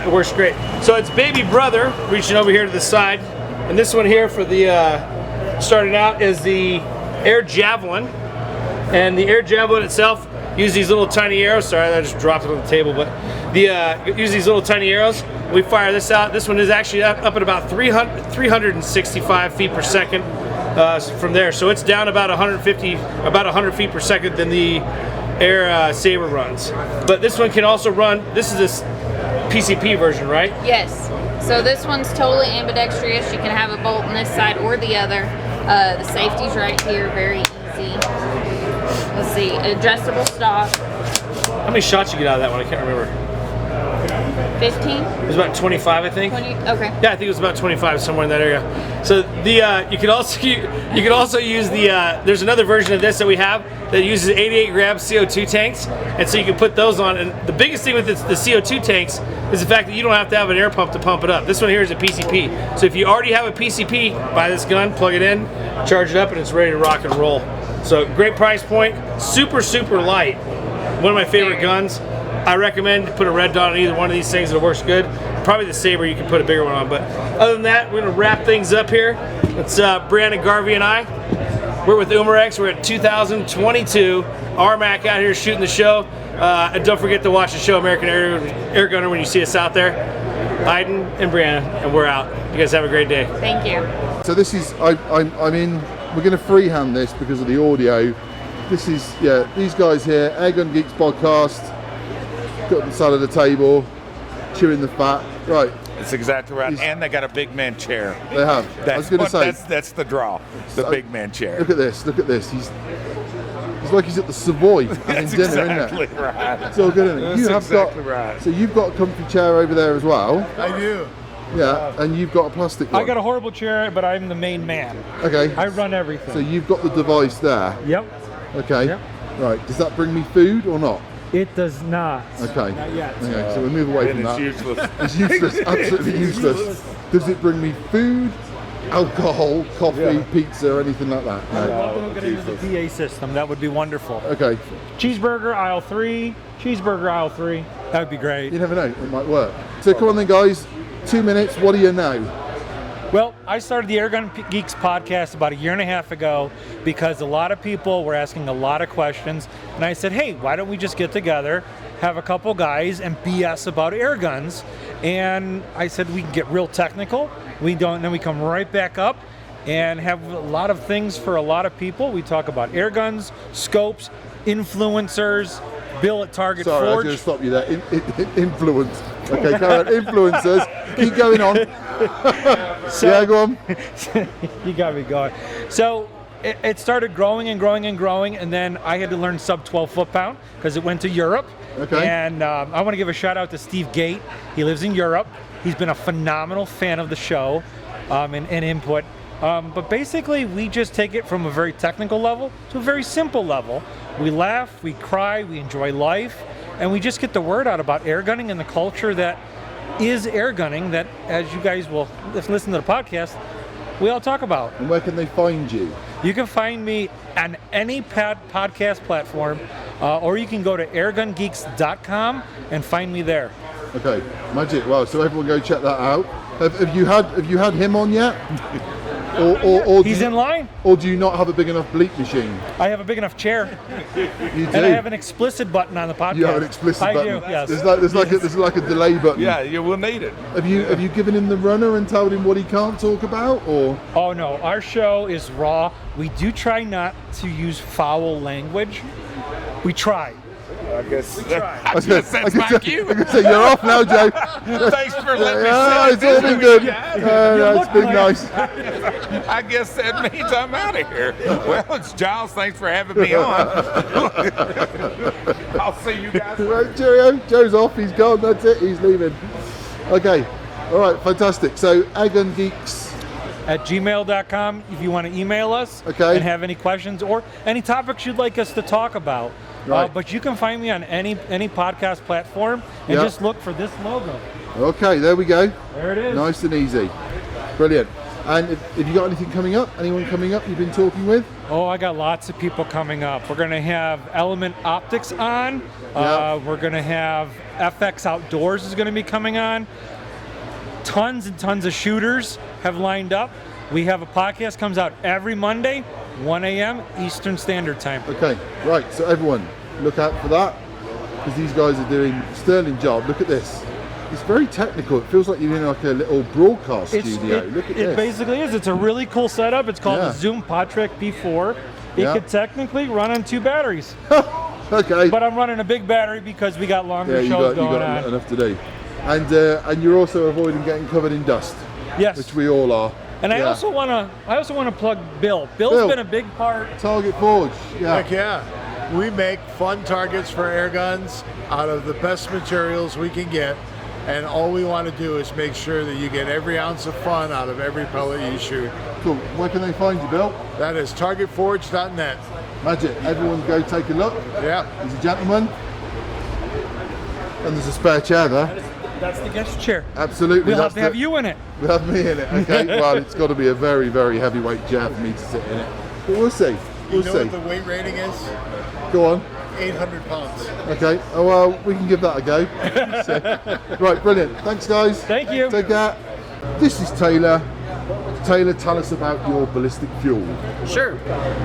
It works great. So it's baby brother reaching over here to the side, and this one here for the starting out is the Air Javelin, and the Air Javelin itself use these little tiny arrows. Sorry, I just dropped it on the table, but use these little tiny arrows. We fire this out. This one is actually up at about 365 feet per second from there. So it's down about 100 feet per second than the Air Saber runs. But this one can also run. This is this PCP version, right? Yes. So this one's totally ambidextrous. You can have a bolt on this side or the other. The safety's right here, very easy. Let's see, adjustable stock. How many shots you get out of that one? I can't remember. 15? It was about 25, I think. 20, okay. Yeah, I think it was about 25, somewhere in that area. So the you can also use the there's another version of this that we have that uses 88 gram CO2 tanks, and so you can put those on. And the biggest thing with the CO2 tanks is the fact that you don't have to have an air pump to pump it up. This one here is a PCP. So if you already have a PCP, buy this gun, plug it in, charge it up, and it's ready to rock and roll. So great price point, super light. One of my favorite guns. I recommend put a red dot on either one of these things. It works good. Probably the Saber, you can put a bigger one on. But other than that, we're gonna wrap things up here. It's Brandon Garvey and I. We're with Umarex. We're at 2022 RMAC out here shooting the show. And don't forget to watch the show American Airgunner when you see us out there. Iden and Brianna, and we're out. You guys have a great day. Thank you. So this is, I'm in, we're going to freehand this because of the audio. This is, these guys here, Airgun Geeks Podcast, got the side of the table, chewing the fat. Right. That's exactly right. And they got a big man chair. They have. I was going to say. That's the draw, the big man chair. Look at this, He's like he's at the Savoy having dinner, exactly isn't it? Right. It's all good, isn't it? That's You have exactly got, right. So you've got a comfy chair over there as well. I do. Yeah, and you've got a plastic one. I got a horrible chair, but I'm the main man. Okay. I run everything. So you've got the device there. Yep. Okay. Yep. Right. Does that bring me food or not? It does not. Okay. Not yet. Okay. So we move away from that. It's useless. It's useless. Absolutely useless. Does it bring me food, alcohol, coffee, pizza, anything like that? I'd love to get into the PA system. That would be wonderful. Okay. Cheeseburger aisle 3. Cheeseburger aisle 3. That would be great. You never know. It might work. So come on then, guys. 2 minutes. What do you know? Well, I started the Airgun Geeks podcast about 1.5 years ago because a lot of people were asking a lot of questions, and I said, hey, why don't we just get together, have a couple guys, and BS about air guns? And I said we can get real technical. Then we come right back up and have a lot of things for a lot of people. We talk about air guns, scopes, influencers, billet target Sorry, forge. I was going to stop you there. Influence. Okay, carry on. Influencers. Keep going on. Yeah, go on. You got me going. So it started growing and growing and growing, and then I had to learn sub 12 foot-pound because it went to Europe. Okay. And I want to give a shout out to Steve Gate. He lives in Europe. He's been a phenomenal fan of the show and input. But basically, we just take it from a very technical level to a very simple level. We laugh, we cry, we enjoy life, and we just get the word out about airgunning and the culture that is airgunning that, as you guys will listen to the podcast, we all talk about. And where can they find you? You can find me on any podcast platform, or you can go to airgungeeks.com and find me there. Okay, magic. Well, so everyone go check that out. Have you had him on yet? Or he's in line. Or do you not have a big enough bleep machine? I have a big enough chair. You do? And I have an explicit button on the podcast. You have an explicit button. I do, yes. There's like a delay button. Yeah, you will need it. Have you given him the runner and told him what he can't talk about, or? Oh no, our show is raw. We do try not to use foul language. We try. I guess that's my cue. I guess you're off now, Joe. Thanks for letting me It's all been good. It's been nice. I guess that means I'm out of here. Well, it's Giles. Thanks for having me on. I'll see you guys. Right, cheerio. Joe's off. He's gone. That's it. He's leaving. Okay. All right. Fantastic. So, Airgun Geeks at gmail.com if you want to email us and have any questions or any topics you'd like us to talk about. Right. But you can find me on any podcast platform and just look for this logo. Okay, there we go. There it is. Nice and easy. Brilliant. And have you got anything coming up? Anyone coming up you've been talking with? Oh, I got lots of people coming up. We're going to have Element Optics on. We're going to have FX Outdoors is going to be coming on. Tons and tons of shooters have lined up. We have a podcast comes out every Monday, 1 a.m. Eastern Standard Time. Okay, right. So everyone, look out for that because these guys are doing a sterling job. Look at this. It's very technical. It feels like you're in like a little broadcast studio. Look at this. It basically is. It's a really cool setup. It's called the Zoom PodTrack P4. It could technically run on 2 batteries. Okay. But I'm running a big battery because we got longer shows going on. You got enough to do. And you're also avoiding getting covered in dust. Yes. Which we all are. And I also want to plug Bill. Bill's been a big part. Target Forge. Yeah. Heck yeah. We make fun targets for air guns out of the best materials we can get. And all we want to do is make sure that you get every ounce of fun out of every pellet you shoot. Cool. Where can they find you, Bill? That is targetforge.net. Magic. Everyone go take a look. Yeah. He's a gentleman. And there's a spare chair there. That's the guest chair. Absolutely. We'll have to have you in it. We'll have me in it. Okay. Well, it's got to be a very, very heavyweight chair for me to sit in it. But we'll see. We'll know see. what the weight rating is? Go on. 800 pounds. Okay. Oh well, we can give that a go. So, right, brilliant. Thanks, guys. Thank you. Take care. This is Taylor. Taylor, tell us about your Ballistic Fuel. Sure.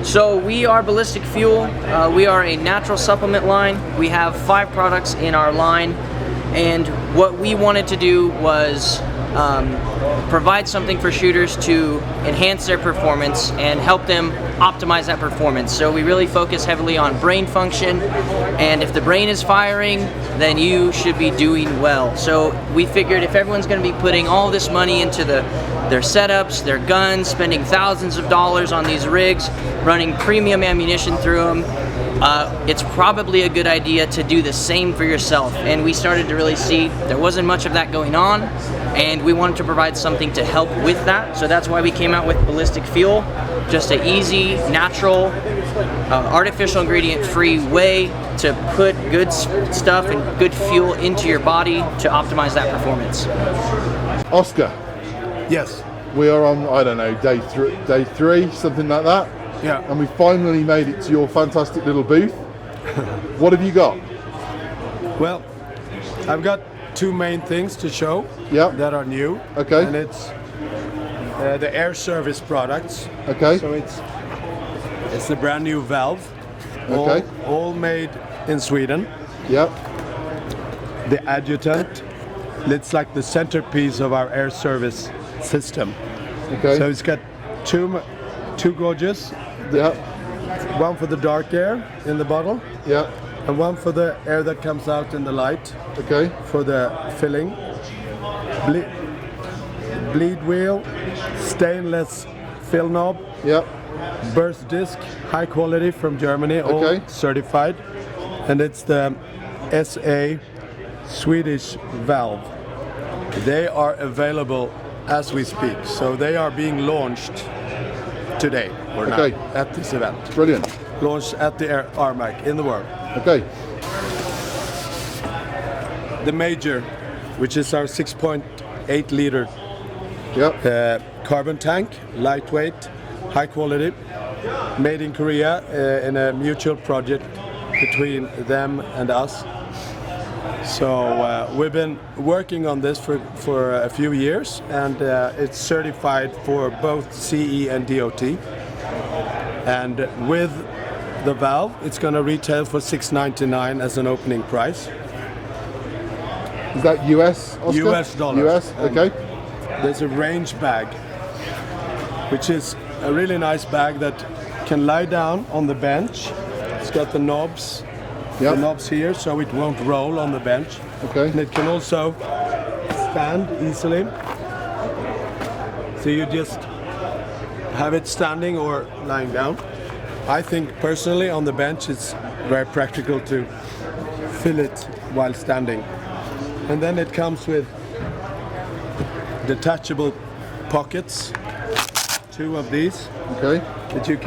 So we are Ballistic Fuel. We are a natural supplement line. We have 5 products in our line, and what we wanted to do was provide something for shooters to enhance their performance and help them optimize that performance. So we really focus heavily on brain function, and if the brain is firing, then you should be doing well. So we figured if everyone's going to be putting all this money into their setups, their guns, spending thousands of dollars on these rigs, running premium ammunition through them, it's probably a good idea to do the same for yourself. And we started to really see there wasn't much of that going on, and we wanted to provide something to help with that. So that's why we came out with Ballistic Fuel, just an easy, natural, artificial ingredient free way to put good stuff and good fuel into your body to optimize that performance. Oscar. Yes. We are on, I don't know, day three, something like that. Yeah. And we finally made it to your fantastic little booth. What have you got? Well, I've got 2 main things to show that are new. Okay. And it's the air service products. Okay. So it's the brand new valve. Okay. All made in Sweden. Yep. The adjutant. It's like the centerpiece of our air service system. Okay. So it's got two gauges. Yep. One for the dark air in the bottle. Yep. And one for the air that comes out in the light. Okay. For the filling. Bleed wheel, stainless fill knob. Yep. Burst disc, high quality from Germany, all certified. And it's the SA Swedish valve. They are available as we speak. So they are being launched today or now at this event. Brilliant. Launched at the RMAC in the world. Okay. The Major, which is our 6.8 liter carbon tank, lightweight, high quality, made in Korea in a mutual project between them and us. So we've been working on this for a few years, and it's certified for both CE and DOT. And with the valve, it's going to retail for $6.99 as an opening price. Is that US, Oscar? US dollars. US, okay. There's a range bag, which is a really nice bag that can lie down on the bench. It's got the knobs. The knobs here, so it won't roll on the bench. Okay. And it can also stand easily. So you just have it standing or lying down. I think personally on the bench it's very practical to fill it while standing. And then it comes with detachable pockets, 2 of these. Okay. That you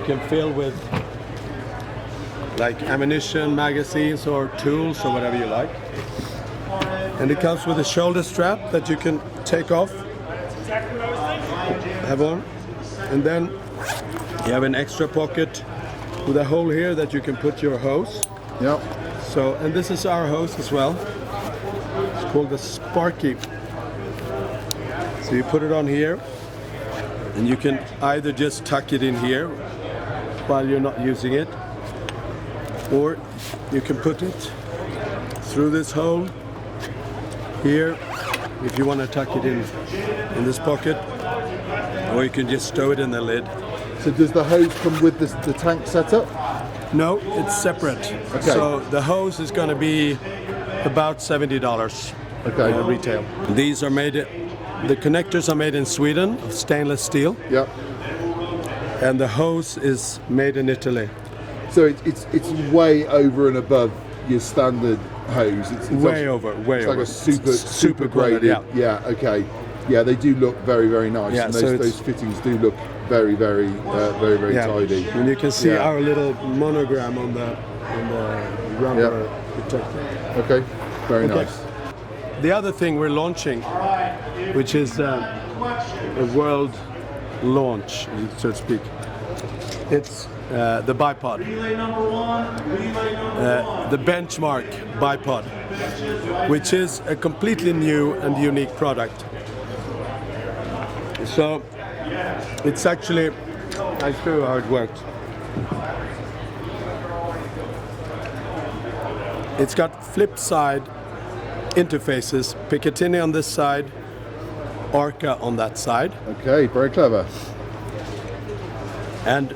can fill with like ammunition, magazines, or tools, or whatever you like. And it comes with a shoulder strap that you can take off, have on, and then you have an extra pocket with a hole here that you can put your hose. Yep. So, and this is our hose as well. It's called the Sparky. So you put it on here, and you can either just tuck it in here while you're not using it, or you can put it through this hole here if you want to tuck it in this pocket, or you can just stow it in the lid. So does the hose come with the tank setup? No, it's separate. Okay. So the hose is going to be about $70 retail. These are made, the connectors are made in Sweden of stainless steel. Yep. And the hose is made in Italy. So it's way over and above your standard hose. It's way over. Like a super graded. Yeah. Okay. Yeah, they do look very, very nice. Yeah, and so those fittings do look very, very tidy. And you can see our little monogram on the rubber protector. Okay. Very nice. The other thing we're launching, which is a world launch, so to speak, It's the bipod. The benchmark bipod, which is a completely new and unique product. So it's actually, I'll show you how it works. It's got flip side interfaces, Picatinny on this side, Arca on that side. Okay, very clever. And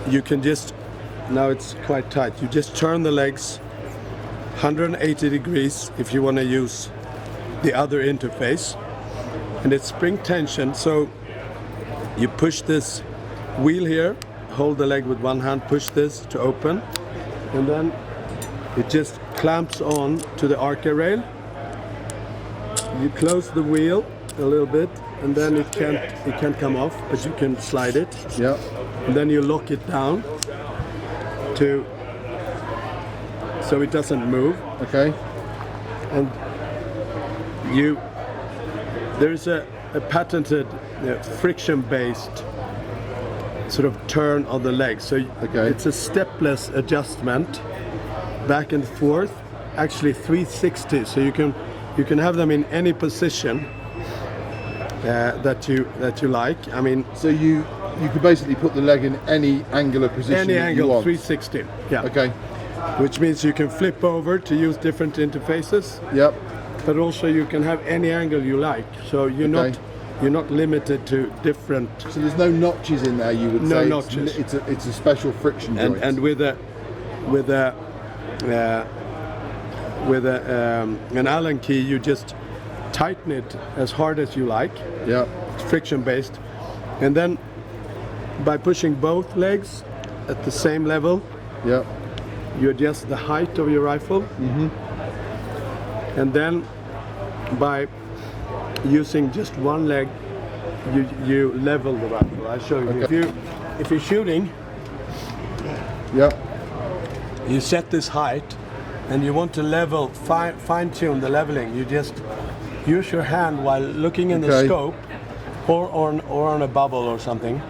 you can just, now it's quite tight, you just turn the legs 180 degrees if you want to use the other interface. And it's spring tension, so you push this wheel here, hold the leg with one hand, push this to open, and then it just clamps on to the Arca rail. You close the wheel a little bit, and then it can't come off, but you can slide it. Yeah. And then you lock it down to so it doesn't move. Okay. And there's a patented friction-based sort of turn on the leg. So it's a stepless adjustment back and forth, actually 360. So you can have them in any position that you like. I mean, so you can basically put the leg in any angular position. Any that angle, you want. 360. Yeah. Okay. Which means you can flip over to use different interfaces. Yep. But also you can have any angle you like. So you're not limited to different. So there's no notches in there. You would no say notches. It's a special friction joint. And with an Allen key, you just tighten it as hard as you like. Yeah. It's friction based, and then by pushing both legs at the same level. Yeah. You adjust the height of your rifle. Mm-hmm. And then by using just one leg, you level the rifle. I'll show you. Okay. If you're shooting, you set this height, and you want to level, fine tune the leveling. You just use your hand while looking in the scope, or on a bubble or something.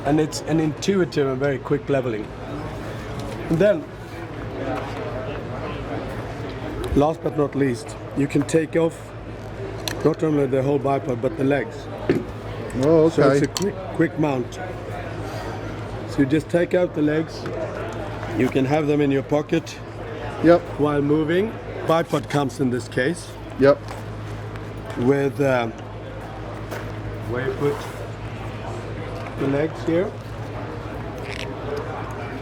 And it's an intuitive and very quick leveling. And then, last but not least, you can take off not only the whole bipod but the legs. Oh, okay. So it's a quick mount. So you just take out the legs. You can have them in your pocket. Yep. While moving. Bipod comes in this case. Yep. With where you put the legs here.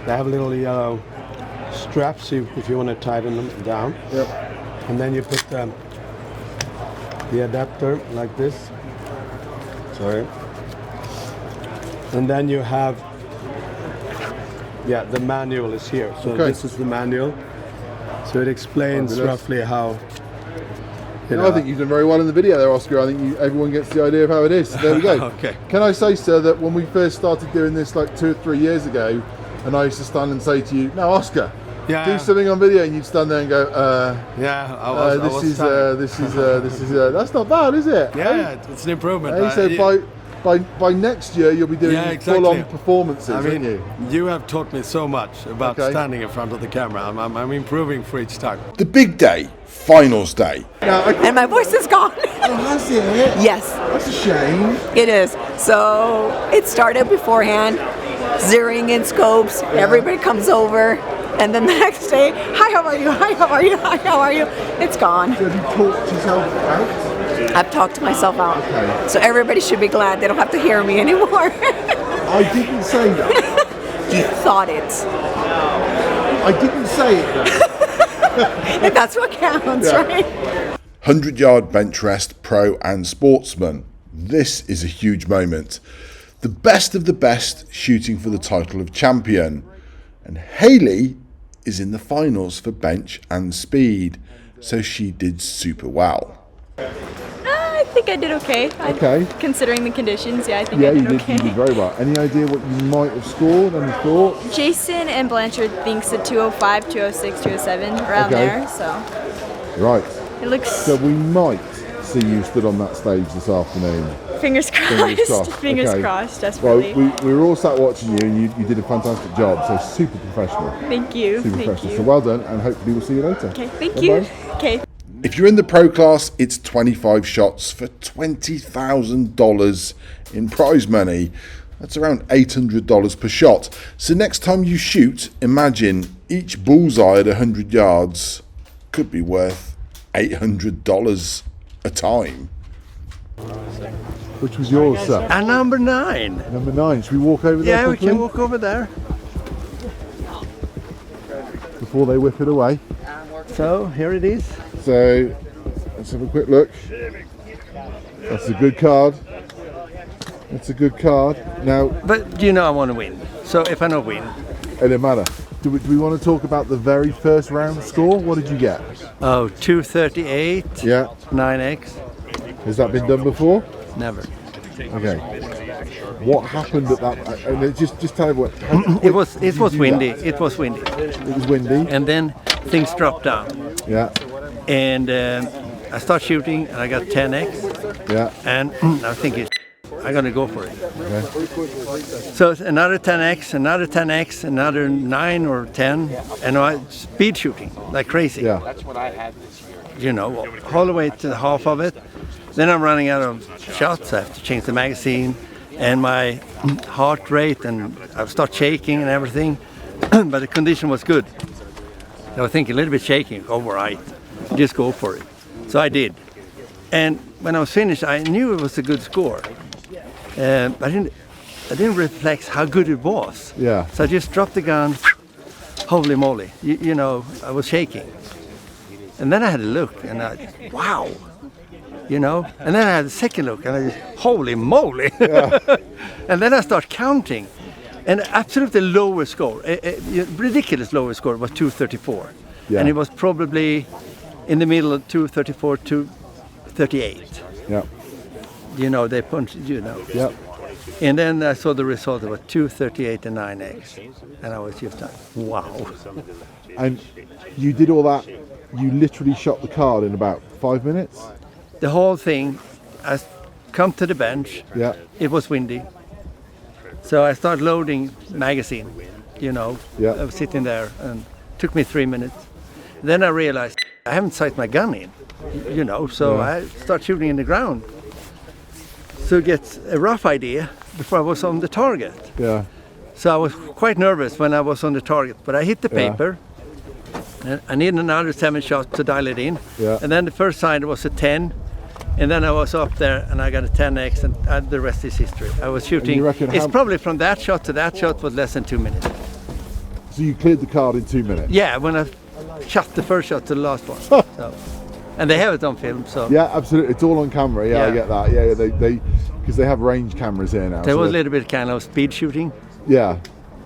They have little yellow straps if you want to tighten them down. Yep. And then you put the adapter like this. Sorry. And then you have, the manual is here. So this is the manual. So it explains roughly how. I think you've done very well in the video there, Oscar. I think everyone gets the idea of how it is. So there we go. Okay. Can I say, sir, that when we first started doing this like 2 or 3 years ago, and I used to stand and say to you, "Now, Oscar, do something on video," and you'd stand there and go, this is that's not bad, is it?" Yeah, it's an improvement. So by next year, you'll be doing full-on performances, won't you? You have taught me so much about standing in front of the camera. I'm improving for each time. The big day, finals day. And my voice is gone. Oh, has it? Yes. That's a shame. It is. So it started beforehand, zeroing in scopes. Everybody comes over. And then the next day, hi, how are you? Hi, how are you? Hi, how are you? It's gone. So have you talked yourself out? I've talked myself out. Okay. So everybody should be glad they don't have to hear me anymore. I didn't say that. You thought it. I didn't say it though. And that's what counts, right? 100-yard bench rest, pro and sportsman. This is a huge moment. The best of the best shooting for the title of champion. And Hayley is in the finals for bench and speed, so she did super well. I think I did okay. Considering the conditions, I think I did okay. You did very well. Any idea what you might have scored? Any thoughts? Jason and Blanchard thinks a 205, 206, 207, around there, so. Right. It looks... So we might see you stood on that stage this afternoon. Fingers crossed. Fingers Okay. crossed, desperately. Well, we were all sat watching you, and you did a fantastic job. So super professional. Thank you. Super Thank professional. you. So well done, and hopefully we'll see you later. Okay, thank Bye-bye. you. Okay. If you're in the pro class, it's 25 shots for $20,000 in prize money. That's around $800 per shot. So next time you shoot, imagine each bullseye at 100 yards could be worth $800 a time. Which was yours, sir? And number 9. Number 9. Should we walk over there? Yeah, we quickly? can walk over there. Before they whip it away. So here it is. So let's have a quick look. That's a good card. That's a good card. Now, but you know I want to win. So if I don't win, it doesn't matter. Do we want to talk about the very first round score? What did you get? Oh, 238. Yeah. 9x. Has that been done before? Never. Okay. What happened at that? And just tell me what. It was windy. It was windy. It was windy. And then things dropped down. Yeah. And I start shooting, and I got 10x. Yeah. And I was thinking, I'm gonna go for it. Okay. So it's another 10x, another 10x, another 9 or 10, and I speed shooting like crazy. Yeah. That's what I had this year. You know, all the way to the half of it. Then I'm running out of shots. I have to change the magazine, and my heart rate, and I start shaking and everything. But the condition was good. I was thinking a little bit shaking. All right, just go for it. So I did. And when I was finished, I knew it was a good score. I didn't reflect how good it was. Yeah. So I just dropped the gun. Holy moly! You know, I was shaking. And then I had a look, and wow. You know, and then I had a second look, and I just, holy moly! Yeah. And then I start counting, and absolutely lowest score, ridiculous lowest score was 234, Yeah. and it was probably in the middle of 234 to 38. Yeah. You know, they punched, you know. Yeah. And then I saw the result, it was 238 and 9x, and I was just like, wow. And you did all that. You literally shot the card in about 5 minutes. The whole thing, I come to the bench. Yeah. It was windy. So I started loading magazine, you know. Yeah. I was sitting there, and it took me 3 minutes. Then I realized I haven't sighted my gun in, you know, so Yeah. I start shooting in the ground. So get a rough idea before I was on the target. Yeah. So I was quite nervous when I was on the target, but I hit the Yeah. paper. And I needed another 7 shots to dial it in. Yeah. And then the first sign was a 10. And then I was up there and I got a 10x, and the rest is history. I was shooting. you reckon It's how- probably from that shot to that shot was less than 2 minutes. So you cleared the card in 2 minutes. Yeah, when I shot the first shot to the last one. So, and they have it on film, so. Yeah, absolutely. It's all on camera. Yeah, I Yeah. get that. Yeah, they because they have range cameras here now. There so was a they- little bit kind of speed shooting. Yeah.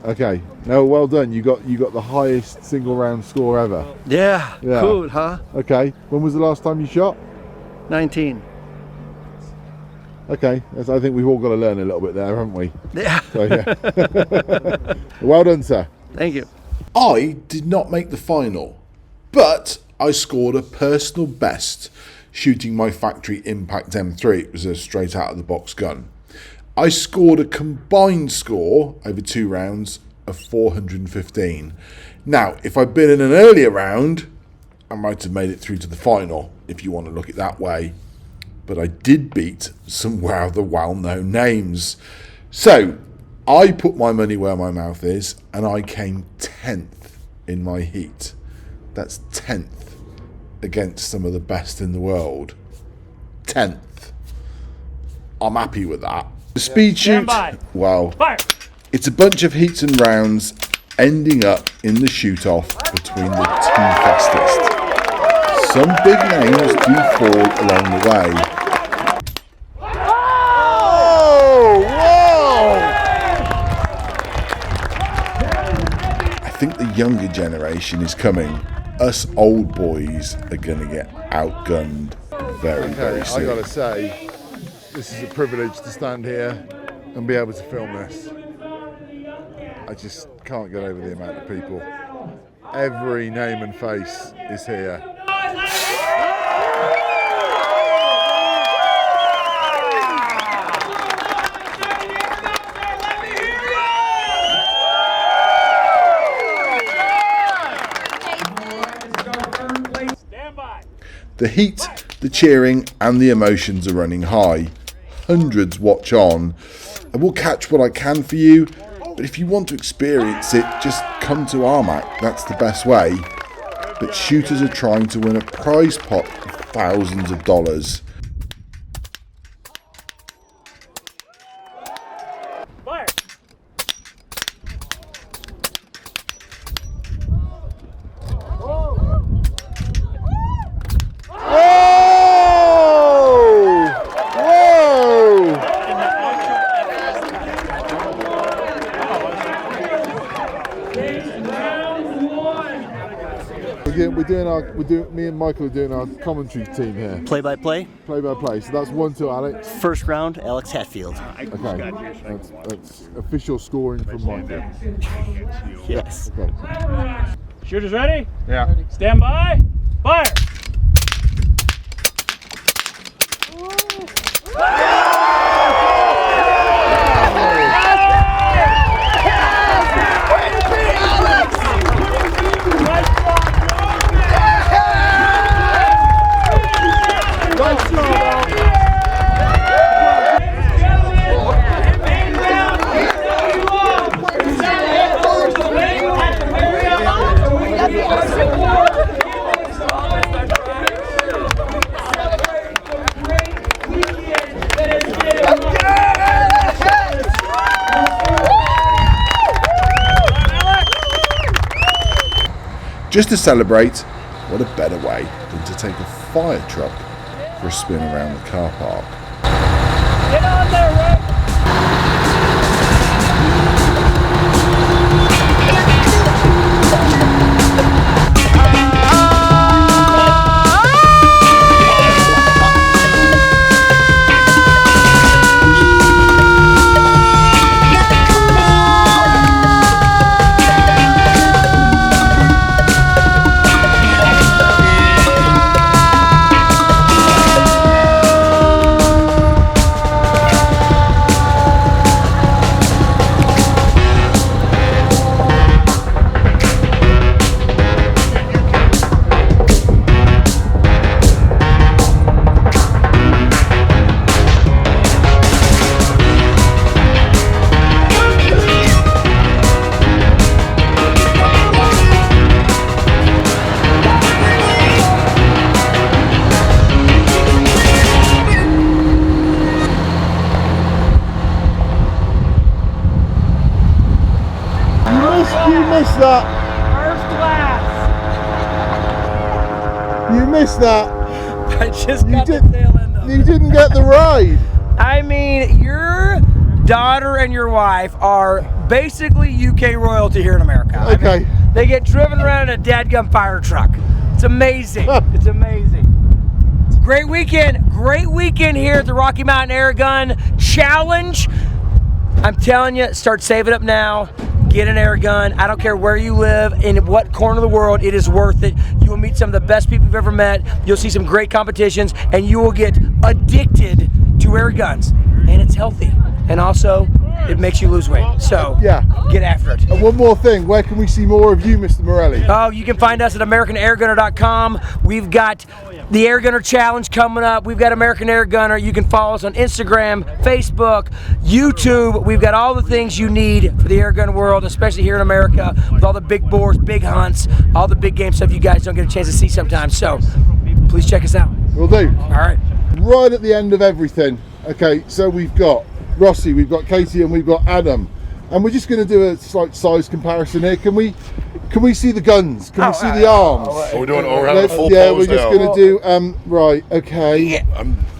Okay. No, well done. You got the highest single round score ever. Yeah, Yeah. cool, huh? Okay. When was the last time you shot? 19. Okay. I think we've all got to learn a little bit there, haven't we? Yeah. So, yeah. Well done, sir. Thank you. I did not make the final, but I scored a personal best shooting my factory Impact M3. It was a straight out of the box gun. I scored a combined score over 2 rounds of 415. Now, if I'd been in an earlier round, I might have made it through to the final, if you want to look at it that way. But I did beat some rather well-known names. So, I put my money where my mouth is, and I came 10th in my heat. That's 10th against some of the best in the world. 10th. I'm happy with that. The speed shoot, well, it's a bunch of heats and rounds ending up in the shoot-off between the 2 fastest. Some big names do fall along the way. I think the younger generation is coming. Us old boys are going to get outgunned very, very soon. I gotta say, this is a privilege to stand here and be able to film this. I just can't get over the amount of people. Every name and face is here. The heat, the cheering and the emotions are running high. Hundreds watch on. I will catch what I can for you, but if you want to experience it, just come to RMAC, that's the best way. But shooters are trying to win a prize pot of thousands of dollars. Me and Michael are doing our commentary team here. Play-by-play? Play-by-play. So that's 1-2 Alex. First round, Alex Hatfield. Okay. That's official scoring from Michael. Yes. Okay. Shooters ready? Yeah. Stand by. Fire. Just to celebrate, what a better way than to take a fire truck for a spin around the car park. Get on there, Rick. You missed that. I just got the tail end of it. You didn't get the ride. I mean, your daughter and your wife are basically UK royalty here in America. Okay. I mean, they get driven around in a dadgum fire truck. It's amazing. It's amazing. Great weekend here at the Rocky Mountain Airgun Challenge. I'm telling you, start saving up now. Get an air gun. I don't care where you live, in what corner of the world, it is worth it. You will meet some of the best people you've ever met. You'll see some great competitions, and you will get addicted to air guns. And it's healthy. And also, it makes you lose weight. So, yeah, get after it. And one more thing, where can we see more of you, Mr. Morelli? Oh, you can find us at AmericanAirgunner.com. We've got the Airgunner Challenge coming up. We've got American Airgunner. You can follow us on Instagram, Facebook, YouTube. We've got all the things you need for the airgun world, especially here in America, with all the big bores, big hunts, all the big game stuff you guys don't get a chance to see sometimes. So, please check us out. Will do. All right. Right at the end of everything. Okay, so we've got Rossi, we've got Katie, and we've got Adam. And we're just going to do a slight size comparison here. Can we see the guns? Can we see the arms? We're doing a full yeah, pose we're just now. going to do right. Okay.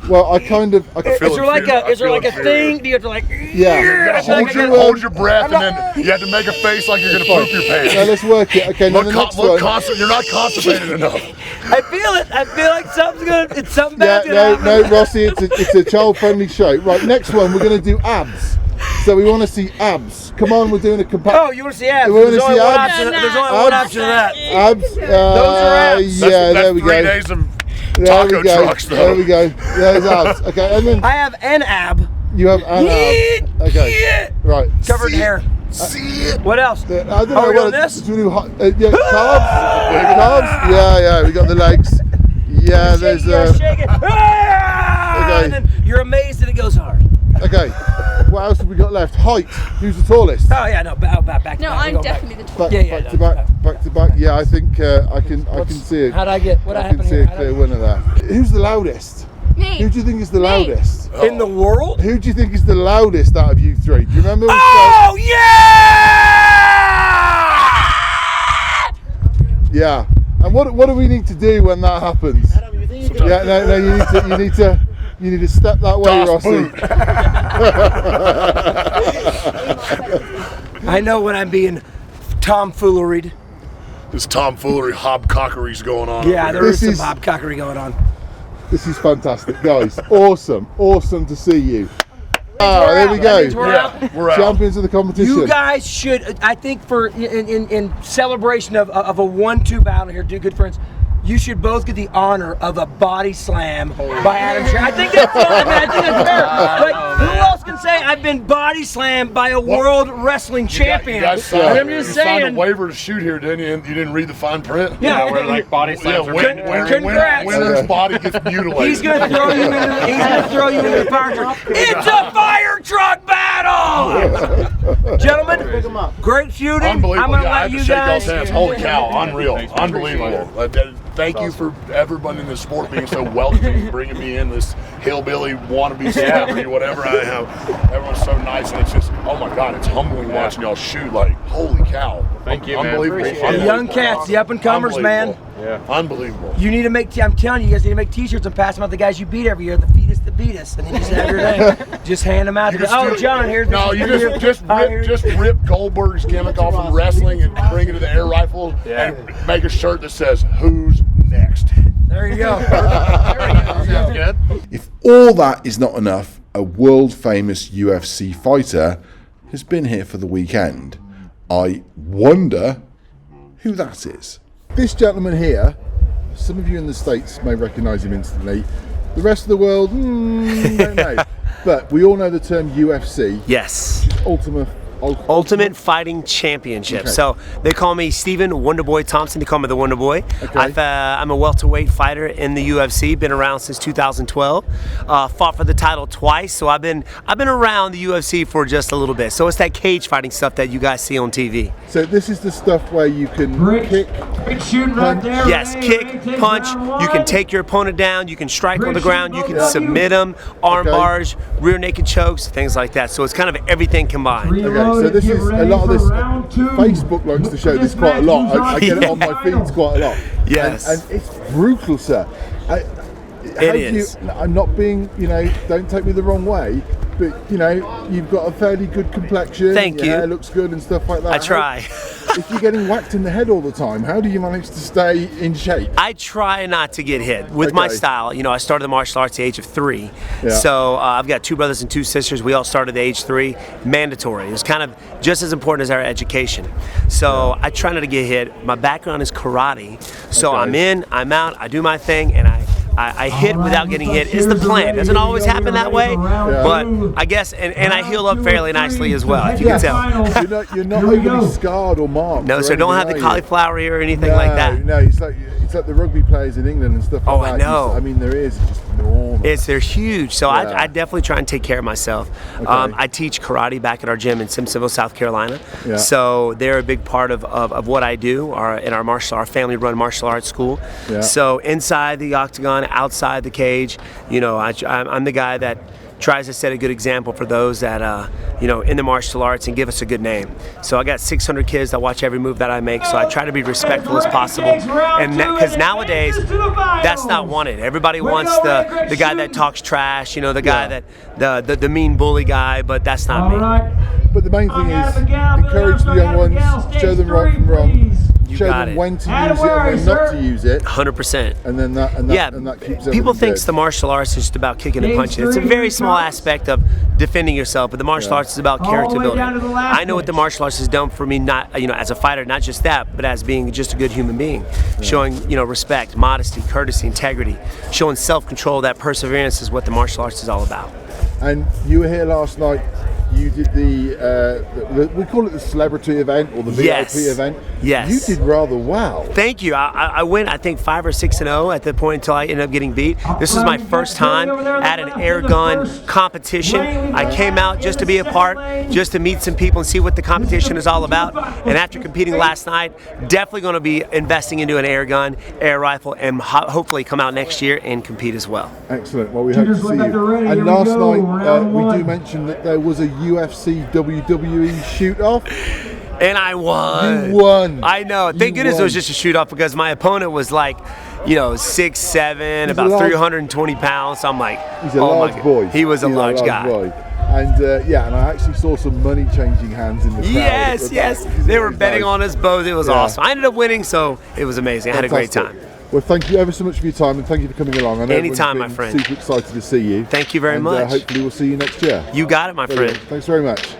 Well, is there like a thing? Do you have to like? Yeah. Hold your breath, and then you have to make a face like you're going to poop your pants. Now let's work it. Okay. Now the next one. You're not constipated enough. I feel it. I feel like something's gonna. It's something bad's gonna happen. No, Rossi. It's a child-friendly show. Right. Next one, we're going to do abs. So we want to see abs. Come on, we're doing a comparison. Oh, you want to see abs? We want to There's see only one abs. option. There's only one option of that. Abs. Those are abs. Yeah, there we go. 3 days of There taco we go. trucks, though. There we go. There's abs. Okay, and then I have an ab. you have an ab. Okay. Right. Covered in hair. What else? I don't know. Are we doing this? Yeah, calves. Calves. Yeah. We got the legs. Yeah, there's a. Shake it. Ah! And then you're amazed that it goes hard. Okay, what else have we got left? Height. Who's the tallest? Oh yeah, no, back to back. No, I'm definitely the Back, Yeah, back to back to back. Yeah, I think I can see it. How'd I get? What I happened can see here? a clear winner there. Who's the loudest? Me. Who do you think is the loudest in the world? Who do you think is the loudest out of you three? Do you remember? Oh yeah! Yeah. And what do we need to do when that happens? Yeah, no, you need to step that way, Rossi. I know when I'm being tomfooleried. This tomfoolery, hobcockery's going on. Yeah, there This is is- some hobcockery going on. This is fantastic, guys. Awesome to see you. Oh, there we go. That means we're out. We're out. Champions of the competition. You guys should, I think, for in celebration of a 1-2 battle here, two good friends, you should both get the honor of a body slam by Adam Scherr. I think that's fair. But who else can say I've been body slammed by a world wrestling champion? You guys And I'm just you signed a saying. waiver to shoot here, didn't you? You didn't read the fine print? Yeah, where like body slams are Congrats. winner's body gets mutilated. He's gonna throw you into the fire truck. It's a fire truck battle, gentlemen. Great shooting. Unbelievable. I'm gonna Yeah, I let had to you shake guys. y'all's hands. Holy cow, unreal, unbelievable. Thank you for everyone in this sport being so welcoming, bringing me in, this hillbilly wannabe celebrity, whatever I am. Everyone's so nice, and it's just, oh my God, it's humbling watching y'all shoot. Like, holy cow. Thank you, man. Unbelievable. Appreciate it. The young cats, the up-and-comers, man. Yeah. Unbelievable. You need to make, I'm telling you, you guys need to make t-shirts and pass them out to the guys you beat every year, the fetus that beat us, and then just have your name. Just hand them out. Oh, John, here's this. No, you just rip Goldberg's gimmick off of wrestling and bring it to the air rifle and make a shirt that says, "Who's next?" There you go. Sounds good. If all that is not enough, a world famous UFC fighter has been here for the weekend. I wonder who that is. This gentleman here, some of you in the States may recognise him instantly. The rest of the world, don't know. But we all know the term UFC. Yes. Ultimate Fighting Championship. Okay. So they call me Stephen Wonderboy Thompson. They call me the Wonderboy. Okay. I'm a welterweight fighter in the UFC. Been around since 2012. Fought for the title twice. So I've been around the UFC for just a little bit. So it's that cage fighting stuff that you guys see on TV. So this is the stuff where you can kick, punch. Yes, kick, punch. You can take your opponent down. You can strike on the ground. You can submit them, arm bars, rear naked chokes, things like that. So it's kind of everything combined. Okay, so this is a lot of this. Facebook likes to show this quite a lot. I get it on my feeds quite a lot. Yes. And it's brutal, sir. It is. I'm not being, don't take me the wrong way, but you've got a fairly good complexion. Thank your you. Hair looks good and stuff like that. I try. If you're getting whacked in the head all the time, how do you manage to stay in shape? I try not to get hit with my style. I started the martial arts at the age of 3. Yeah. So I've got 2 brothers and 2 sisters. We all started at age 3. Mandatory. It's kind of just as important as our education. So I try not to get hit. My background is karate. So I'm in, I'm out, I do my thing, and I hit without getting hit is the plan. Doesn't always happen that way, but I guess, and I heal up fairly nicely as well, if you can tell. You're not overly scarred or marked. No, sir, don't have the cauliflower ear or anything no, like that. No, it's like the rugby players in England and stuff like that. I know. There is just enormous. They're huge, so I definitely try and take care of myself. Okay. I teach karate back at our gym in Simpsonville, South Carolina. Yeah. So they're a big part of what I do in our family-run martial arts school. Yeah. So inside the octagon, outside the cage, I'm the guy that tries to set a good example for those that in the martial arts and give us a good name. So I got 600 kids that watch every move that I make, so I try to be respectful as possible. And because nowadays that's not wanted. Everybody wants the guy that talks trash, the guy that the mean bully guy, but that's not me. But the main thing is encourage the young ones, show them right from wrong. Show got them it. when to use it and when not to use it. 100%. And then that keeps everything people think good. the martial arts is just about kicking and punching. It's a very small aspect of defending yourself, but the martial arts is about character building. I know what the martial arts has done for me, not as a fighter, not just that, but as being just a good human being, showing respect, modesty, courtesy, integrity, showing self-control. That perseverance is what the martial arts is all about. And you were here last night you did the we call it the celebrity event or the VIP event. Yes. You did rather well. Thank you. I went, I think, 5 or 6-0 at the point until I ended up getting beat. This is my first time at an air gun competition. I came out just to be a part, just to meet some people and see what the competition is all about. And after competing last night, definitely going to be investing into an air gun, air rifle, and hopefully come out next year and compete as well. Excellent. Well, we hope to see you. And last night, we do mention that there was a UFC WWE shoot-off. And I won. You won. I know. Thank goodness it was just a shoot-off because my opponent was like, 6'7", about 320 pounds. So I'm like, he's a large boy. He was a large guy. Boy. And and I actually saw some money changing hands in the crowd. Yes. They were betting on us both. It was awesome. I ended up winning, so it was amazing. I had a great time. Well, thank you ever so much for your time, and thank you for coming along. I know anytime, my friend. Super excited to see you. Thank you very much. Hopefully we'll see you next year. You got it, my friend. Thanks very much.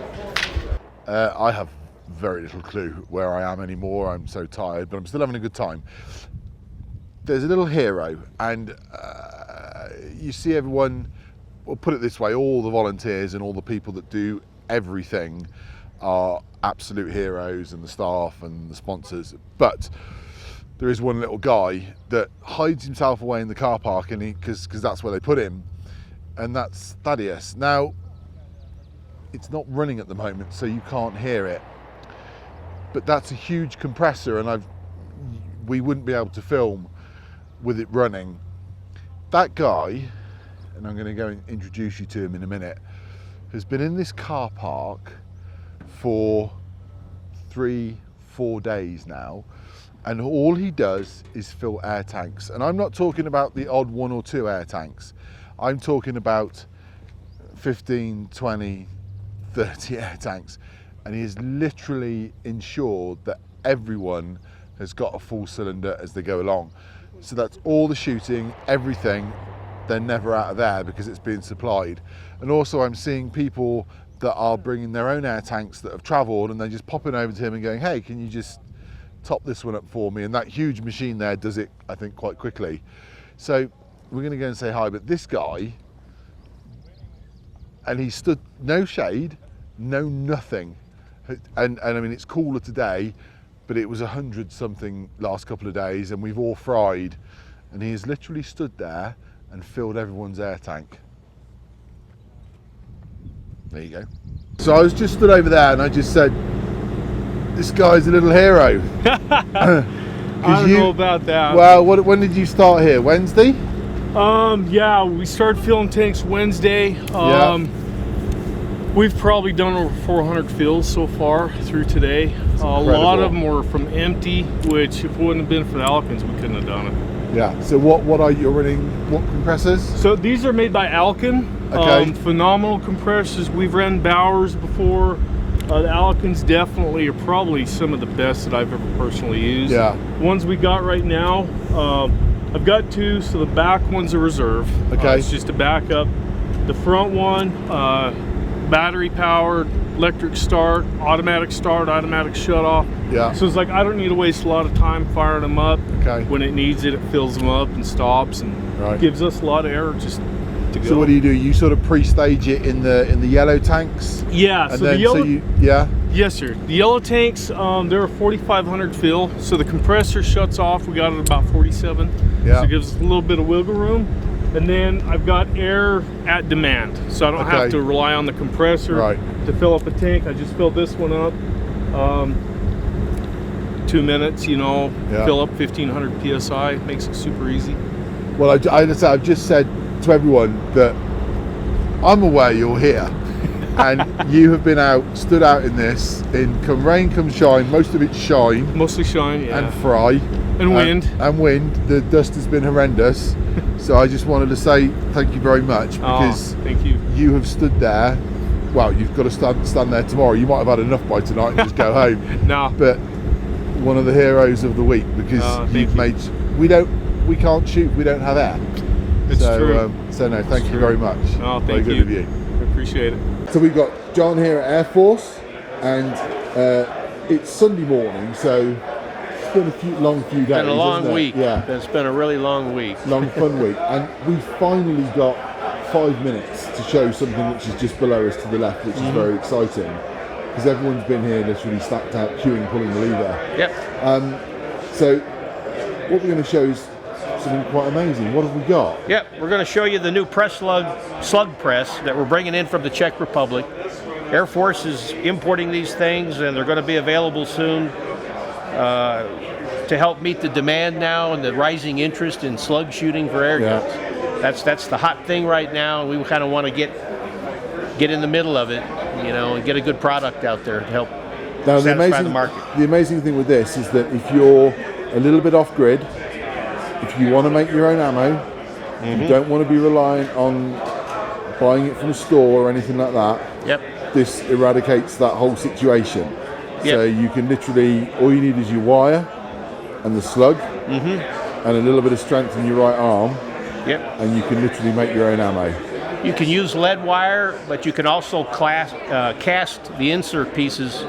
I have very little clue where I am anymore. I'm so tired, but I'm still having a good time. There's a little hero, and you see everyone, well, put it this way, all the volunteers and all the people that do everything are absolute heroes, and the staff and the sponsors. But there is one little guy that hides himself away in the car park, and because that's where they put him, and that's Thaddeus. Now, it's not running at the moment, so you can't hear it. But that's a huge compressor, and we wouldn't be able to film with it running. That guy, and I'm going to go and introduce you to him in a minute, has been in this car park for 3-4 days now, and all he does is fill air tanks. And I'm not talking about the odd 1 or 2 air tanks. I'm talking about 15, 20, 30 air tanks. And he has literally ensured that everyone has got a full cylinder as they go along. So that's all the shooting, everything. They're never out of there because it's being supplied. And also I'm seeing people that are bringing their own air tanks that have travelled, and they're just popping over to him and going, hey, can you just top this one up for me? And that huge machine there does it, I think, quite quickly. So we're going to go and say hi. But this guy, and he stood no shade, no nothing. And I mean, it's cooler today, but it was 100 something last couple of days, and we've all fried. And he has literally stood there and filled everyone's air tank. There you go. So I was just stood over there, and I just said, this guy's a little hero. I don't know about that. Well, when did you start here? Wednesday? Yeah, we started filling tanks Wednesday. We've probably done over 400 fills so far through today. A lot of them were from empty, which if it wouldn't have been for the Alkins, we couldn't have done it. Yeah. So what are you running? What compressors? So these are made by Alkin. Okay. Phenomenal compressors. We've ran Bowers before. The Alkins definitely are probably some of the best that I've ever personally used. Yeah. The ones we got right now, I've got 2. So the back one's a reserve. Okay. It's just a backup. The front one, battery powered, electric start, automatic shut off. Yeah. So it's like I don't need to waste a lot of time firing them up. Okay. When it needs it, it fills them up and stops, and gives us a lot of air just to go. So what do? You sort of pre-stage it in the yellow tanks? Yeah. And so then, the yellow. Yes, sir. The yellow tanks, they're a 4,500 fill, so the compressor shuts off. We got it about 47. Yeah. So it gives us a little bit of wiggle room. And then I've got air at demand, so I don't have to rely on the compressor to fill up a tank. I just fill this one up, 2 minutes, fill up 1,500 PSI, makes it super easy. Well, I've just said to everyone that I'm aware you're here, and you have been stood out in this, in come rain, come shine, most of it's shine. Mostly shine, yeah. And fry. And wind. And wind. The dust has been horrendous. So I just wanted to say thank you very much, because thank you. You have stood there. Well, you've got to stand there tomorrow. You might have had enough by tonight and just go home. No. But one of the heroes of the week, because you've made. We can't shoot. We don't have air. It's true. So no, thank you very much. Oh, thank very good you. of you. I appreciate it. So we've got John here at Airforce, and it's Sunday morning, so it's been a long few days. It's been a long hasn't it? week. Yeah. It's been a really long week. Long fun week. And we finally got 5 minutes to show something which is just below us to the left, which is very exciting, because everyone's been here literally stacked out, queuing, pulling the lever. Yep. So what we're going to show is something quite amazing. What have we got? Yep, we're going to show you the new Press Slug press that we're bringing in from the Czech Republic. Airforce is importing these things, and they're going to be available soon to help meet the demand now and the rising interest in slug shooting for air guns. That's the hot thing right now, and we kind of want to get in the middle of it, you know, and get a good product out there to help satisfy the market. The amazing thing with this is that if you're a little bit off grid, if you want to make your own ammo, you don't want to be reliant on buying it from a store or anything like that. Yep. This eradicates that whole situation. Yep. So you can literally, all you need is your wire and the slug and a little bit of strength in your right arm. Yep. And you can literally make your own ammo. You can use lead wire, but you can also cast the insert pieces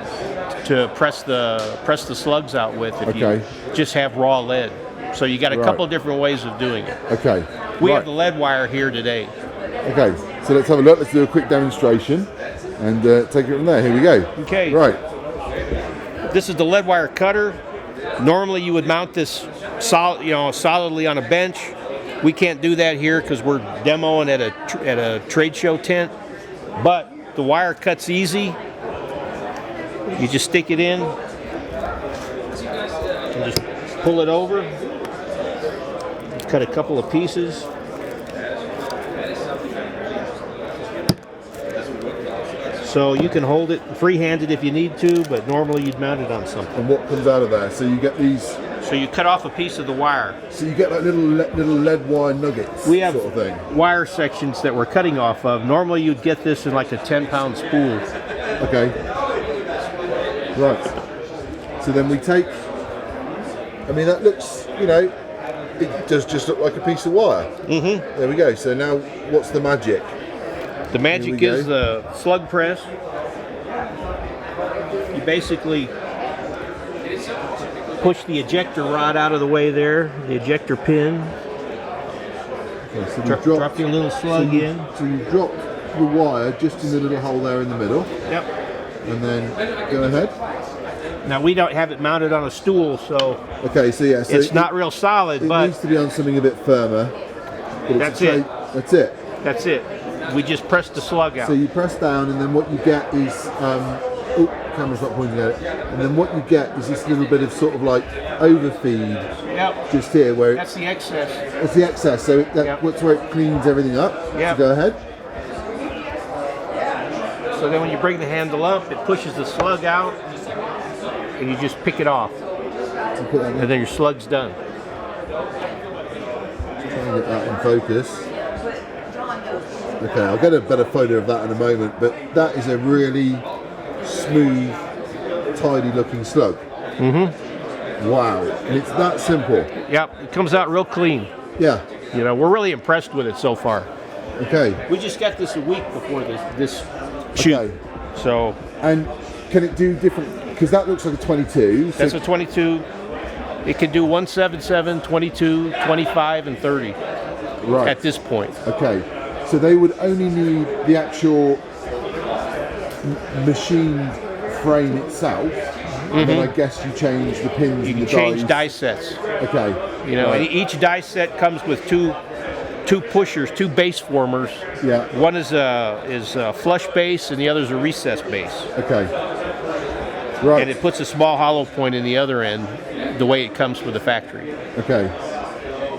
to press the slugs out with if you just have raw lead. So you got a couple different ways of doing it. Okay. We have the lead wire here today. Okay, so let's have a look. Let's do a quick demonstration and take it from there. Here we go. Okay. Right. This is the lead wire cutter. Normally you would mount this solidly on a bench. We can't do that here because we're demoing at a trade show tent. But the wire cuts easy. You just stick it in and just pull it over. Cut a couple of pieces. So you can hold it free-handed if you need to, but normally you'd mount it on something. And what comes out of there? So you get these. So you cut off a piece of the wire. So you get like little lead wire nuggets. We have sort of thing. Wire sections that we're cutting off of. Normally you'd get this in like a 10-pound spool. Okay. Right. So then we take. I mean, that looks, you know, it does just look like a piece of wire. There we go. So now, what's the magic? The magic is the slug press. You basically push the ejector rod out of the way there, the ejector pin. Okay, so drop your little slug in. So you drop the wire just in the little hole there in the middle. Yep. And then go ahead. Now we don't have it mounted on a stool, so so it's not real solid. But it needs to be on something a bit firmer. That's it. That's it. That's it. We just press the slug out. So you press down, and then what you get is, camera's not pointing at it. And then what you get is this little bit of sort of like overfeed, just here where that's the excess. It's the excess. So that's where it cleans everything up. Yeah. So go ahead. So then when you bring the handle up, it pushes the slug out, and you just pick it off, and then your slug's done. Try and get that in focus. Okay, I'll get a better photo of that in a moment, but that is a really smooth, tidy looking slug. Wow, and it's that simple. Yep, it comes out real clean. Yeah. You know, we're really impressed with it so far. Okay. We just got this a week before this shoot. Okay. So. And can it do different, because that looks like a 22. That's a 22. It can do 177, 22, 25, and 30. Right. At this point. Okay. So they would only need the actual machined frame itself, and then I guess you change the pins and the dies. You can change die sets. Okay. You know, and each die set comes with two pushers, two base formers. Yeah. One is a flush base, and the other is a recess base. Okay. Right. And it puts a small hollow point in the other end, the way it comes with the factory. Okay.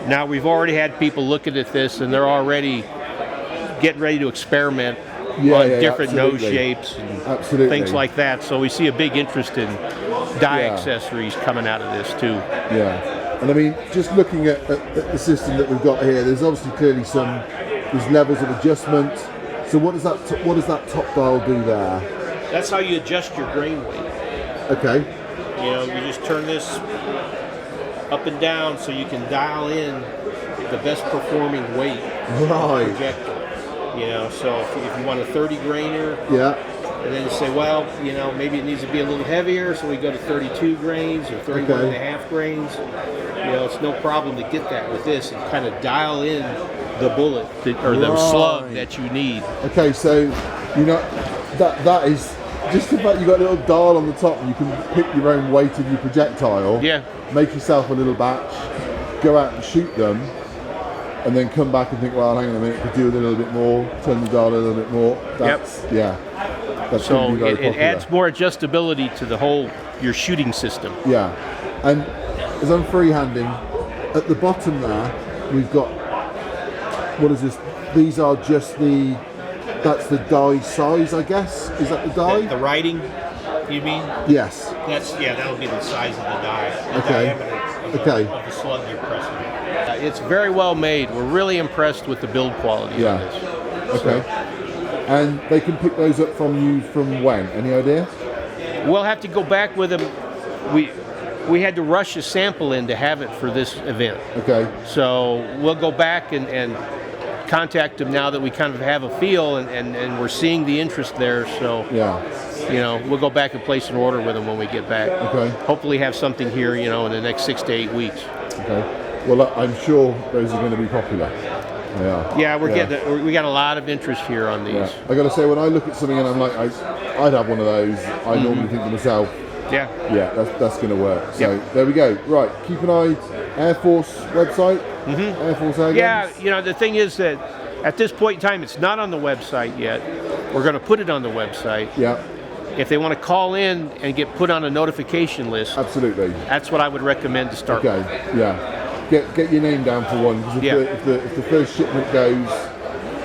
Now we've already had people looking at this, and they're already getting ready to experiment on different nose shapes and things like that. So we see a big interest in die accessories coming out of this too. Yeah, and I mean, just looking at the system that we've got here, there's obviously clearly there's levels of adjustment. So what does that top dial do there? That's how you adjust your grain weight. Okay. You know, you just turn this up and down so you can dial in the best performing weight projectile. You know, so if you want a 30 grainer, and then you say, well, you know, maybe it needs to be a little heavier, so we go to 32 grains or 31 and a half grains. You know, it's no problem to get that with this and kind of dial in the bullet or the slug that you need. Okay, so you know that is just the fact you got a little dial on the top and you can pick your own weight of your projectile. Yeah. Make yourself a little batch, go out and shoot them, and then come back and think, well, hang on a minute, could do a little bit more, turn the dial a little bit more. That's, yeah. That's So gonna be very it popular. adds more adjustability to the whole your shooting system. Yeah, and as I'm freehanding, at the bottom there, we've got, what is this? These are just that's the die size, I guess. Is that the die? The writing, you mean? Yes. That'll be the size of the die. The Okay. diameter of Okay. the slug you're pressing. It's very well made. We're really impressed with the build quality Yeah. on this. Okay. And they can pick those up from you from when? Any idea? We'll have to go back with them. We had to rush a sample in to have it for this event. Okay. So we'll go back and contact them now that we kind of have a feel and we're seeing the interest there. So yeah, we'll go back and place an order with them when we get back. Okay. Hopefully have something here, in the next 6 to 8 weeks. Okay. Well, I'm sure those are going to be popular. They are. Yeah, we got a lot of interest here on these. Yeah. I got to say, when I look at something and I'm like, I'd have one of those. I normally think to myself, yeah, that's going to work. So there we go. Right, keep an eye. Airforce website. Airforce Airguns. Yeah, the thing is that at this point in time, it's not on the website yet. We're going to put it on the website. Yeah. If they want to call in and get put on a notification list, absolutely. That's what I would recommend to start. Okay. With. Yeah. Get your name down for one, because if the first shipment goes,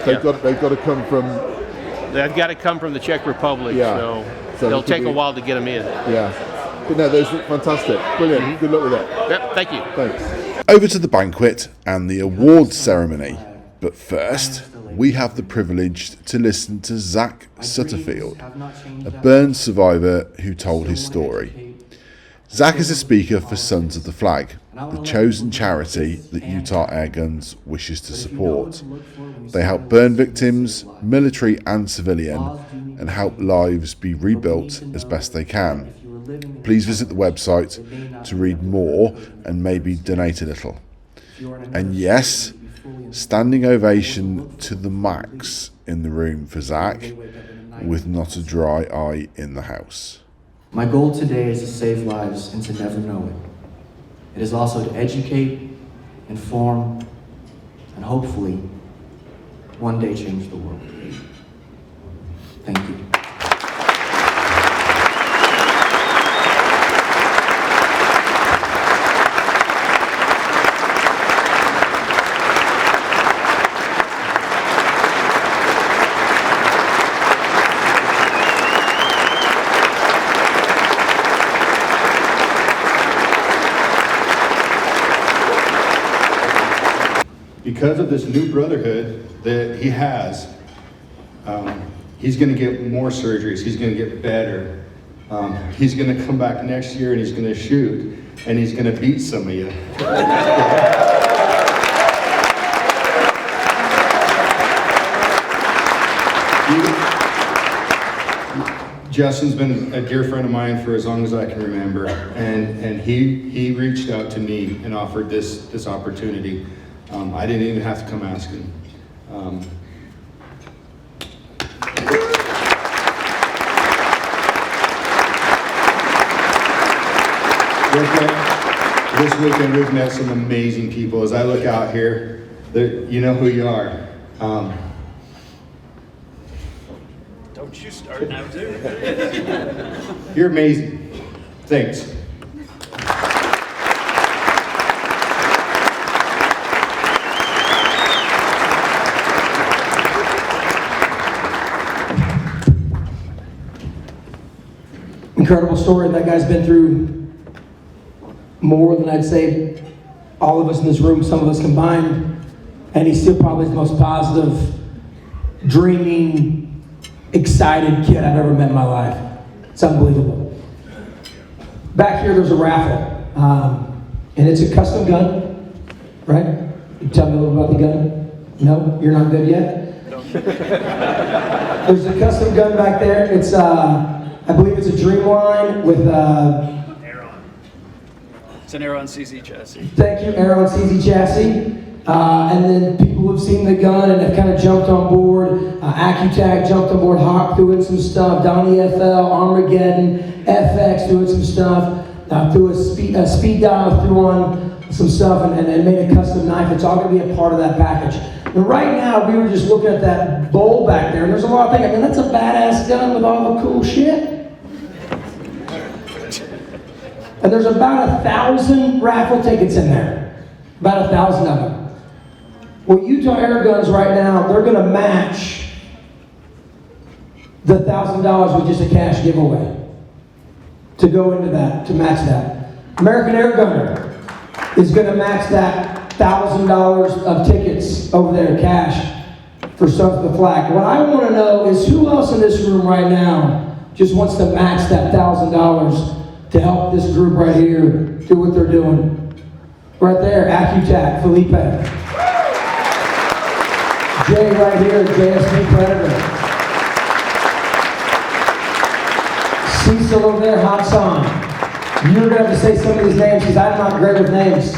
they've got to come from. They've got to come from the Czech Republic. Yeah. So it'll it'll take a while to get them in. Yeah. But no, those look fantastic. Brilliant. Good luck with it. Yep. Thank you. Thanks. Over to the banquet and the awards ceremony. But first, we have the privilege to listen to Zach Sutterfield, a burn survivor who told his story. Zach is a speaker for Sons of the Flag, the chosen charity that Utah Airguns wishes to support. They help burn victims, military and civilian, and help lives be rebuilt as best they can. Please visit the website to read more and maybe donate a little. And yes, standing ovation to the max in the room for Zach, with not a dry eye in the house. My goal today is to save lives and to never know it. It is also to educate, inform, and hopefully one day change the world. Thank you. Because of this new brotherhood that he has, he's going to get more surgeries. He's going to get better. He's going to come back next year and he's going to shoot and he's going to beat some of you. Justin's been a dear friend of mine for as long as I can remember, and he reached out to me and offered this opportunity. I didn't even have to come ask him. This weekend we've met some amazing people. As I look out here, you know who you are. Don't you start now, too. You're amazing. Thanks. Incredible story. That guy's been through more than I'd say all of us in this room, some of us combined, and he's still probably the most positive, dreaming, excited kid I've ever met in my life. It's unbelievable. Back here there's a raffle, and it's a custom gun, right? You tell me a little about the gun? No? You're not good yet? There's a custom gun back there. It's I believe it's a Dreamline with It's an Aeron CZ chassis. Thank you, Aeron CZ chassis. And then people who have seen the gun and have kind of jumped on board. AccuTac jumped on board, Hawk threw in some stuff, Donnie FL, Armageddon, FX threw in some stuff, threw a speed dial, threw on some stuff and made a custom knife. It's all going to be a part of that package. And right now, we were just looking at that bowl back there, and there's a lot of things. I mean, that's a badass gun with all the cool shit. And there's about 1,000 raffle tickets in there. About 1,000 of them. Well, Utah Airguns right now, they're going to match the $1,000 with just a cash giveaway to go into that, to match that. American Airgunner is going to match that $1,000 of tickets over there, cash, for Stuff the Flag. What I want to know is who else in this room right now just wants to match that $1,000 to help this group right here do what they're doing. Right there, AccuTac, Felipe. Jay right here, JSP Predator. Cecil over there, Hassan. You're going to have to say some of these names because I'm not great with names.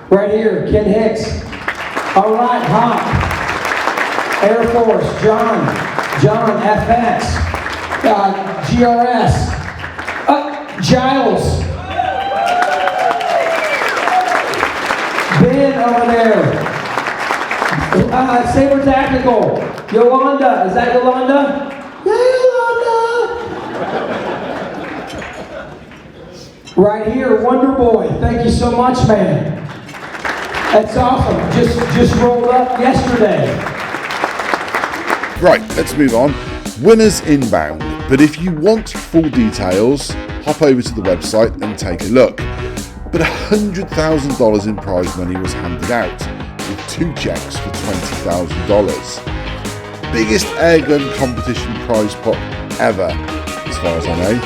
Right here, Ken Hicks. All right, Hawk. Airforce, John FX. GRS. Giles. Ben over there. Saber Tactical. Yolanda. Is that Yolanda? Yeah, Yolanda. Right here, Wonder Boy. Thank you so much, man. That's awesome. Just rolled up yesterday. Right, let's move on. Winners inbound. But if you want full details, hop over to the website and take a look. But $100,000 in prize money was handed out, with 2 checks for $20,000. Biggest airgun competition prize pot ever, as far as I know.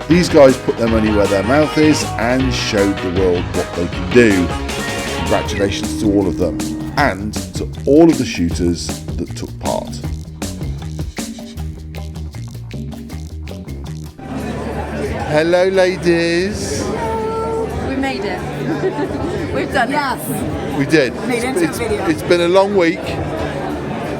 These guys put their money where their mouth is and showed the world what they can do. Congratulations to all of them, and to all of the shooters that took part. Hello, ladies. We made it. We've done it. Yes. We did. Made it into a video. It's been a long week.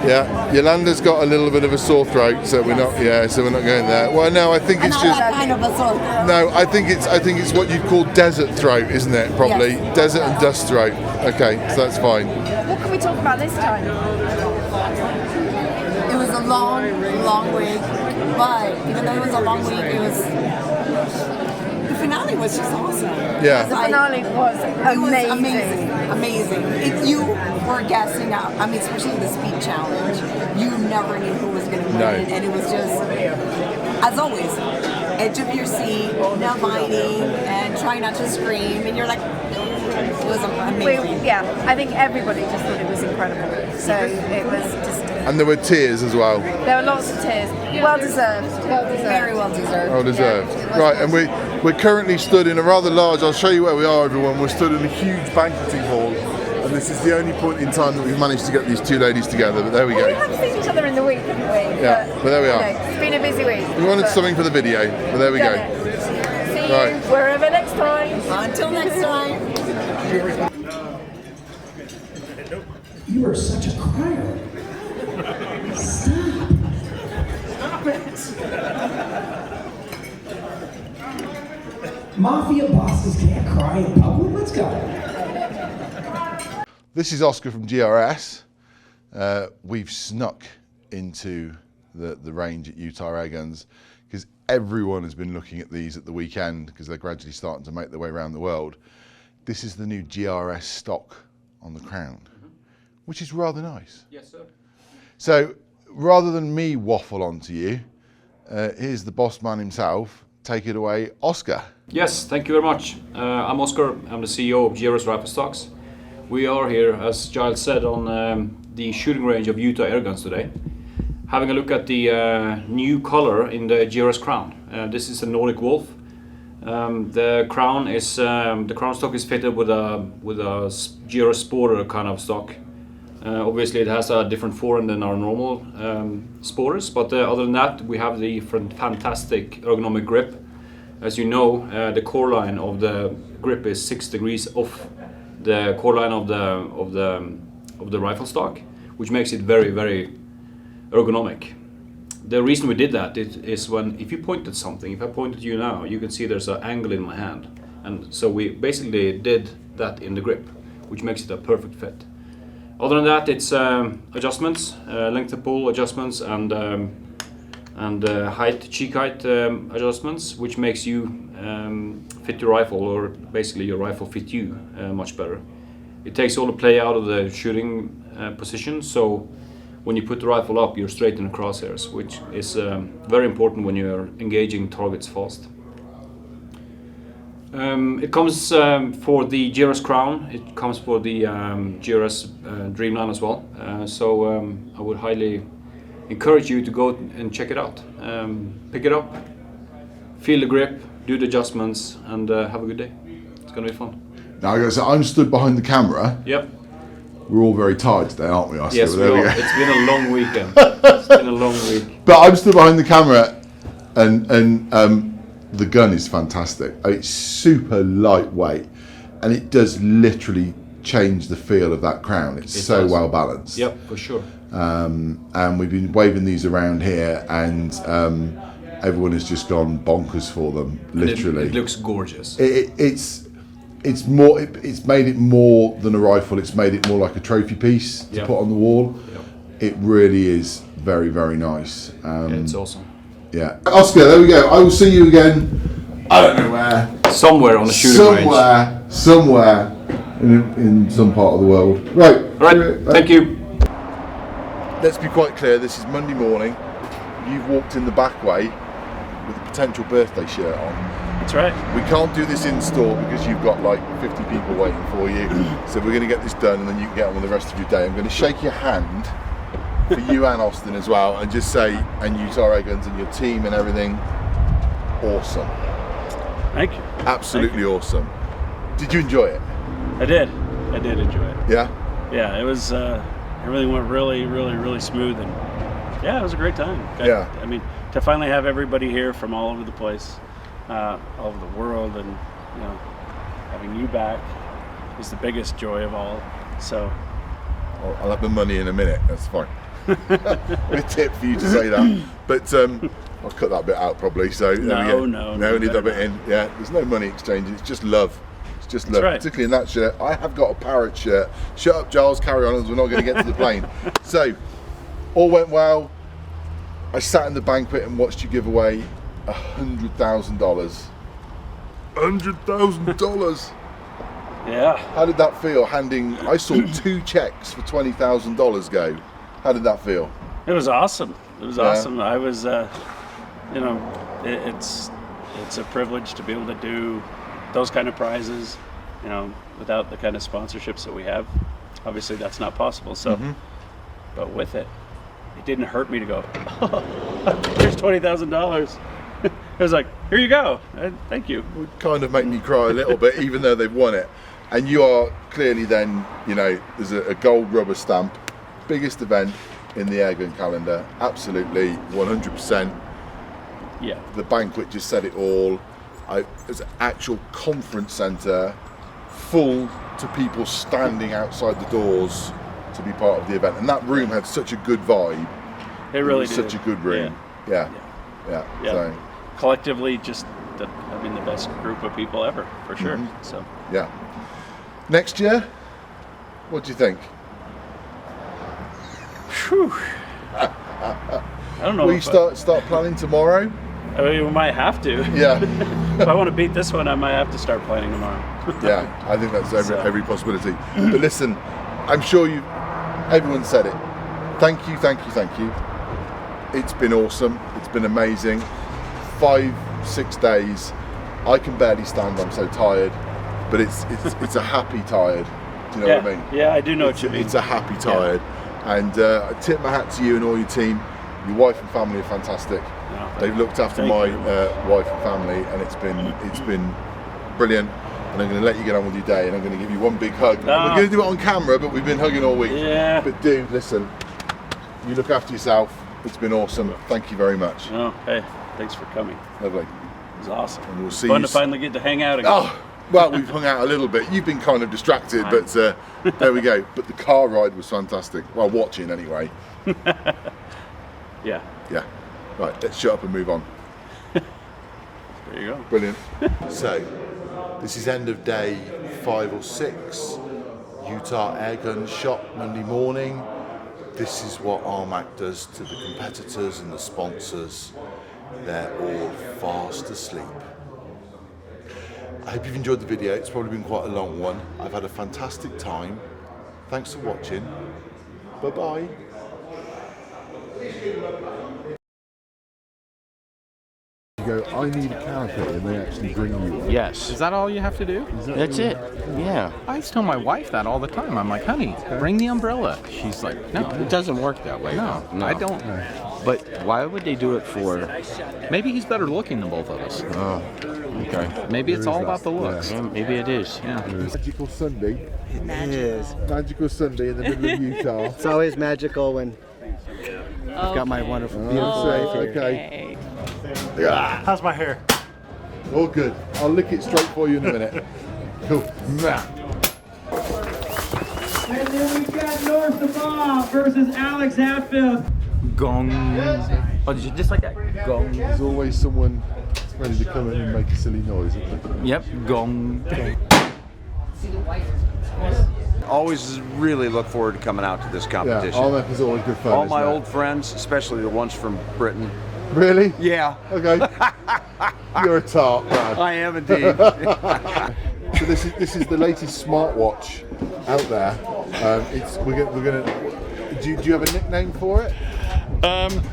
Yeah, Yolanda's got a little bit of a sore throat, so we're not. Yeah, so we're not going there. Well, no, I think it's just. Kind of a sore throat. No, I think it's what you'd call desert throat, isn't it? Probably desert and dust throat. Okay, so that's fine. What can we talk about this time? It was a long week, but even though it was a long week, it was. The finale was just awesome. Yeah. The finale was amazing. If you were guessing out, I mean, especially the speed challenge, you never knew who was going to win, and it was just, as always, edge of your seat, no whining, and try not to scream, and you're like, it was amazing. I think everybody just thought it was incredible. So it was just. And there were tears as well. There were lots of tears. Well deserved. Very well deserved. Well deserved. Right, and we're currently stood in a rather large. I'll show you where we are, everyone. We're stood in a huge banqueting hall, and this is the only point in time that we've managed to get these two ladies together. But there we go. We have seen each other in the week, haven't we? Yeah, but there we are. It's been a busy week. We wanted something for the video, but there we go. See you wherever next time. Until next time. You are such a crier. Stop. Stop it. Mafia bosses can't cry in public. Let's go. This is Oscar from GRS. We've snuck into the range at Utah Airguns because everyone has been looking at these at the weekend because they're gradually starting to make their way around the world. This is the new GRS stock on the Crown, which is rather nice. Yes, sir. So rather than me waffle on to you, here's the boss man himself. Take it away, Oscar. Yes, thank you very much. I'm Oscar. I'm the CEO of GRS Rifle Stocks. We are here, as Giles said, on the shooting range of Utah Airguns today, having a look at the new color in the GRS Crown. This is a Nordic Wolf. The crown stock is fitted with a GRS Sporter kind of stock. Obviously, it has a different forend than our normal Sporters, but other than that, we have the fantastic ergonomic grip. As you know, the core line of the grip is 6 degrees off the core line of the rifle stock, which makes it very, very ergonomic. The reason we did that is if you point at something, if I point at you now, you can see there's an angle in my hand, and so we basically did that in the grip, which makes it a perfect fit. Other than that, it's adjustments, length of pull adjustments, and cheek height adjustments, which makes you fit your rifle, or basically your rifle fit you much better. It takes all the play out of the shooting position, so when you put the rifle up, you're straight in the crosshairs, which is very important when you're engaging targets fast. It comes for the GRS Crown, it comes for the GRS Dreamline as well, so I would highly encourage you to go and check it out. Pick it up, feel the grip, do the adjustments, and have a good day. It's going to be fun. Now, guys, I'm stood behind the camera. Yep. We're all very tired today, aren't we, Oscar? Yes, we There we are. go. It's been a long weekend. It's been a long week. But I'm stood behind the camera, and the gun is fantastic. It's super lightweight, and it does literally change the feel of that crown. It's so well balanced. Yep, for sure. And we've been waving these around here, and everyone has just gone bonkers for them. Literally, it looks gorgeous. It's more. It's made it more than a rifle. It's made it more like a trophy piece to put on the wall. It really is very, very nice. It's awesome. Yeah, Oscar. There we go. I will see you again. I don't know where. Somewhere on the shooting range. Somewhere in some part of the world. Right. Right. Thank you. Let's be quite clear. This is Monday morning. You've walked in the back way with a potential birthday shirt on. That's right. We can't do this in store because you've got like 50 people waiting for you. So we're going to get this done, and then you can get on with the rest of your day. I'm going to shake your hand for you and Austin as well, and just say, and Utah Airguns and your team and everything, awesome. Thank you. Absolutely awesome. Did you enjoy it? I did enjoy it. Yeah? Yeah, it was, everything went really, really, really smooth, and yeah, it was a great time. I mean, to finally have everybody here from all over the place, all over the world, and you know, having you back is the biggest joy of all. So I'll have the money in a minute. That's fine. A tip for you to say that, but I'll cut that bit out probably. So no, leave that bit in. Yeah, there's no money exchange. It's just love. It's just love, right. Particularly in that shirt. I have got a parrot shirt. Shut up, Giles. Carry on, as we're not going to get to the plane. So all went well. I sat in the banquet and watched you give away $100,000. $100,000. Yeah. How did that feel? I saw 2 checks for $20,000 go. How did that feel? It was awesome. It was awesome. I was, you know, it's a privilege to be able to do those kind of prizes, you know, without the kind of sponsorships that we have. Obviously, that's not possible. So, but with it, it didn't hurt me to go, oh, here's $20,000. It was like, here you go. Thank you. It would kind of make me cry a little bit, even though they've won it. And you are clearly then, you know, there's a gold rubber stamp. Biggest event in the Airgun calendar. Absolutely, 100%. Yeah. The banquet just said it all. There's an actual conference centre full to people standing outside the doors to be part of the event. And that room had such a good vibe. It really was did. Such a good room. Yeah. So. Collectively, just the best group of people ever, for sure. So. Yeah. Next year, what do you think? Whew. I don't know. Will you start planning tomorrow? I mean, we might have to. Yeah. If I want to beat this one, I might have to start planning tomorrow. Yeah, I think that's every possibility. But listen, I'm sure everyone said it. Thank you. It's been awesome. It's been amazing. 5-6 days. I can barely stand. I'm so tired. But it's a happy tired. Do you know what I mean? Yeah, I do know what you mean. It's a happy tired. Yeah. And I tip my hat to you and all your team. Your wife and family are fantastic. They've looked after my wife and family, and it's been brilliant. And I'm going to let you get on with your day, and I'm going to give you one big hug. We're going to do it on camera, but we've been hugging all week. Yeah. But dude, listen, you look after yourself. It's been awesome. Thank you very much. Oh, hey, thanks for coming. Lovely. It was awesome. And we'll see Fun you to finally get to hang out again. Oh, Well, we've hung out a little bit. You've been kind of distracted, but there we go. But the car ride was fantastic. Well, watching anyway. Yeah. Yeah. Right, let's shut up and move on. There you go. Brilliant. So, this is end of day 5 or 6. Utah Airguns shop Monday morning. This is what RMAC does to the competitors and the sponsors. They're all fast asleep. I hope you've enjoyed the video. It's probably been quite a long one. I've had a fantastic time. Thanks for watching. Bye-bye. You go, I need a canopy, and they actually bring you one. Yes. Is that all you have to do? That's it. Yeah. I used to tell my wife that all the time. I'm like, honey, bring the umbrella. She's like, no, it doesn't work that way. No, I don't. But why would they do it for? Maybe he's better looking than both of us. Oh, okay. Maybe it's all about the looks. Yeah, maybe it is. Yeah. Magical Sunday. It is. Magical Sunday in the middle of Utah. It's always magical when I've got my wonderful, beautiful wife here. Okay. How's my hair? All good. I'll lick it straight for you in a minute. Cool. And then we've got North of Bob versus Alex Hatfield. Gong. Oh, did you just like that? Gong. There's always someone ready to come in and make a silly noise, isn't there? Yep. Gong. Always really look forward to coming out to this competition. Yeah, RMAC is always good fun. All my old friends, especially the ones from Britain. Really? Yeah. Okay. You're a tart, Brad. I am indeed. So this is the latest smartwatch out there. We're gonna. Do you have a nickname for it?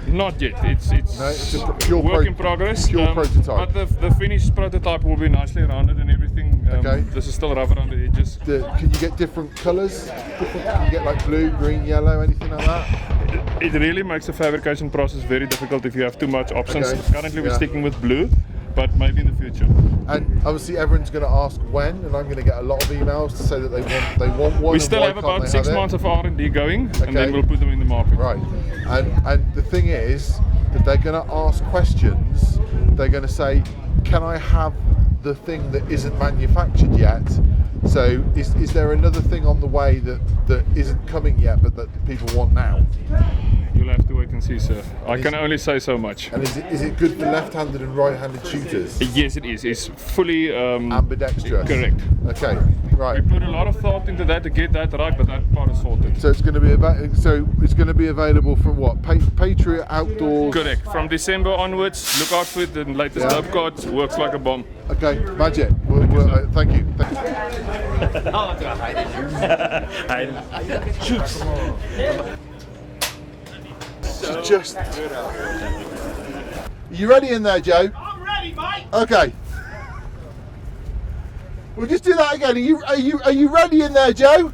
Not yet. It's a pure work in progress. Pure prototype. But the finished prototype will be nicely rounded and everything. Okay. This is still rough around the edges. Can you get different colours? Can you get like blue, green, yellow, anything like that? It really makes the fabrication process very difficult if you have too much options. Okay. Currently we're sticking with blue, but maybe in the future. And obviously everyone's going to ask when, and I'm going to get a lot of emails to say that they want one. We still have about 6 months of R&D going, and then we'll put them in the market. Right. And the thing is that they're going to ask questions. They're going to say, can I have the thing that isn't manufactured yet? So is there another thing on the way that isn't coming yet but that people want now? You'll have to wait and see, sir. I can only say so much. And is it good for left-handed and right-handed shooters? Yes, it is. It's fully ambidextrous. Correct. Okay, right. We put a lot of thought into that to get that right, but that part is sorted. So it's going to be available from what? Patriot Outdoors. Correct. From December onwards, look out for it. The latest dub cards works like a bomb. Okay, magic. Thank you. Shoots. Just. You ready in there, Joe? I'm ready, Mike. Okay. We'll just do that again. Are you ready in there, Joe?